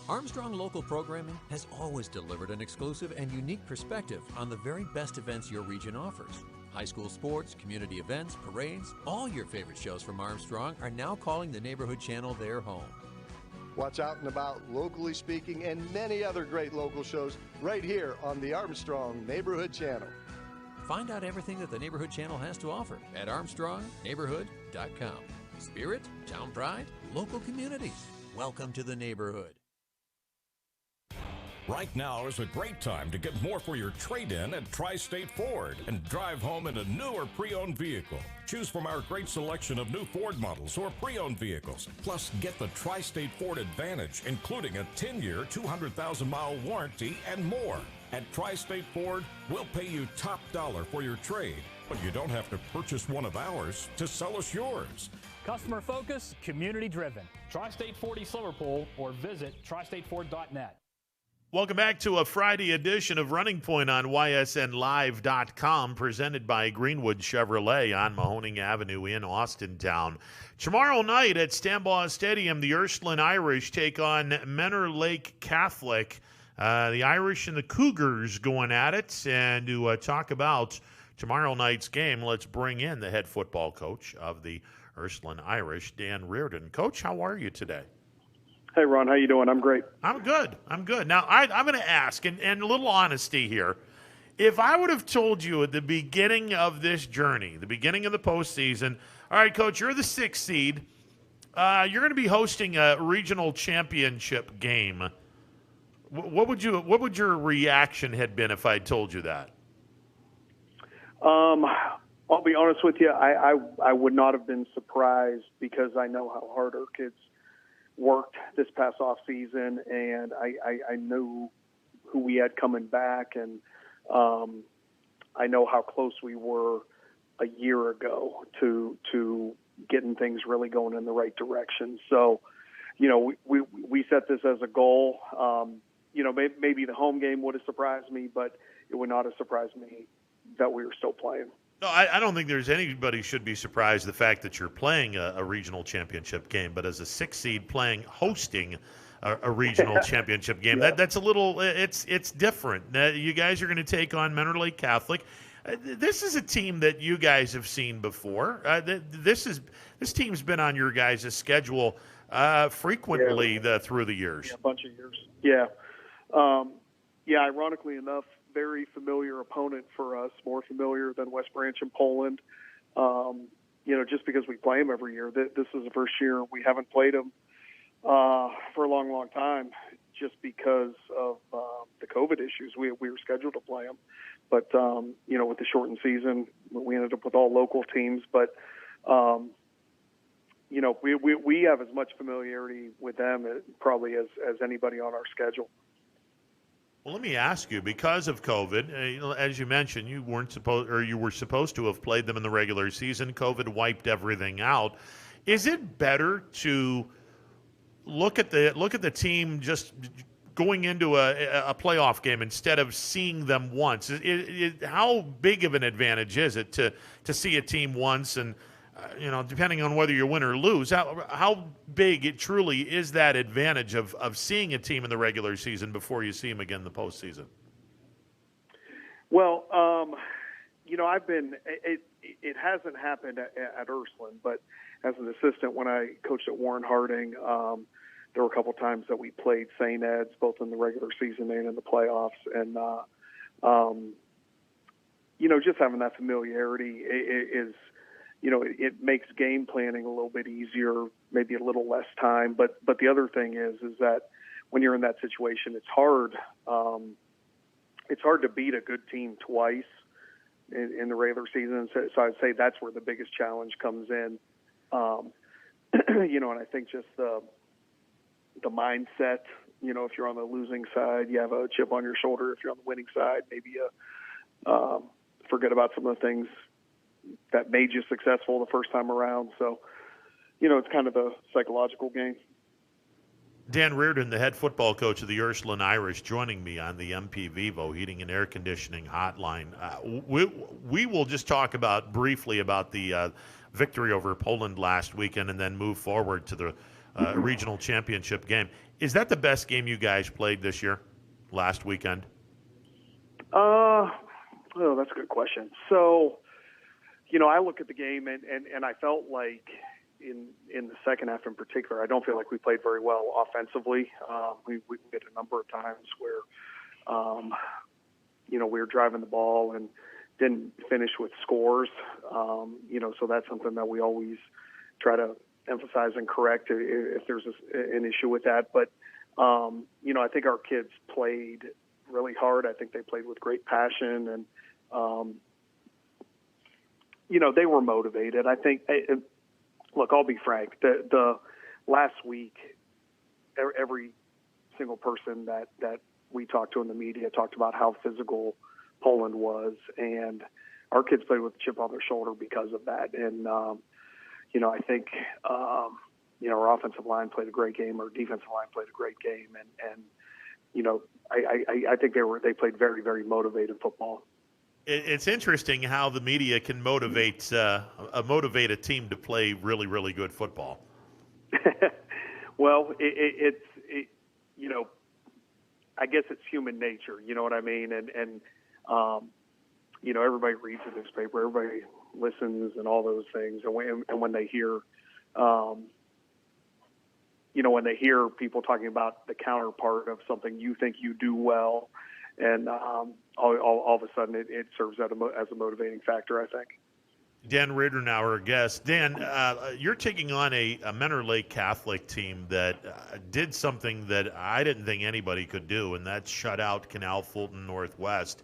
Armstrong Local Programming has always delivered an exclusive and unique perspective on the very best events your region offers. High school sports, community events, parades, all your favorite shows from Armstrong are now calling the Neighborhood Channel their home. Watch Out and About, Locally Speaking, and many other great local shows right here on the Armstrong Neighborhood Channel. Find out everything that the Neighborhood Channel has to offer at ArmstrongNeighborhood.com. Spirit, town pride, local communities. Welcome to the neighborhood. Right now is a great time to get more for your trade-in at Tri-State Ford and drive home in a new or pre-owned vehicle. Choose from our great selection of new Ford models or pre-owned vehicles. Plus, get the Tri-State Ford Advantage, including a 10-year, 200,000-mile warranty and more. At Tri-State Ford, we'll pay you top dollar for your trade, but you don't have to purchase one of ours to sell us yours. Customer focus, community driven. Tri-State Ford East Liverpool or visit tristateford.net. Welcome back to a Friday edition of Running Point on YSNLive.com, presented by Greenwood Chevrolet on Mahoning Avenue in Austintown. Tomorrow night at Stambaugh Stadium, the Ursuline Irish take on Menor Lake Catholic. The Irish and the Cougars going at it. And to talk about tomorrow night's game, let's bring in the head football coach of the Ursuline Irish, Dan Reardon. Coach, how are you today? Hey, Ron, how you doing? I'm great. I'm good. Now, I'm going to ask, and a little honesty here. If I would have told you at the beginning of this journey, the beginning of the postseason, all right, Coach, you're the 6th seed. You're going to be hosting a regional championship game. What would your reaction had been if I told you that? I'll be honest with you. I would not have been surprised because I know how hard our kids worked this past off season, and I knew who we had coming back, and I know how close we were a year ago to getting things really going in the right direction. So, we set this as a goal. Maybe the home game would have surprised me, but it would not have surprised me that we were still playing. No, I don't think there's anybody should be surprised the fact that you're playing a regional championship game, but as a 6 seed hosting a regional championship game, that's a little, it's different. You guys are going to take on Mentor Lake Catholic. This is a team that you guys have seen before. This team's been on your guys' schedule frequently through the years. Yeah, a bunch of years. Yeah. Ironically enough, very familiar opponent for us, more familiar than West Branch and Poland. Just because we play them every year. This is the first year we haven't played them for a long, long time, just because of the COVID issues. We were scheduled to play them, but with the shortened season, we ended up with all local teams. But we have as much familiarity with them probably as anybody on our schedule. Well, let me ask you, because of COVID, as you mentioned, you were supposed to have played them in the regular season. COVID wiped everything out. Is it better to look at the team just going into a playoff game instead of seeing them once? How big of an advantage is it to see a team once and depending on whether you win or lose, how big it truly is that advantage of seeing a team in the regular season before you see them again in the postseason? Well, it hasn't happened at Ursuline, but as an assistant when I coached at Warren Harding, there were a couple times that we played St. Ed's, both in the regular season and in the playoffs. And, just having that familiarity is, it makes game planning a little bit easier, maybe a little less time. But the other thing is that when you're in that situation, it's hard. It's hard to beat a good team twice in the regular season. So I'd say that's where the biggest challenge comes in. And I think just the mindset, if you're on the losing side, you have a chip on your shoulder. If you're on the winning side, maybe you forget about some of the things that made you successful the first time around. So, it's kind of a psychological game. Dan Reardon, the head football coach of the Ursuline Irish, joining me on the MP Vivo Heating and Air Conditioning Hotline. We will just talk briefly about the victory over Poland last weekend and then move forward to the regional championship game. Is that the best game you guys played this year, last weekend? Oh, that's a good question. So, I look at the game and I felt like in the second half in particular, I don't feel like we played very well offensively. We had a number of times where, we were driving the ball and didn't finish with scores. So that's something that we always try to emphasize and correct if there's an issue with that. But, I think our kids played really hard. I think they played with great passion and, they were motivated. I think, look, I'll be frank, the last week, every single person that we talked to in the media talked about how physical Poland was, and our kids played with a chip on their shoulder because of that. And, I think, our offensive line played a great game, our defensive line played a great game. And I think they played very, very motivated football. It's interesting how the media can motivate a team to play really, really good football. Well, it's I guess it's human nature. You know what I mean? And everybody reads the newspaper, everybody listens, and all those things. And when they hear, when they hear people talking about the counterpart of something you think you do well. And all of a sudden, it serves as a motivating factor, I think. Dan Reardon, our guest. Dan, you're taking on a Mentor Lake Catholic team that did something that I didn't think anybody could do, and that's shut out Canal Fulton Northwest.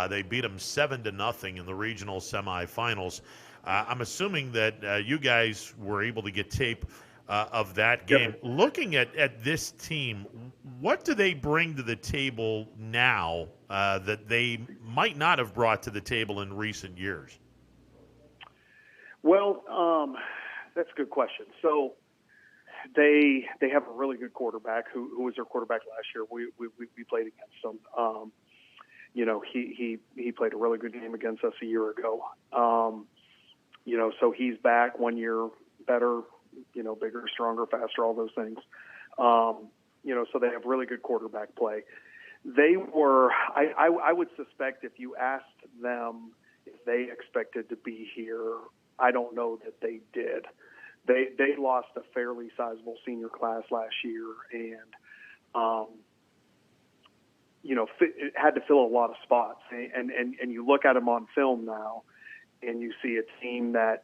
They beat them 7-0 in the regional semifinals. I'm assuming that you guys were able to get tape of that game. Yep. Looking at this team, what do they bring to the table now that they might not have brought to the table in recent years? Well, that's a good question. So they have a really good quarterback who was their quarterback last year. We played against them. he played a really good game against us a year ago. So he's back 1 year better, bigger, stronger, faster, all those things. So they have really good quarterback play. They were, I would suspect if you asked them if they expected to be here, I don't know that they did. They lost a fairly sizable senior class last year and, it had to fill a lot of spots. And you look at them on film now and you see a team that,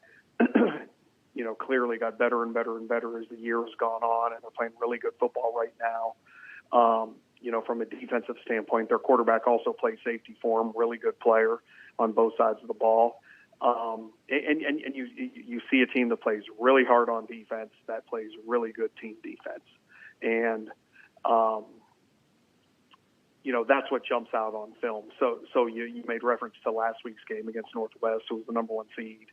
clearly got better and better and better as the year has gone on, and they're playing really good football right now. From a defensive standpoint, their quarterback also plays safety for them, really good player on both sides of the ball. And you see a team that plays really hard on defense, that plays really good team defense. And, that's what jumps out on film. So you made reference to last week's game against Northwest, who was the number 1 seed,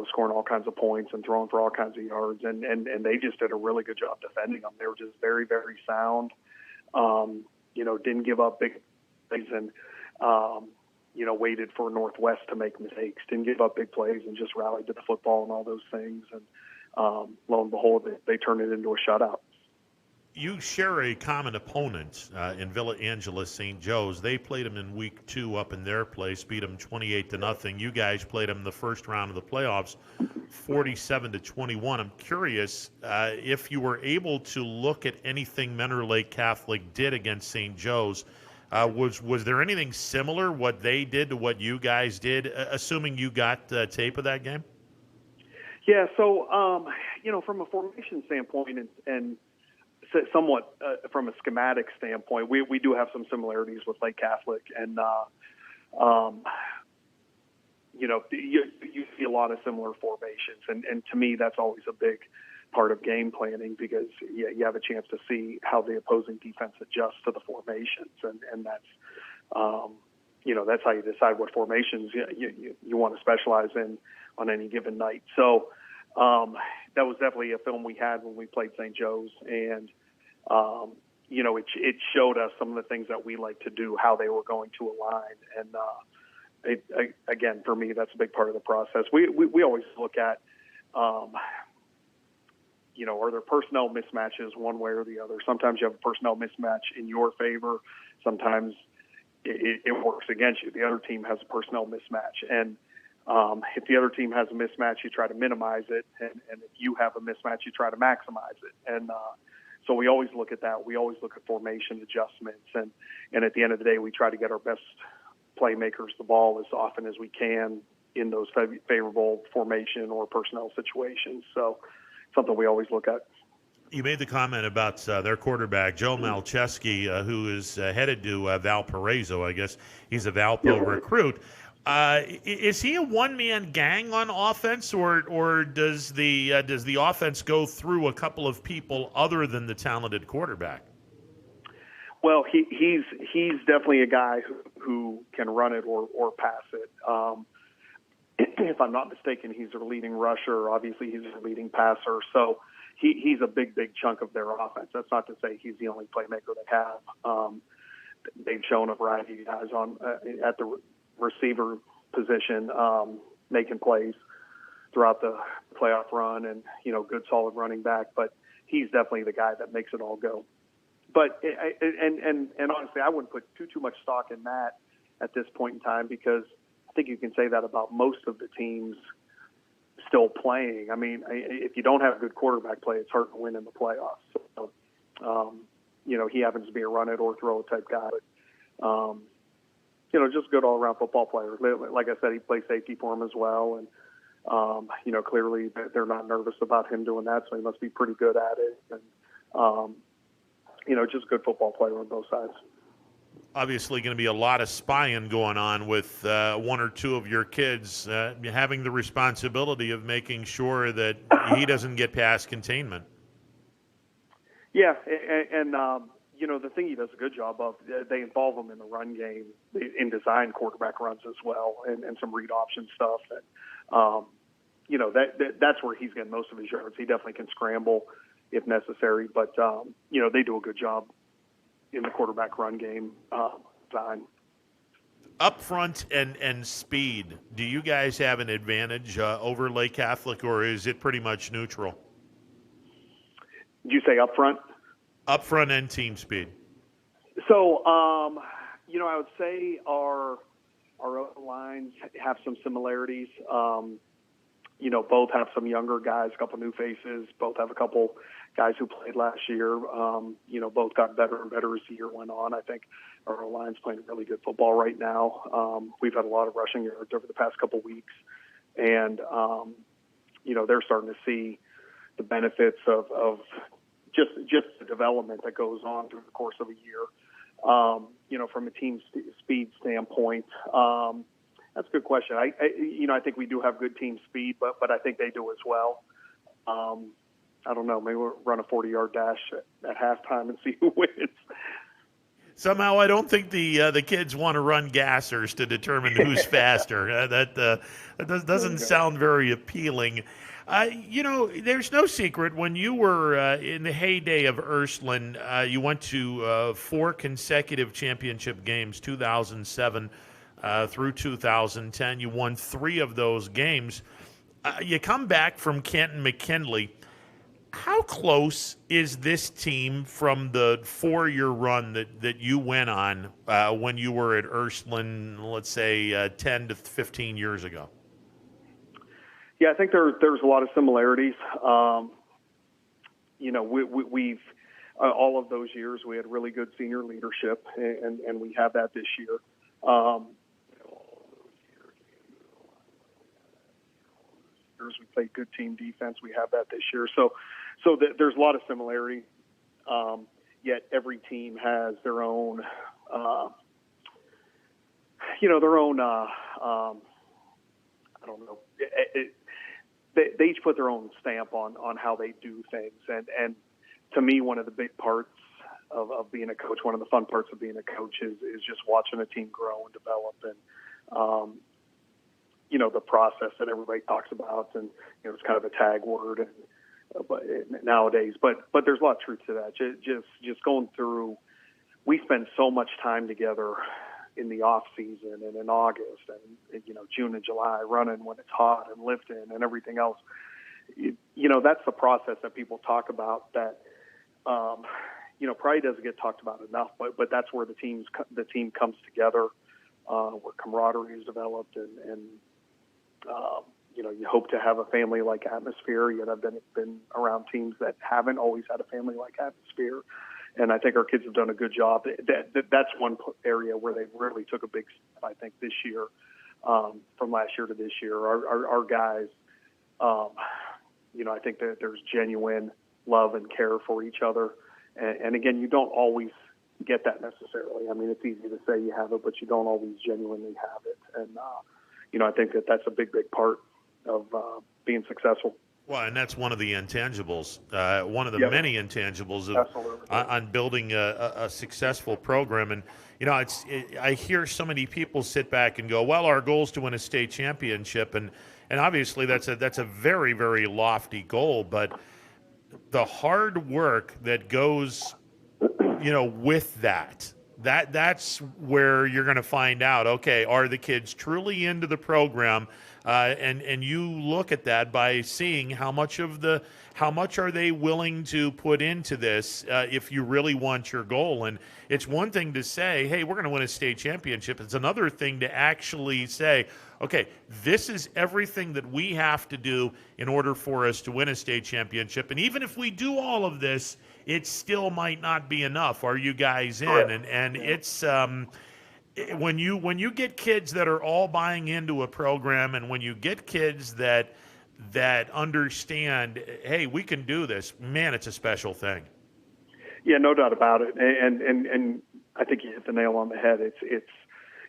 scoring all kinds of points and throwing for all kinds of yards. And they just did a really good job defending them. They were just very, very sound. Didn't give up big plays and, waited for Northwest to make mistakes. Didn't give up big plays and just rallied to the football and all those things. And lo and behold, they turned it into a shutout. You share a common opponent in Villa Angeles, St. Joe's. They played them in week 2 up in their place, beat them 28-0. You guys played them in the first round of the playoffs, 47-21. I'm curious if you were able to look at anything Mentor Lake Catholic did against St. Joe's. Was there anything similar, what they did to what you guys did, assuming you got tape of that game? Yeah, so, from a formation standpoint and somewhat from a schematic standpoint, we do have some similarities with Lake Catholic, and you see a lot of similar formations, and to me that's always a big part of game planning because you have a chance to see how the opposing defense adjusts to the formations, and that's that's how you decide what formations you want to specialize in on any given night. So that was definitely a film we had when we played St. Joe's, and it showed us some of the things that we like to do, how they were going to align, and again, for me, that's a big part of the process. We always look at, are there personnel mismatches one way or the other? Sometimes you have a personnel mismatch in your favor. Sometimes it works against you. The other team has a personnel mismatch, and if the other team has a mismatch, you try to minimize it, and if you have a mismatch, you try to maximize it. And so we always look at that. We always look at formation adjustments, and at the end of the day, we try to get our best playmakers the ball as often as we can in those favorable formation or personnel situations. So something we always look at. You made the comment about their quarterback, Joe Malchesky, who is headed to Valparaiso. I guess he's a Valpo recruit. Is he a one-man gang on offense, or does the offense go through a couple of people other than the talented quarterback? Well, he's definitely a guy who can run it or pass it. If I'm not mistaken, he's their leading rusher. Obviously, he's their leading passer. So he's a big chunk of their offense. That's not to say he's the only playmaker they have. They've shown a variety of guys at the receiver position making plays throughout the playoff run, and good solid running back. But he's definitely the guy that makes it all go. But and honestly, I wouldn't put too much stock in that at this point in time, because I think you can say that about most of the teams still playing. I mean, if you don't have good quarterback play, it's hard to win in the playoffs. So, he happens to be a run it or throw it type guy, but just good all around football player. Like I said, he plays safety for him as well, and clearly they're not nervous about him doing that, so he must be pretty good at it. And just good football player on both sides. Obviously going to be a lot of spying going on with one or two of your kids having the responsibility of making sure that he doesn't get past containment. Yeah, and the thing he does a good job of, they involve him in the run game, in design quarterback runs as well, and some read option stuff. And, that's where he's getting most of his yards. He definitely can scramble if necessary, but, they do a good job in the quarterback run game design. up front and speed, do you guys have an advantage over Lake Catholic, or is it pretty much neutral? Did you say up front? Up front and team speed. So, I would say our lines have some similarities. Both have some younger guys, a couple new faces. Both have a couple guys who played last year. Both got better and better as the year went on. I think our line's playing really good football right now. We've had a lot of rushing yards over the past couple weeks, and they're starting to see the benefits of just the development that goes on through the course of a year. From a team speed standpoint, that's a good question. I think we do have good team speed, but I think they do as well. I don't know. Maybe we'll run a 40-yard dash at halftime and see who wins. Somehow, I don't think the kids want to run gassers to determine who's faster. That doesn't sound very appealing. There's no secret. When you were in the heyday of Ursuline, you went to 4 consecutive championship games, 2007 through 2010. You won 3 of those games. You come back from Canton-McKinley. How close is this team from the 4-year run that you went on when you were at Ursuline, let's say 10 to 15 years ago? Yeah, I think there's a lot of similarities. We've all of those years we had really good senior leadership, and we have that this year. We played good team defense. We have that this year. So there's a lot of similarity. Yet every team has their own, I don't know. They each put their own stamp on how they do things. And to me, one of the big parts of being a coach, one of the fun parts of being a coach is just watching a team grow and develop. And, the process that everybody talks about, and it's kind of a tag word nowadays, but there's a lot of truth to that. Just going through, we spend so much time together in the off season and in August and June and July, running when it's hot and lifting and everything else. That's the process that people talk about that probably doesn't get talked about enough, but that's where the team comes together, where camaraderie is developed, and you hope to have a family-like atmosphere. Yet I've been around teams that haven't always had a family-like atmosphere, and I think our kids have done a good job. That's one area where they really took a big step, I think, this year, from last year to this year. Our guys, I think that there's genuine love and care for each other, and again, you don't always get that necessarily. I mean, it's easy to say you have it, but you don't always genuinely have it, and I think that's a big part of being successful. Well, and that's one of the intangibles, one of the many intangibles on building a successful program. And I hear so many people sit back and go, "Well, our goal is to win a state championship," and obviously that's a very, very lofty goal. But the hard work that goes, with that's where you're going to find out, okay, are the kids truly into the program? And you look at that by seeing how much are they willing to put into this if you really want your goal. And it's one thing to say, hey, we're going to win a state championship. It's another thing to actually say, okay, this is everything that we have to do in order for us to win a state championship. And even if we do all of this, it still might not be enough. Are you guys in? And it's when you get kids that are all buying into a program, and when you get kids that understand, hey, we can do this, man, it's a special thing. Yeah, no doubt about it. And I think you hit the nail on the head. It's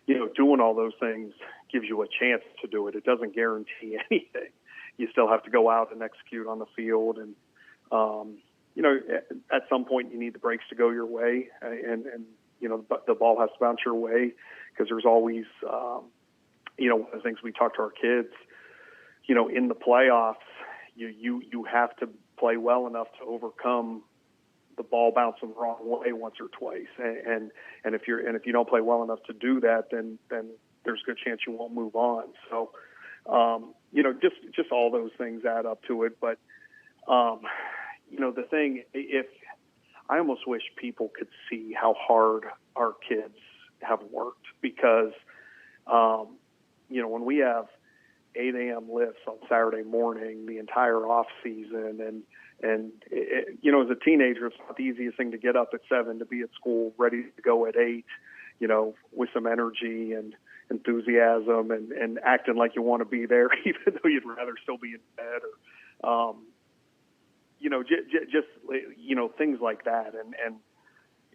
doing all those things gives you a chance to do it. It doesn't guarantee anything. You still have to go out and execute on the field, and at some point you need the breaks to go your way, and the ball has to bounce your way, because there's always, one of the things we talk to our kids, in the playoffs, you have to play well enough to overcome the ball bouncing the wrong way once or twice, and if you don't play well enough to do that, then there's a good chance you won't move on. So, just all those things add up to it. But the thing, if I almost wish people could see how hard our kids have worked, because when we have 8 a.m. lifts on Saturday morning, the entire off season, and as a teenager, it's not the easiest thing to get up at 7 to be at school, ready to go at 8, with some energy and enthusiasm and acting like you want to be there, even though you'd rather still be in bed, or, things like that. And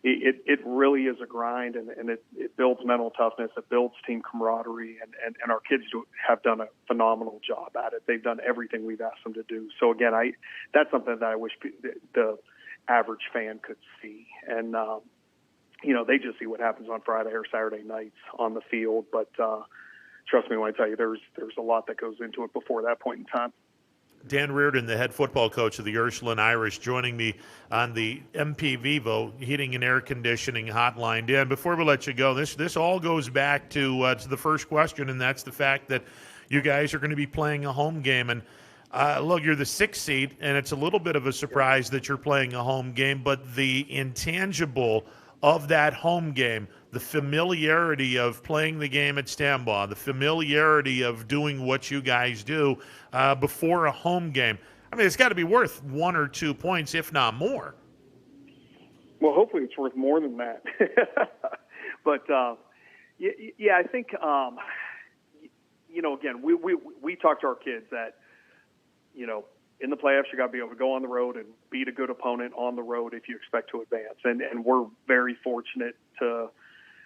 it really is a grind, and it builds mental toughness. It builds team camaraderie, and our kids have done a phenomenal job at it. They've done everything we've asked them to do. So again, that's something that I wish the average fan could see. And, they just see what happens on Friday or Saturday nights on the field. But trust me when I tell you, there's a lot that goes into it before that point in time. Dan Reardon, the head football coach of the Ursuline Irish, joining me on the MP Vivo Heating and Air Conditioning Hotline. Dan, before we let you go, this all goes back to the first question, and that's the fact that you guys are going to be playing a home game. And look, you're the 6th seed, and it's a little bit of a surprise that you're playing a home game, but the intangible of that home game, the familiarity of playing the game at Stambaugh, the familiarity of doing what you guys do before a home game. I mean, it's got to be worth 1 or 2 points, if not more. Well, hopefully it's worth more than that. But, I think, again, we talk to our kids that, in the playoffs, you got to be able to go on the road and beat a good opponent on the road if you expect to advance. And we're very fortunate to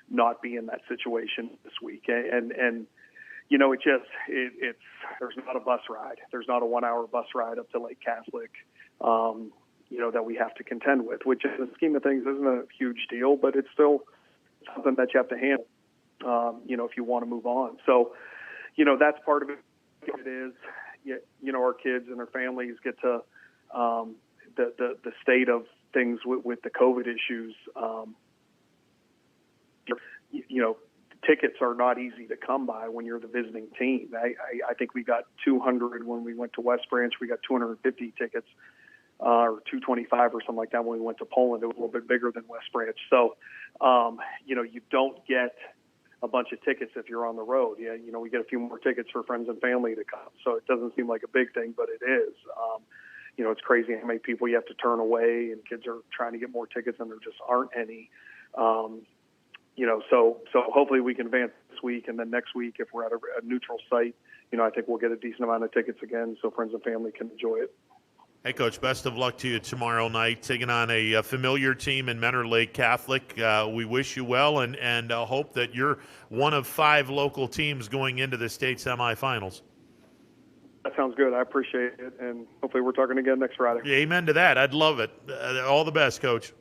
not be in that situation this week. And there's not a bus ride. There's not a 1-hour bus ride up to Lake Catholic, that we have to contend with, which in the scheme of things isn't a huge deal, but it's still something that you have to handle, if you want to move on. So, that's part of it. It is, our kids and their families get to the state of things with the COVID issues. Tickets are not easy to come by when you're the visiting team. I think we got 200 when we went to West Branch. We got 250 tickets, or 225 or something like that when we went to Poland. It was a little bit bigger than West Branch. So, you don't get a bunch of tickets if you're on the road. We get a few more tickets for friends and family to come. So it doesn't seem like a big thing, but it is. It's crazy how many people you have to turn away, and kids are trying to get more tickets and there just aren't any. So hopefully we can advance this week, and then next week, if we're at a neutral site, I think we'll get a decent amount of tickets again so friends and family can enjoy it. Hey, Coach, best of luck to you tomorrow night, taking on a familiar team in Mentor Lake Catholic. We wish you well and hope that you're one of 5 local teams going into the state semifinals. That sounds good. I appreciate it, and hopefully we're talking again next Friday. Yeah, amen to that. I'd love it. All the best, Coach.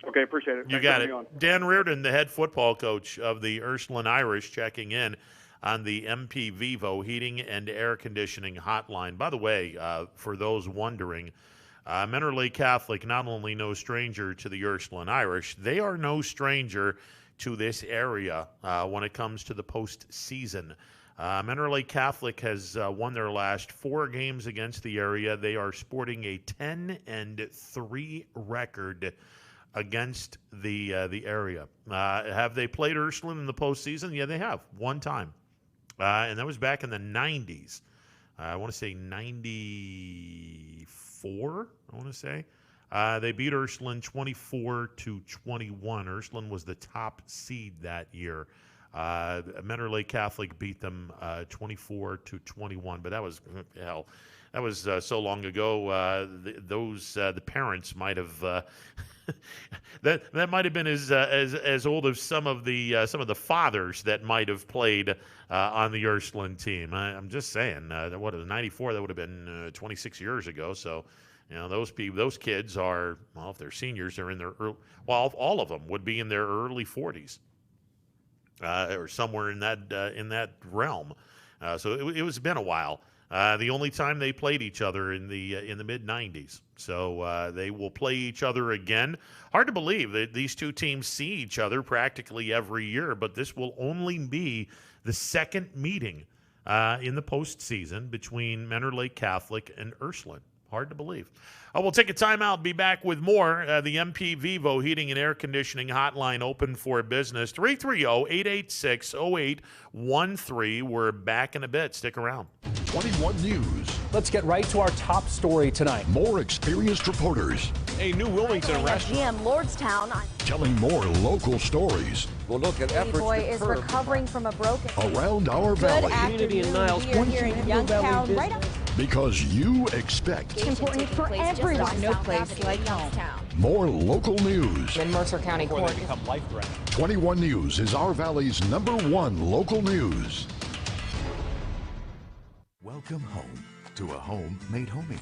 Okay, appreciate it. You got it. Dan Reardon, the head football coach of the Ursuline Irish, checking in on the MP Vivo Heating and Air Conditioning Hotline. By the way, for those wondering, Mentor Lake Catholic, not only no stranger to the Ursuline Irish, they are no stranger to this area when it comes to the postseason. Mentor Lake Catholic has won their last 4 games against the area. They are sporting a 10-3 record against the area. Have they played Ursuline in the postseason? Yeah, they have, one time. And that was back in the 90s. I want to say 94, I want to say. They beat Ursuline 24-21. Ursuline was the top seed that year. Mentor Lake Catholic beat them 24-21, but that was, hell, that was so long ago. The parents might have that might have been as old as some of the fathers that might have played on the Ursuline team. I'm just saying, what was 94? That would have been 26 years ago. So, those kids are, well, if they're seniors, they're in their early, well, all of them would be in their early 40s. Or somewhere in that realm. So it was been a while The only time they played each other in the mid-'90s. So they will play each other again. Hard to believe that these two teams see each other practically every year, but this will only be the second meeting in the postseason between Mentor Lake Catholic and Ursuline. Hard to believe. We'll take a timeout. Be back with more. The MP Vivo Heating and Air Conditioning Hotline open for business. 330-886-0813. We're back in a bit. Stick around. 21 News. Let's get right to our top story tonight. More experienced reporters. A new Wilmington restaurant. GM Lordstown. Telling more local stories. We'll look at efforts Boy is recovering from a broken. Around our valley. Community in Niles. We are here in Youngstown, right up. Because you expect. It's important for everyone. No place like home. More local news. In Mercer County Court. 21 News is our valley's #1 local news. Welcome home to a home made homier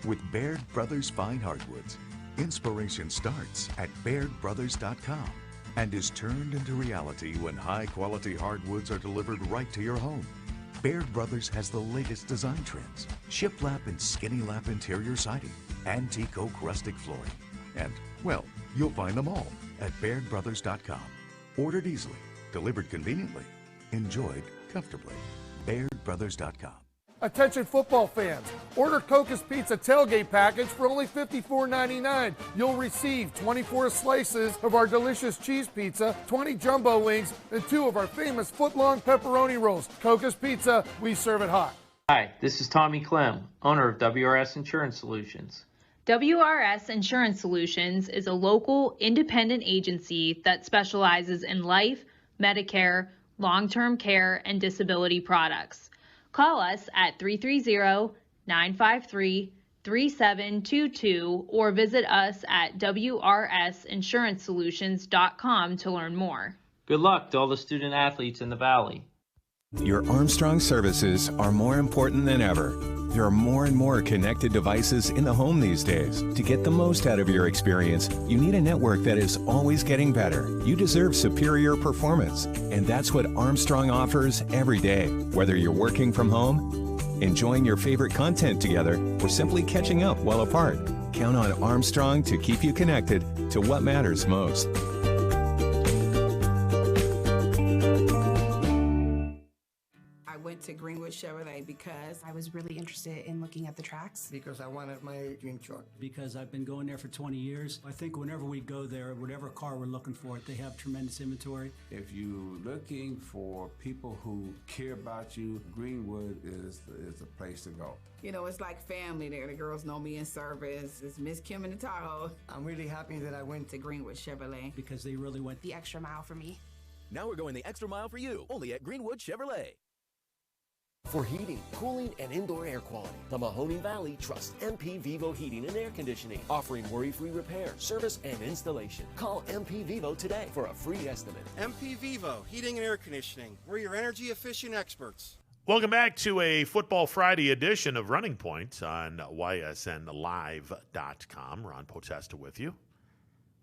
with Baird Brothers Fine Hardwoods. Inspiration starts at BairdBrothers.com and is turned into reality when high-quality hardwoods are delivered right to your home. Baird Brothers has the latest design trends, shiplap and skinny lap interior siding, antique oak rustic flooring, and, well, you'll find them all at BairdBrothers.com. Ordered easily, delivered conveniently, enjoyed comfortably. BairdBrothers.com. Attention football fans, order Coca's Pizza tailgate package for only $54.99. You'll receive 24 slices of our delicious cheese pizza, 20 jumbo wings, and 2 of our famous foot-long pepperoni rolls. Coca's Pizza, we serve it hot. Hi, this is Tommy Clem, owner of WRS Insurance Solutions. WRS Insurance Solutions is a local independent agency that specializes in life, Medicare, long-term care, and disability products. Call us at 330-953-3722 or visit us at wrsinsurancesolutions.com to learn more. Good luck to all the student athletes in the Valley. Your Armstrong services are more important than ever. There are more and more connected devices in the home these days. To get the most out of your experience, you need a network that is always getting better. You deserve superior performance, and that's what Armstrong offers every day. Whether you're working from home, enjoying your favorite content together, or simply catching up while apart, count on Armstrong to keep you connected to what matters most. To Greenwood Chevrolet because I was really interested in looking at the tracks. Because I wanted my dream truck. Because I've been going there for 20 years. I think whenever we go there, whatever car we're looking for, they have tremendous inventory. If you're looking for people who care about you, Greenwood is the place to go. You know, it's like family there. The girls know me in service. It's Miss Kim in the Tahoe. I'm really happy that I went to Greenwood Chevrolet. Because they really went the extra mile for me. Now we're going the extra mile for you, only at Greenwood Chevrolet. For heating, cooling, and indoor air quality, the Mahoning Valley trusts MP Vivo Heating and Air Conditioning, offering worry-free repair, service, and installation. Call MP Vivo today for a free estimate. MP Vivo Heating and Air Conditioning. We're your energy-efficient experts. Welcome back to a Football Friday edition of Running Point on ysnlive.com. Ron Potesta with you.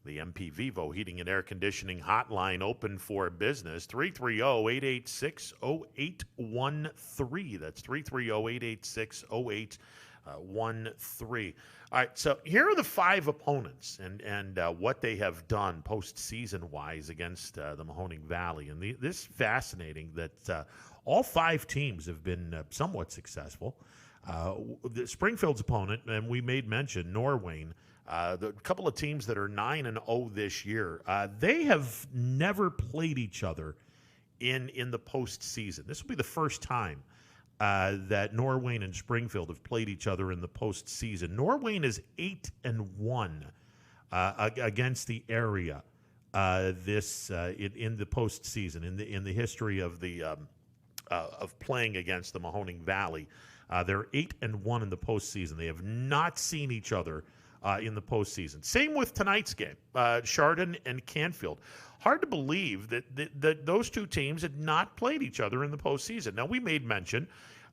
The MP Vivo Heating and Air Conditioning Hotline open for business, 330-886-0813. That's 330-886-0813. All right, so here are the 5 opponents and what they have done postseason-wise against the Mahoning Valley. And this is fascinating that all 5 teams have been somewhat successful. The Springfield's opponent, and we made mention, Norwayne, the couple of teams that are 9-0 this year, they have never played each other in the postseason. This will be the first time that Norwayne and Springfield have played each other in the postseason. Norwayne is 8-1 against the area in the postseason in the history of of playing against the Mahoning Valley. They're 8-1 in the postseason. They have not seen each other in the postseason. Same with tonight's game, Chardon and Canfield. Hard to believe that those two teams had not played each other in the postseason. Now, we made mention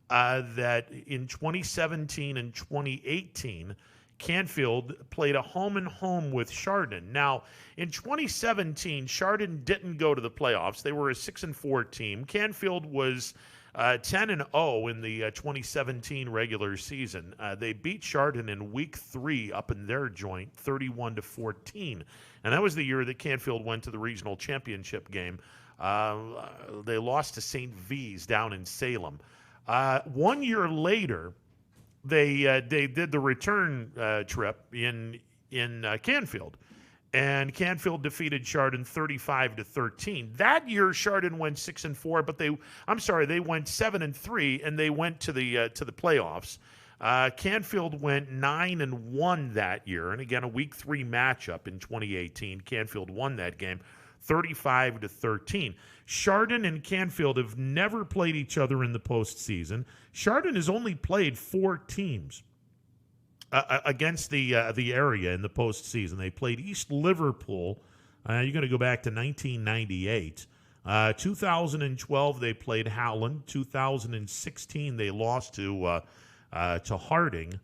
that in 2017 and 2018, Canfield played a home-and-home with Chardon. Now, in 2017, Chardon didn't go to the playoffs. They were a 6-4 team. Canfield was 10-0 in the 2017 regular season. They beat Chardon in Week 3 up in their joint, 31-14, and that was the year that Canfield went to the regional championship game. They lost to St. V's down in Salem. 1 year later, they did the return trip in Canfield. And Canfield defeated Chardon 35-13. That year, Chardon went 6-4, but they went 7-3, and they went to the playoffs. Canfield went 9-1 that year, and again a Week 3 matchup in 2018. Canfield won that game, 35-13. Chardon and Canfield have never played each other in the postseason. Chardon has only played 4 teams against the area in the postseason. They played East Liverpool. You're going to go back to 1998. 2012 they played Howland. 2016 they lost to Harding,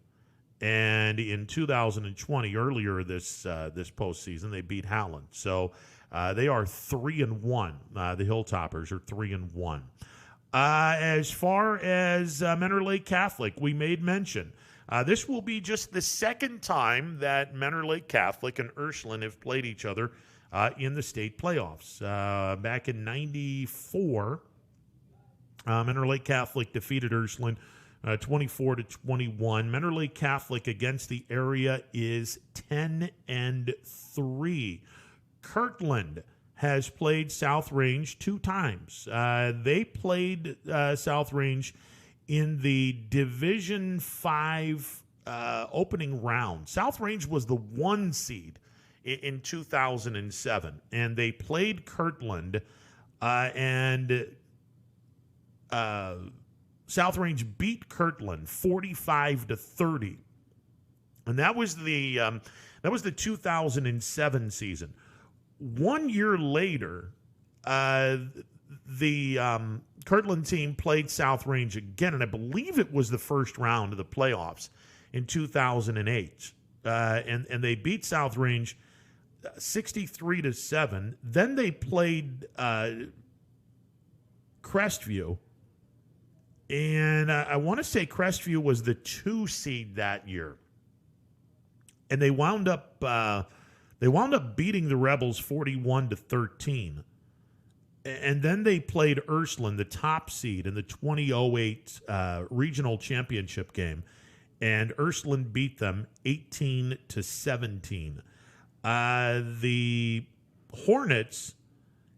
and in 2020, earlier this postseason, they beat Howland. So they are 3-1. The Hilltoppers are 3-1. As far as Mentor Lake Catholic, we made mention. This will be just the second time that Mentor Lake Catholic and Ursuline have played each other in the state playoffs. Back in '94, Mentor Lake Catholic defeated Ursuline 24-21. Mentor Lake Catholic against the area is 10-3. Kirtland has played South Range 2 times. They played South Range in the Division 5 opening round. South Range was the 1 seed in 2007, and they played Kirtland, and South Range beat Kirtland 45-30, and that was the 2007 season. 1 year later, the Kirtland team played South Range again, and I believe it was the first round of the playoffs in 2008. And they beat South Range 63-7. Then they played Crestview, and I want to say Crestview was the 2 seed that year, and they wound up beating the Rebels 41-13. And then they played Ursuline, the top seed, in the 2008 regional championship game, and Ursuline beat them 18-17. The Hornets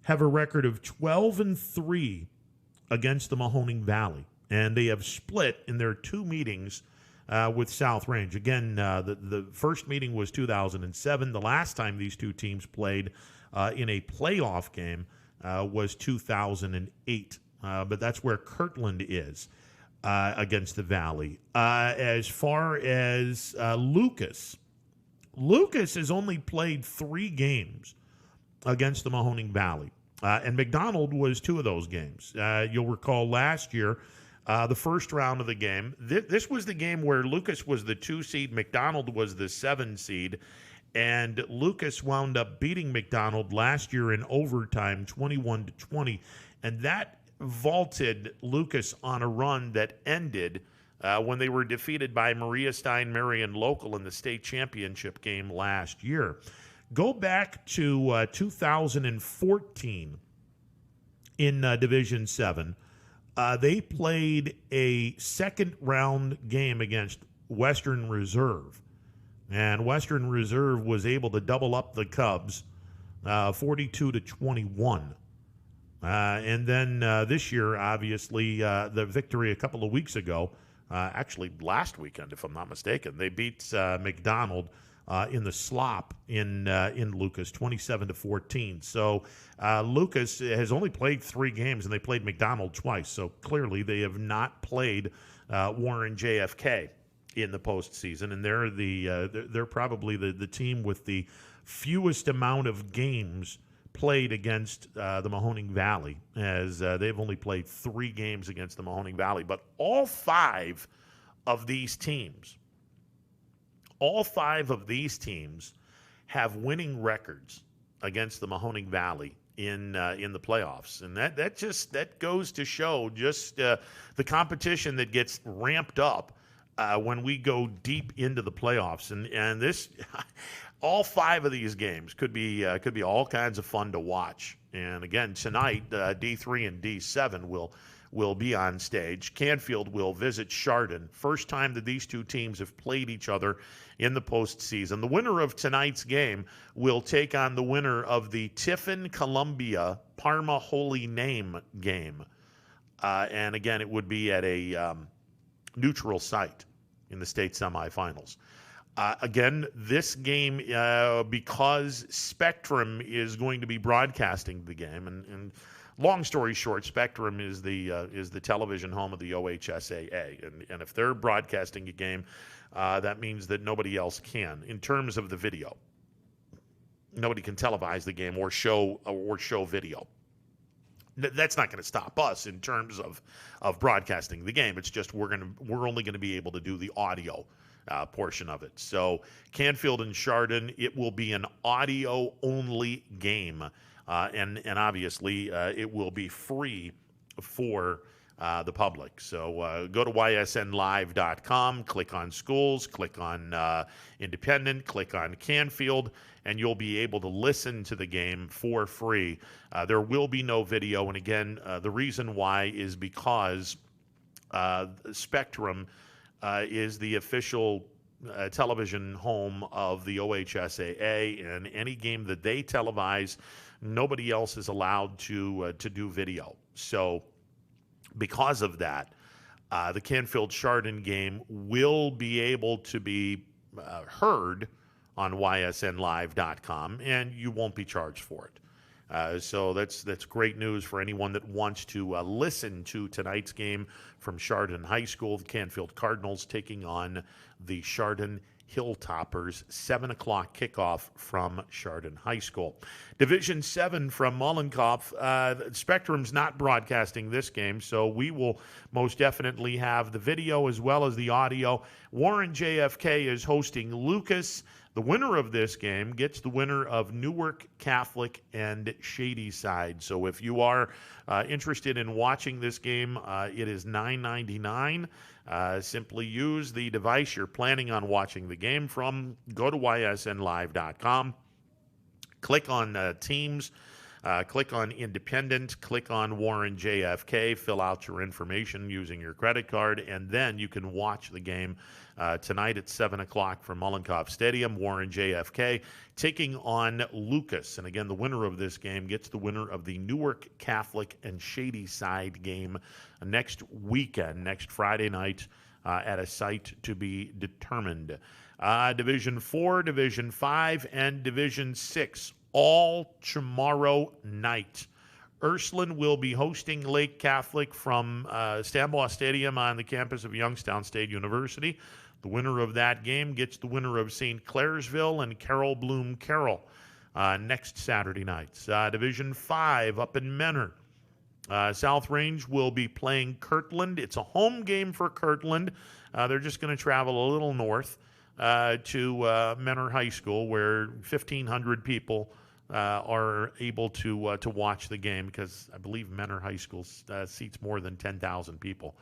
have a record of 12-3 against the Mahoning Valley, and they have split in their 2 meetings with South Range. Again, the first meeting was 2007. The last time these 2 teams played in a playoff game was 2008, but that's where Kirtland is against the Valley. As far as Lucas has only played 3 games against the Mahoning Valley, and McDonald was 2 of those games. You'll recall last year, the first round of the game, this was the game where Lucas was the 2 seed, McDonald was the 7 seed, and Lucas wound up beating McDonald last year in overtime, 21-20, and that vaulted Lucas on a run that ended when they were defeated by Maria Stein Marion Local in the state championship game last year. Go back to 2014 in Division 7. They played a second-round game against Western Reserve. And Western Reserve was able to double up the Cubs 42-21. And then this year, obviously, the victory a couple of weeks ago, actually last weekend, if I'm not mistaken, they beat McDonald in the slop in Lucas, 27-14. So Lucas has only played 3 games, and they played McDonald twice. So clearly they have not played Warren JFK in the postseason, and they're probably the team with the fewest amount of games played against the Mahoning Valley, as they've only played 3 games against the Mahoning Valley. But all 5 of these teams have winning records against the Mahoning Valley in the playoffs, and that goes to show just the competition that gets ramped up when we go deep into the playoffs, and this all 5 of these games could be all kinds of fun to watch. And again, tonight D3 and D7 will be on stage. Canfield will visit Chardon. First time that these two teams have played each other in the postseason. The winner of tonight's game will take on the winner of the Tiffin-Columbia Parma Holy Name game. And again, it would be at a neutral site in the state semifinals. Again, this game, because Spectrum is going to be broadcasting the game, and long story short, Spectrum is the television home of the OHSAA, and if they're broadcasting a game, that means that nobody else can. In terms of the video, nobody can televise the game or show video. That's not going to stop us in terms of broadcasting the game. It's just we're only going to be able to do the audio portion of it. So Canfield and Chardon, it will be an audio only game. And obviously, it will be free for the public. So go to ysnlive.com, click on schools, click on independent, click on Canfield, and you'll be able to listen to the game for free. There will be no video. And again, the reason why is because Spectrum is the official television home of the OHSAA, and any game that they televise, nobody else is allowed to do video. So because of that, the Canfield-Chardon game will be able to be heard on ysnlive.com, and you won't be charged for it. So that's great news for anyone that wants to listen to tonight's game from Chardon High School. The Canfield Cardinals taking on the Chardon Hilltoppers, 7 o'clock kickoff from Chardon High School. Division 7 from Mollenkopf. Spectrum's not broadcasting this game, so we will most definitely have the video as well as the audio. Warren JFK is hosting Lucas. The winner of this game gets the winner of Newark Catholic and Shadyside. So if you are interested in watching this game, it is $9.99. Simply use the device you're planning on watching the game from. Go to ysnlive.com. Click on teams. Click on independent. Click on Warren JFK. Fill out your information using your credit card, and then you can watch the game tonight at 7 o'clock from Mollenkopf Stadium. Warren JFK taking on Lucas. And again, the winner of this game gets the winner of the Newark Catholic and Shadyside game next weekend, next Friday night, at a site to be determined. Division 4, Division 5, and Division 6, all tomorrow night. Ursuline will be hosting Lake Catholic from Stambaugh Stadium on the campus of Youngstown State University. The winner of that game gets the winner of St. Clairsville and Carroll Bloom Carroll next Saturday night. Division 5 up in Menor. South Range will be playing Kirtland. It's a home game for Kirtland. They're just going to travel a little north to Menor High School, where 1,500 people are able to watch the game, because I believe Menor High School seats more than 10,000 people.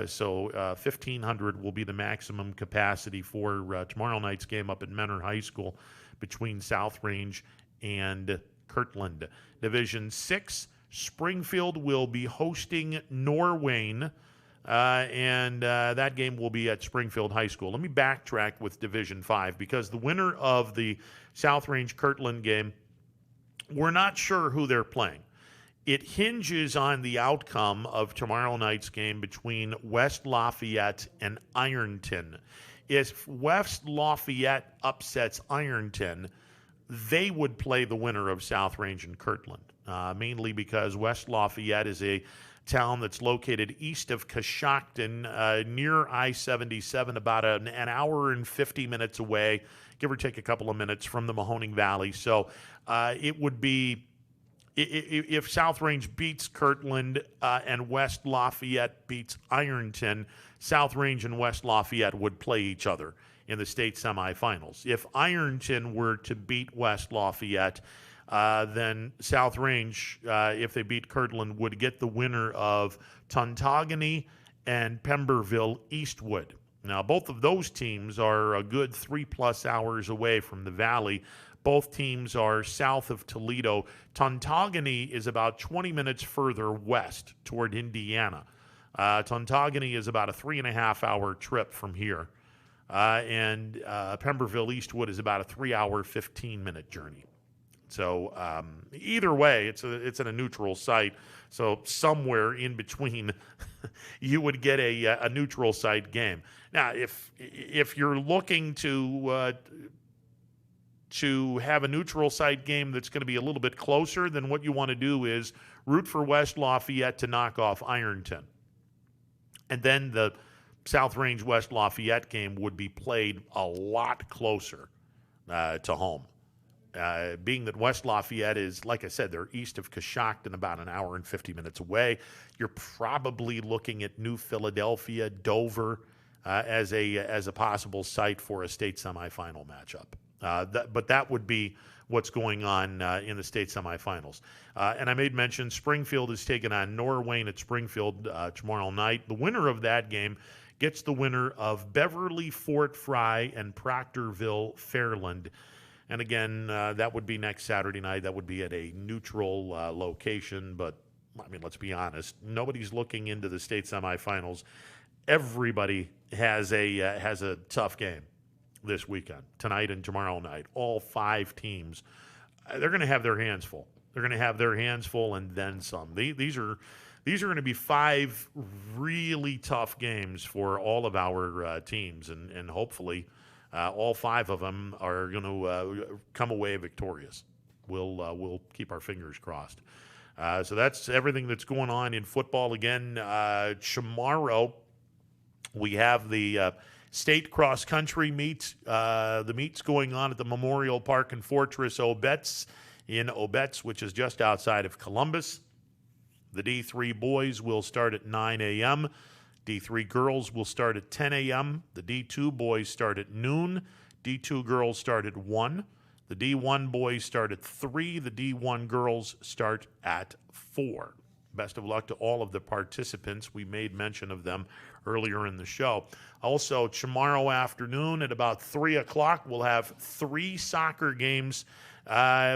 So 1,500 will be the maximum capacity for tomorrow night's game up at Menor High School between South Range and Kirtland. Division 6, Springfield will be hosting Norwayne, and that game will be at Springfield High School. Let me backtrack with Division 5, because the winner of the South Range Kirtland game, we're not sure who they're playing. It hinges on the outcome of tomorrow night's game between West Lafayette and Ironton. If West Lafayette upsets Ironton, they would play the winner of South Range and Kirtland, mainly because West Lafayette is a town that's located east of Coshocton, near I-77, about an hour and 50 minutes away, give or take a couple of minutes from the Mahoning Valley. So it would be, if South Range beats Kirtland and West Lafayette beats Ironton, South Range and West Lafayette would play each other in the state semifinals. If Ironton were to beat West Lafayette, then South Range, if they beat Kirtland, would get the winner of Tuntogany and Pemberville Eastwood. Now, both of those teams are a good 3+ hours away from the Valley. Both teams are south of Toledo. Tuntogany is about 20 minutes further west toward Indiana. Tuntogany is about a 3.5-hour trip from here. And Pemberville Eastwood is about a 3-hour, 15-minute journey. So either way, it's in a neutral site. So somewhere in between, you would get a neutral site game. Now, if you're looking to have a neutral site game that's going to be a little bit closer, then what you want to do is root for West Lafayette to knock off Ironton. And then the South Range West Lafayette game would be played a lot closer to home. Being that West Lafayette is, like I said, they're east of Coshocton, about an hour and 50 minutes away. You're probably looking at New Philadelphia, Dover, as a possible site for a state semifinal matchup. But that would be what's going on in the state semifinals. And I made mention Springfield is taking on Norwayne at Springfield tomorrow night. The winner of that game gets the winner of Beverly Fort Fry and Proctorville Fairland. And again, that would be next Saturday night. That would be at a neutral location. But, I mean, let's be honest. Nobody's looking into the state semifinals. Everybody has a tough game this weekend, tonight and tomorrow night. All 5 teams, they're going to have their hands full. They're going to have their hands full and then some. These are going to be 5 really tough games for all of our teams, and hopefully all 5 of them are going to come away victorious. We'll keep our fingers crossed. So that's everything that's going on in football. Again, tomorrow we have the state cross country meet. The meet's going on at the Memorial Park and Fortress Obetz in Obetz, which is just outside of Columbus. The D3 boys will start at 9 a.m. D3 girls will start at 10 a.m. The D2 boys start at noon. D2 girls start at 1. The D1 boys start at 3. The D1 girls start at 4. Best of luck to all of the participants. We made mention of them earlier in the show. Also, tomorrow afternoon at about 3 o'clock, we'll have 3 soccer games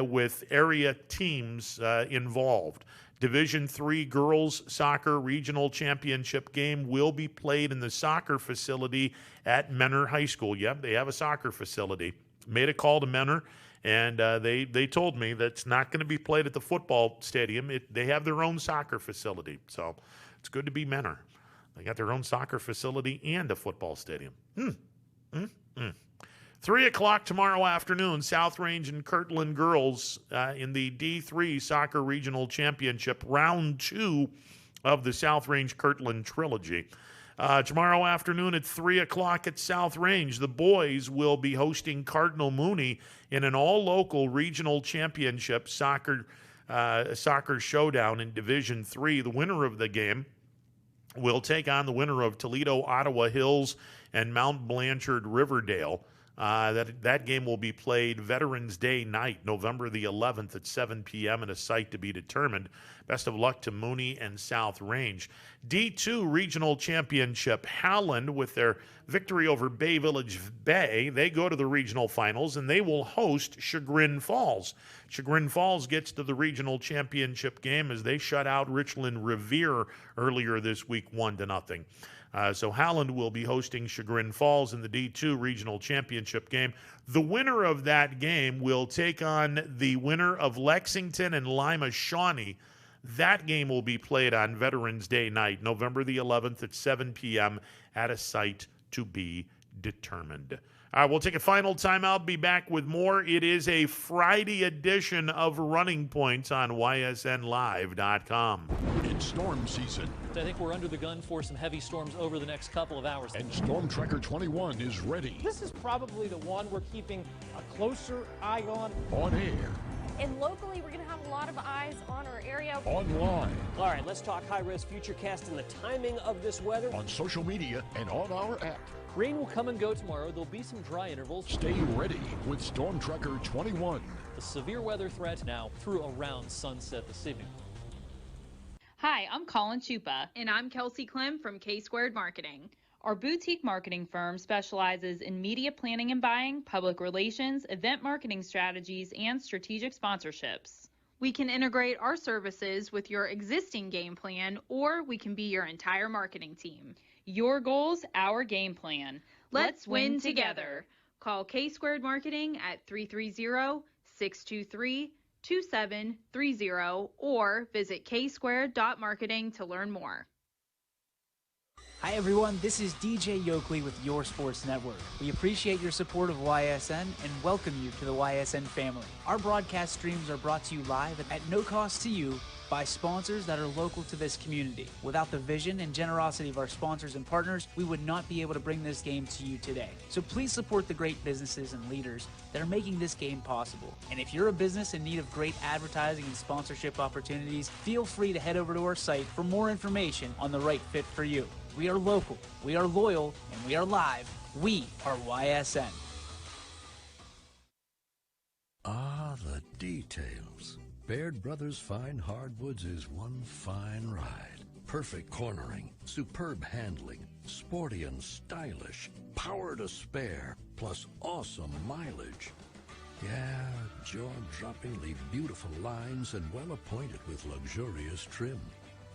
with area teams involved. Division III Girls Soccer Regional Championship game will be played in the soccer facility at Menor High School. Yep, they have a soccer facility. Made a call to Menor, and they told me that's not going to be played at the football stadium. They have their own soccer facility, so it's good to be Menor. They got their own soccer facility and a football stadium. 3 o'clock tomorrow afternoon, South Range and Kirtland girls in the D3 Soccer Regional Championship, round 2 of the South Range Kirtland trilogy. Tomorrow afternoon at 3 o'clock at South Range, the boys will be hosting Cardinal Mooney in an all-local regional championship soccer showdown in Division III. The winner of the game will take on the winner of Toledo, Ottawa Hills, and Mount Blanchard Riverdale. That game will be played Veterans Day night, November the 11th at 7 p.m. at a site to be determined. Best of luck to Mooney and South Range. D2 Regional Championship, Howland, with their victory over Bay Village Bay, they go to the regional finals, and they will host Chagrin Falls. Chagrin Falls gets to the regional championship game as they shut out Richland Revere earlier this week, 1-0. So Howland will be hosting Chagrin Falls in the D2 Regional Championship game. The winner of that game will take on the winner of Lexington and Lima Shawnee. That game will be played on Veterans Day night, November the 11th at 7 p.m. at a site to be determined. We'll take a final timeout, be back with more. It is a Friday edition of Running Points on ysnlive.com. It's storm season. I think we're under the gun for some heavy storms over the next couple of hours. And Storm Tracker 21 is ready. This is probably the one we're keeping a closer eye on. On air. And locally, we're going to have a lot of eyes on our area. Online. All right, let's talk high-risk futurecast and the timing of this weather. On social media and on our app. Rain will come and go tomorrow. There'll be some dry intervals. Stay ready with Storm Tracker 21. The severe weather threat now through around sunset this evening. Hi, I'm Colin Chupa. And I'm Kelsey Clem from K-Squared Marketing. Our boutique marketing firm specializes in media planning and buying, public relations, event marketing strategies, and strategic sponsorships. We can integrate our services with your existing game plan, or we can be your entire marketing team. Your goals, our game plan. Let's win together. Call K-Squared Marketing at 330-623-2730 or visit ksquared.marketing to learn more. Hi everyone, this is DJ Yoakley with Your Sports Network. We appreciate your support of YSN and welcome you to the YSN family. Our broadcast streams are brought to you live at no cost to you by sponsors that are local to this community. Without the vision and generosity of our sponsors and partners, we would not be able to bring this game to you today. So please support the great businesses and leaders that are making this game possible. And if you're a business in need of great advertising and sponsorship opportunities, feel free to head over to our site for more information on the right fit for you. We are local, we are loyal, and we are live. We are YSN. Ah, the details. Baird Brothers Fine Hardwoods is one fine ride. Perfect cornering, superb handling, sporty and stylish, power to spare, plus awesome mileage. Yeah, jaw-droppingly beautiful lines and well appointed with luxurious trim.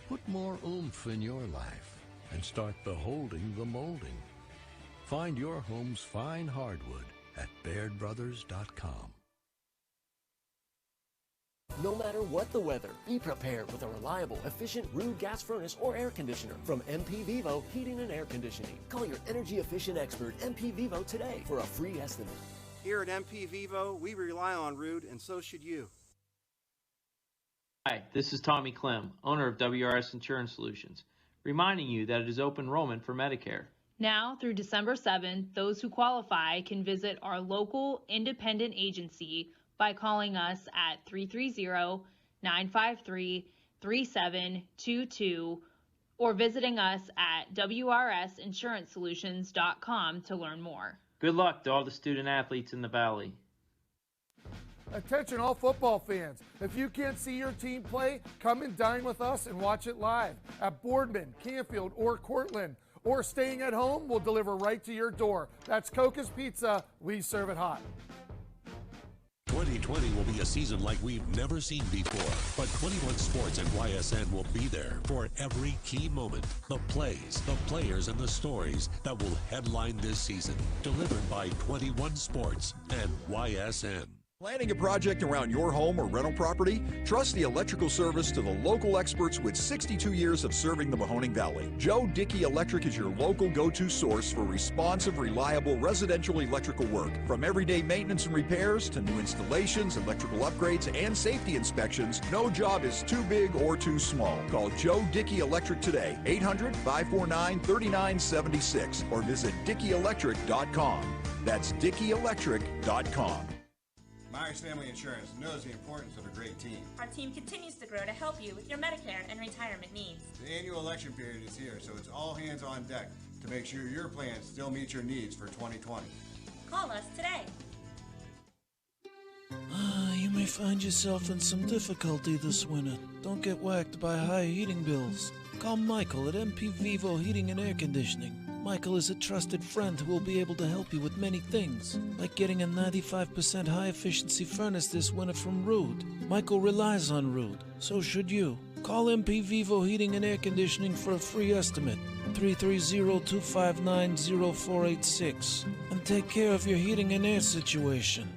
Put more oomph in your life and start beholding the molding. Find your home's fine hardwood at BairdBrothers.com. No matter what the weather, be prepared with a reliable, efficient Rude gas furnace or air conditioner from MP Vivo Heating and Air Conditioning. Call your energy-efficient expert, MP Vivo, today for a free estimate. Here at MP Vivo, we rely on Rude, and so should you. Hi, this is Tommy Clem, owner of WRS Insurance Solutions, reminding you that it is open enrollment for Medicare. Now through December 7th, those who qualify can visit our local independent agency by calling us at 330-953-3722 or visiting us at wrsinsurancesolutions.com to learn more. Good luck to all the student athletes in the Valley. Attention all football fans. If you can't see your team play, come and dine with us and watch it live at Boardman, Canfield, or Cortland. Or staying at home, we'll deliver right to your door. That's Coca's Pizza. We serve it hot. 2020 will be a season like we've never seen before, but 21 Sports and YSN will be there for every key moment. The plays, the players, and the stories that will headline this season. Delivered by 21 Sports and YSN. Planning a project around your home or rental property? Trust the electrical service to the local experts with 62 years of serving the Mahoning Valley. Joe Dickey Electric is your local go-to source for responsive, reliable residential electrical work. From everyday maintenance and repairs to new installations, electrical upgrades, and safety inspections, no job is too big or too small. Call Joe Dickey Electric today, 800-549-3976, or visit DickeyElectric.com. That's DickeyElectric.com. Myers Family Insurance knows the importance of a great team. Our team continues to grow to help you with your Medicare and retirement needs. The annual election period is here, so it's all hands on deck to make sure your plan still meets your needs for 2020. Call us today. You may find yourself in some difficulty this winter. Don't get whacked by high heating bills. Call Michael at MP Vivo Heating and Air Conditioning. Michael is a trusted friend who will be able to help you with many things, like getting a 95% high-efficiency furnace this winter from Rude. Michael relies on Rude, so should you. Call MP Vivo Heating and Air Conditioning for a free estimate, 330-259-0486, and take care of your heating and air situation.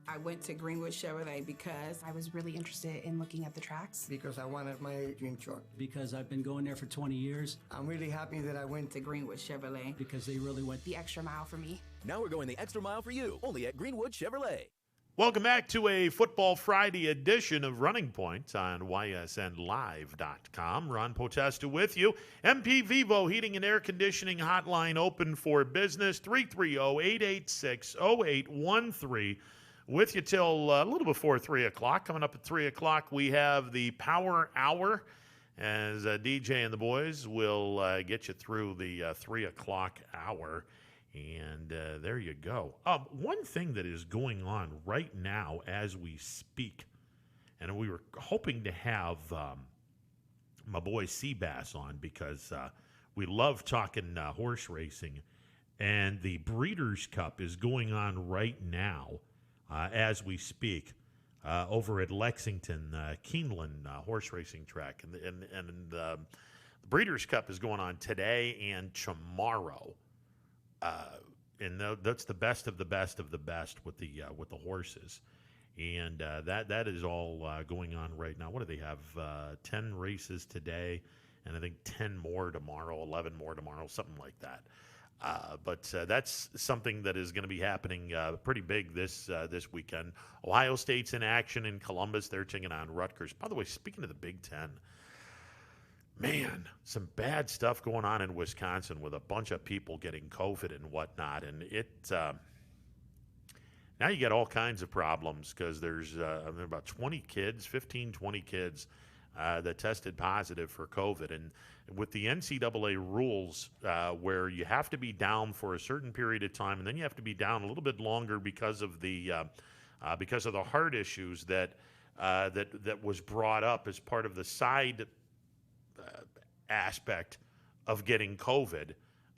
I went to Greenwood Chevrolet because I was really interested in looking at the tracks. Because I wanted my dream truck. Because I've been going there for 20 years. I'm really happy that I went to Greenwood Chevrolet. Because they really went the extra mile for me. Now we're going the extra mile for you, only at Greenwood Chevrolet. Welcome back to a Football Friday edition of Running Point on ysnlive.com. Ron Potesta with you. MP Vivo Heating and Air Conditioning Hotline open for business, 330-886-0813. With you till a little before 3 o'clock. Coming up at 3 o'clock, we have the Power Hour, as DJ and the boys will get you through the 3 o'clock hour. And there you go. One thing that is going on right now as we speak, and we were hoping to have my boy Seabass on because we love talking horse racing, and the Breeders' Cup is going on right now as we speak over at Lexington, Keeneland horse racing track. And the Breeders' Cup is going on today and tomorrow. And that's the best of the best of the best with the horses, and that is all going on right now. What do they have? 10 races today, and I think 10 more tomorrow, 11 more tomorrow, something like that. But that's something that is going to be happening pretty big this weekend. Ohio State's in action in Columbus. They're taking on Rutgers. By the way, speaking of the Big Ten. Man, some bad stuff going on in Wisconsin with a bunch of people getting COVID and whatnot. And now you get all kinds of problems because there's about 20 kids that tested positive for COVID. And with the NCAA rules where you have to be down for a certain period of time, and then you have to be down a little bit longer because of the heart issues that was brought up as part of the side aspect of getting COVID,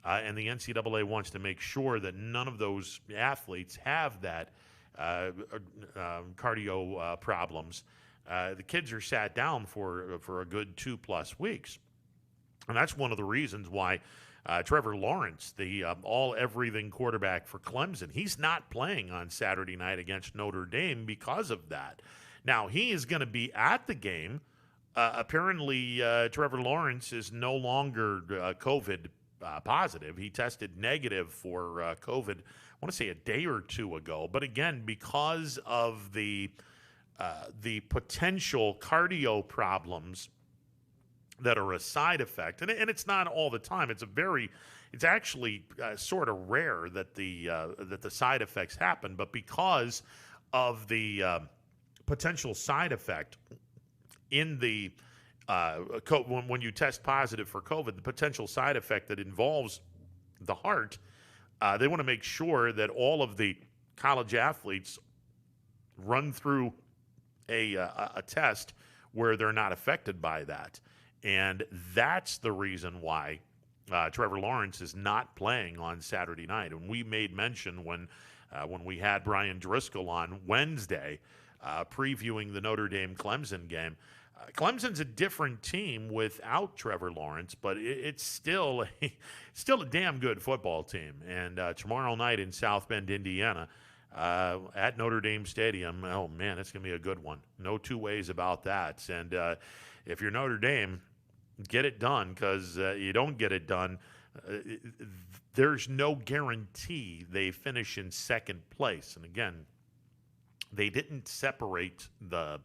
and the NCAA wants to make sure that none of those athletes have that cardio problems. The kids are sat down for a good 2+ weeks, and that's one of the reasons why Trevor Lawrence, the all-everything quarterback for Clemson, he's not playing on Saturday night against Notre Dame because of that. Now, he is going to be at the game. Apparently, Trevor Lawrence is no longer COVID positive. He tested negative for COVID, I want to say a day or two ago. But again, because of the potential cardio problems that are a side effect, and it's not all the time. It's actually sort of rare that the side effects happen. But because of the potential side effect in the when you test positive for COVID, the potential side effect that involves the heart, they want to make sure that all of the college athletes run through a test where they're not affected by that. And that's the reason why Trevor Lawrence is not playing on Saturday night. And we made mention when we had Brian Driscoll on Wednesday previewing the Notre Dame-Clemson game. Clemson's a different team without Trevor Lawrence, but it's still a damn good football team. And tomorrow night in South Bend, Indiana, at Notre Dame Stadium, oh man, it's going to be a good one. No two ways about that. And if you're Notre Dame, get it done, because you don't get it done, there's no guarantee they finish in second place. And again, they didn't separate the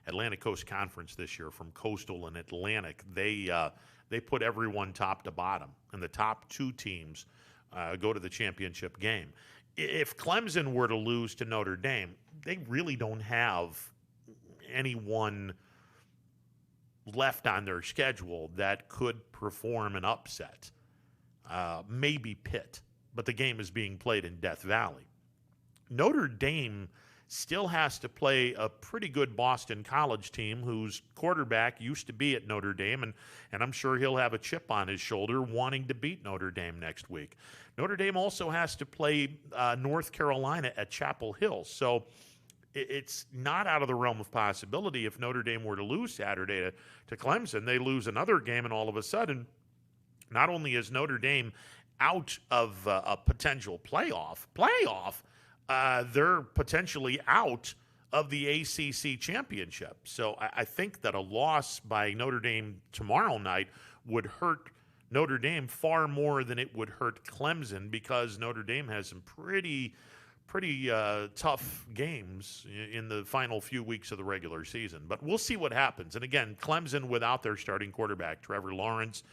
Atlantic Coast Conference this year from Coastal and Atlantic. They put everyone top to bottom, and the top two teams go to the championship game. If Clemson were to lose to Notre Dame, they really don't have anyone left on their schedule that could perform an upset. Maybe Pitt, but the game is being played in Death Valley. Notre Dame still has to play a pretty good Boston College team whose quarterback used to be at Notre Dame, and I'm sure he'll have a chip on his shoulder wanting to beat Notre Dame next week. Notre Dame also has to play North Carolina at Chapel Hill, so it's not out of the realm of possibility if Notre Dame were to lose Saturday to Clemson. They lose another game, and all of a sudden, not only is Notre Dame out of a potential playoff, they're potentially out of the ACC championship. So I think that a loss by Notre Dame tomorrow night would hurt Notre Dame far more than it would hurt Clemson, because Notre Dame has some pretty tough games in the final few weeks of the regular season. But we'll see what happens. And again, Clemson without their starting quarterback, Trevor Lawrence,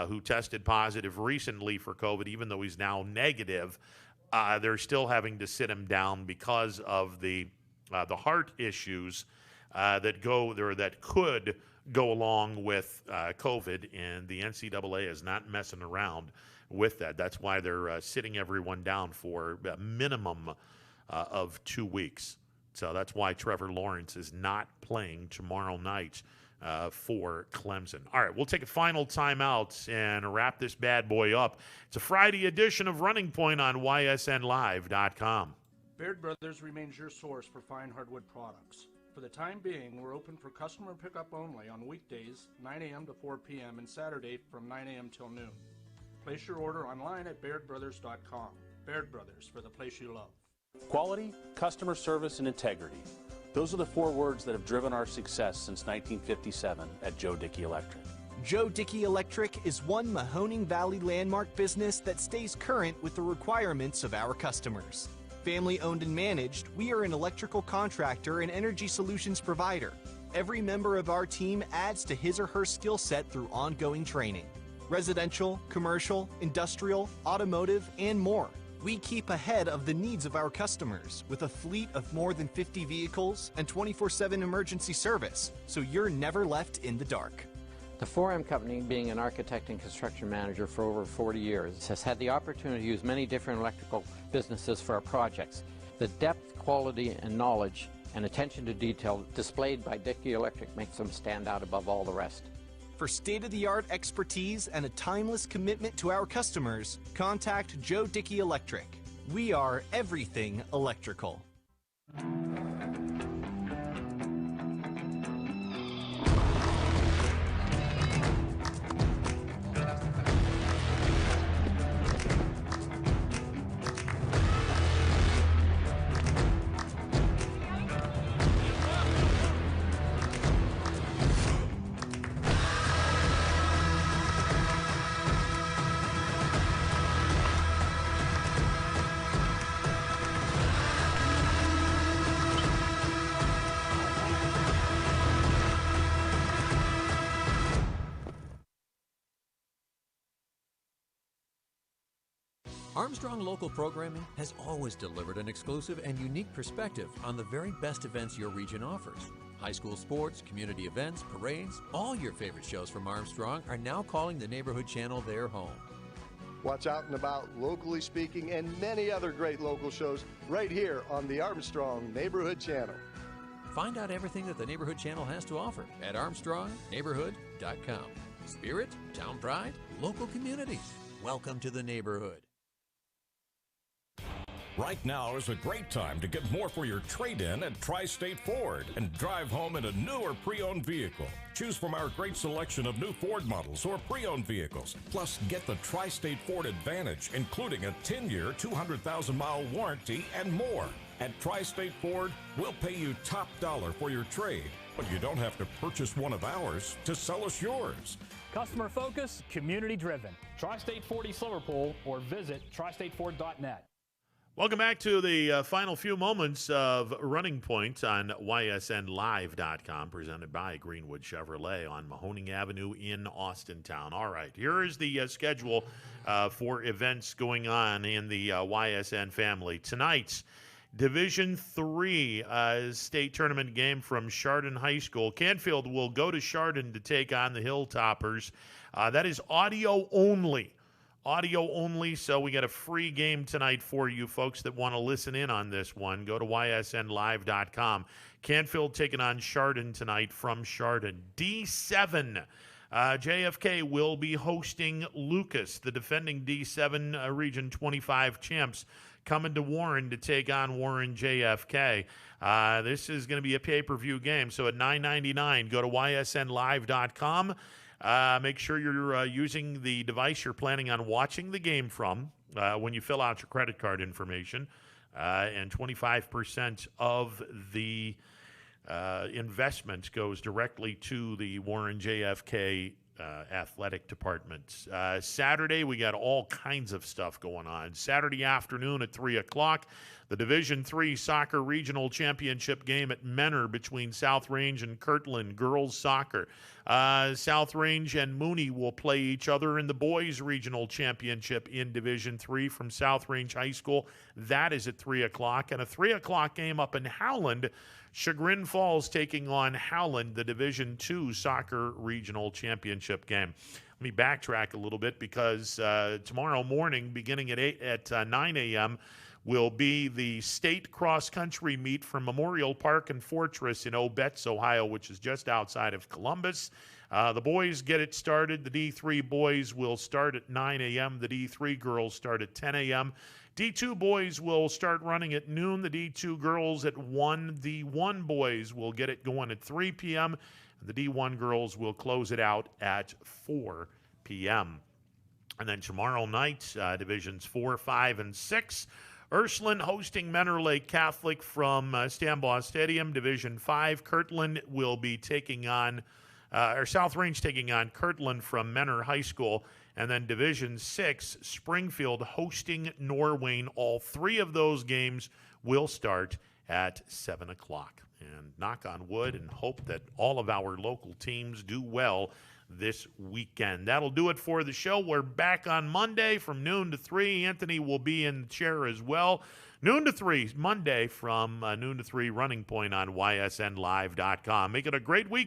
who tested positive recently for COVID, even though he's now negative, they're still having to sit him down because of the heart issues that could go along with COVID, and the NCAA is not messing around with that. That's why they're sitting everyone down for a minimum of 2 weeks. So that's why Trevor Lawrence is not playing tomorrow night for Clemson. All right, we'll take a final timeout and wrap this bad boy up. It's a Friday edition of Running Point on ysnlive.com. Baird Brothers remains your source for fine hardwood products. For the time being, we're open for customer pickup only on weekdays, 9 a.m. to 4 p.m., and Saturday from 9 a.m. till noon. Place your order online at BairdBrothers.com. Baird Brothers, for the place you love. Quality, customer service, and integrity. Those are the 4 words that have driven our success since 1957 at Joe Dickey Electric. Joe Dickey Electric is one Mahoning Valley landmark business that stays current with the requirements of our customers. Family owned and managed, we are an electrical contractor and energy solutions provider. Every member of our team adds to his or her skill set through ongoing training. Residential, commercial, industrial, automotive, and more. We keep ahead of the needs of our customers with a fleet of more than 50 vehicles and 24/7 emergency service, so you're never left in the dark. The 4M Company, being an architect and construction manager for over 40 years, has had the opportunity to use many different electrical businesses for our projects. The depth, quality, and knowledge and attention to detail displayed by Dickey Electric makes them stand out above all the rest. For state-of-the-art expertise and a timeless commitment to our customers, contact Joe Dickey Electric. We are everything electrical. Armstrong Local Programming has always delivered an exclusive and unique perspective on the very best events your region offers. High school sports, community events, parades, all your favorite shows from Armstrong are now calling the Neighborhood Channel their home. Watch Out and About, Locally Speaking, and many other great local shows right here on the Armstrong Neighborhood Channel. Find out everything that the Neighborhood Channel has to offer at ArmstrongNeighborhood.com. Spirit, town pride, local communities. Welcome to the neighborhood. Right now is a great time to get more for your trade-in at Tri-State Ford and drive home in a new or pre-owned vehicle. Choose from our great selection of new Ford models or pre-owned vehicles. Plus, get the Tri-State Ford Advantage, including a 10-year, 200,000-mile warranty and more. At Tri-State Ford, we'll pay you top dollar for your trade, but you don't have to purchase one of ours to sell us yours. Customer focus, community driven. Tri-State Ford East Liverpool or visit tristateford.net. Welcome back to the final few moments of Running Point on ysnlive.com, presented by Greenwood Chevrolet on Mahoning Avenue in Austintown. All right, here is the schedule for events going on in the YSN family. Tonight's Division III state tournament game from Chardon High School. Canfield will go to Chardon to take on the Hilltoppers. That is audio only. Audio only, so we got a free game tonight for you folks that want to listen in on this one. Go to ysnlive.com. Canfield taking on Chardon tonight from Chardon. D7, JFK will be hosting Lucas, the defending D7 Region 25 champs, coming to Warren to take on Warren JFK. This is going to be a pay-per-view game, so at $9.99, go to ysnlive.com. Make sure you're using the device you're planning on watching the game from when you fill out your credit card information. And 25% of the investment goes directly to the Warren JFK athletic department. Saturday, we got all kinds of stuff going on. Saturday afternoon at 3 o'clock, The Division III Soccer Regional Championship game at Menor between South Range and Kirtland girls soccer. South Range and Mooney will play each other in the boys regional championship in Division III from South Range High School. That is at 3 o'clock. And a 3 o'clock game up in Howland, Chagrin Falls taking on Howland, the Division II Soccer Regional Championship game. Let me backtrack a little bit because tomorrow morning, beginning at 9 a.m., will be the state cross-country meet from Memorial Park and Fortress in Obetz, Ohio, which is just outside of Columbus. The boys get it started. The D3 boys will start at 9 a.m. The D3 girls start at 10 a.m. D2 boys will start running at noon. The D2 girls at 1. The D1 boys will get it going at 3 p.m. The D1 girls will close it out at 4 p.m. And then tomorrow night, Divisions 4, 5, and 6. Ursuline hosting Menor Lake Catholic from Stambaugh Stadium. Division 5, Kirtland will be taking on, South Range taking on Kirtland from Menor High School. And then Division 6, Springfield hosting Norwayne. All three of those games will start at 7 o'clock. And knock on wood and hope that all of our local teams do well this weekend. That'll do it for the show. We're back on Monday from noon to 3. Anthony will be in the chair as well. Noon to 3, Monday from noon to 3, Running Point on ysnlive.com. Make it a great week.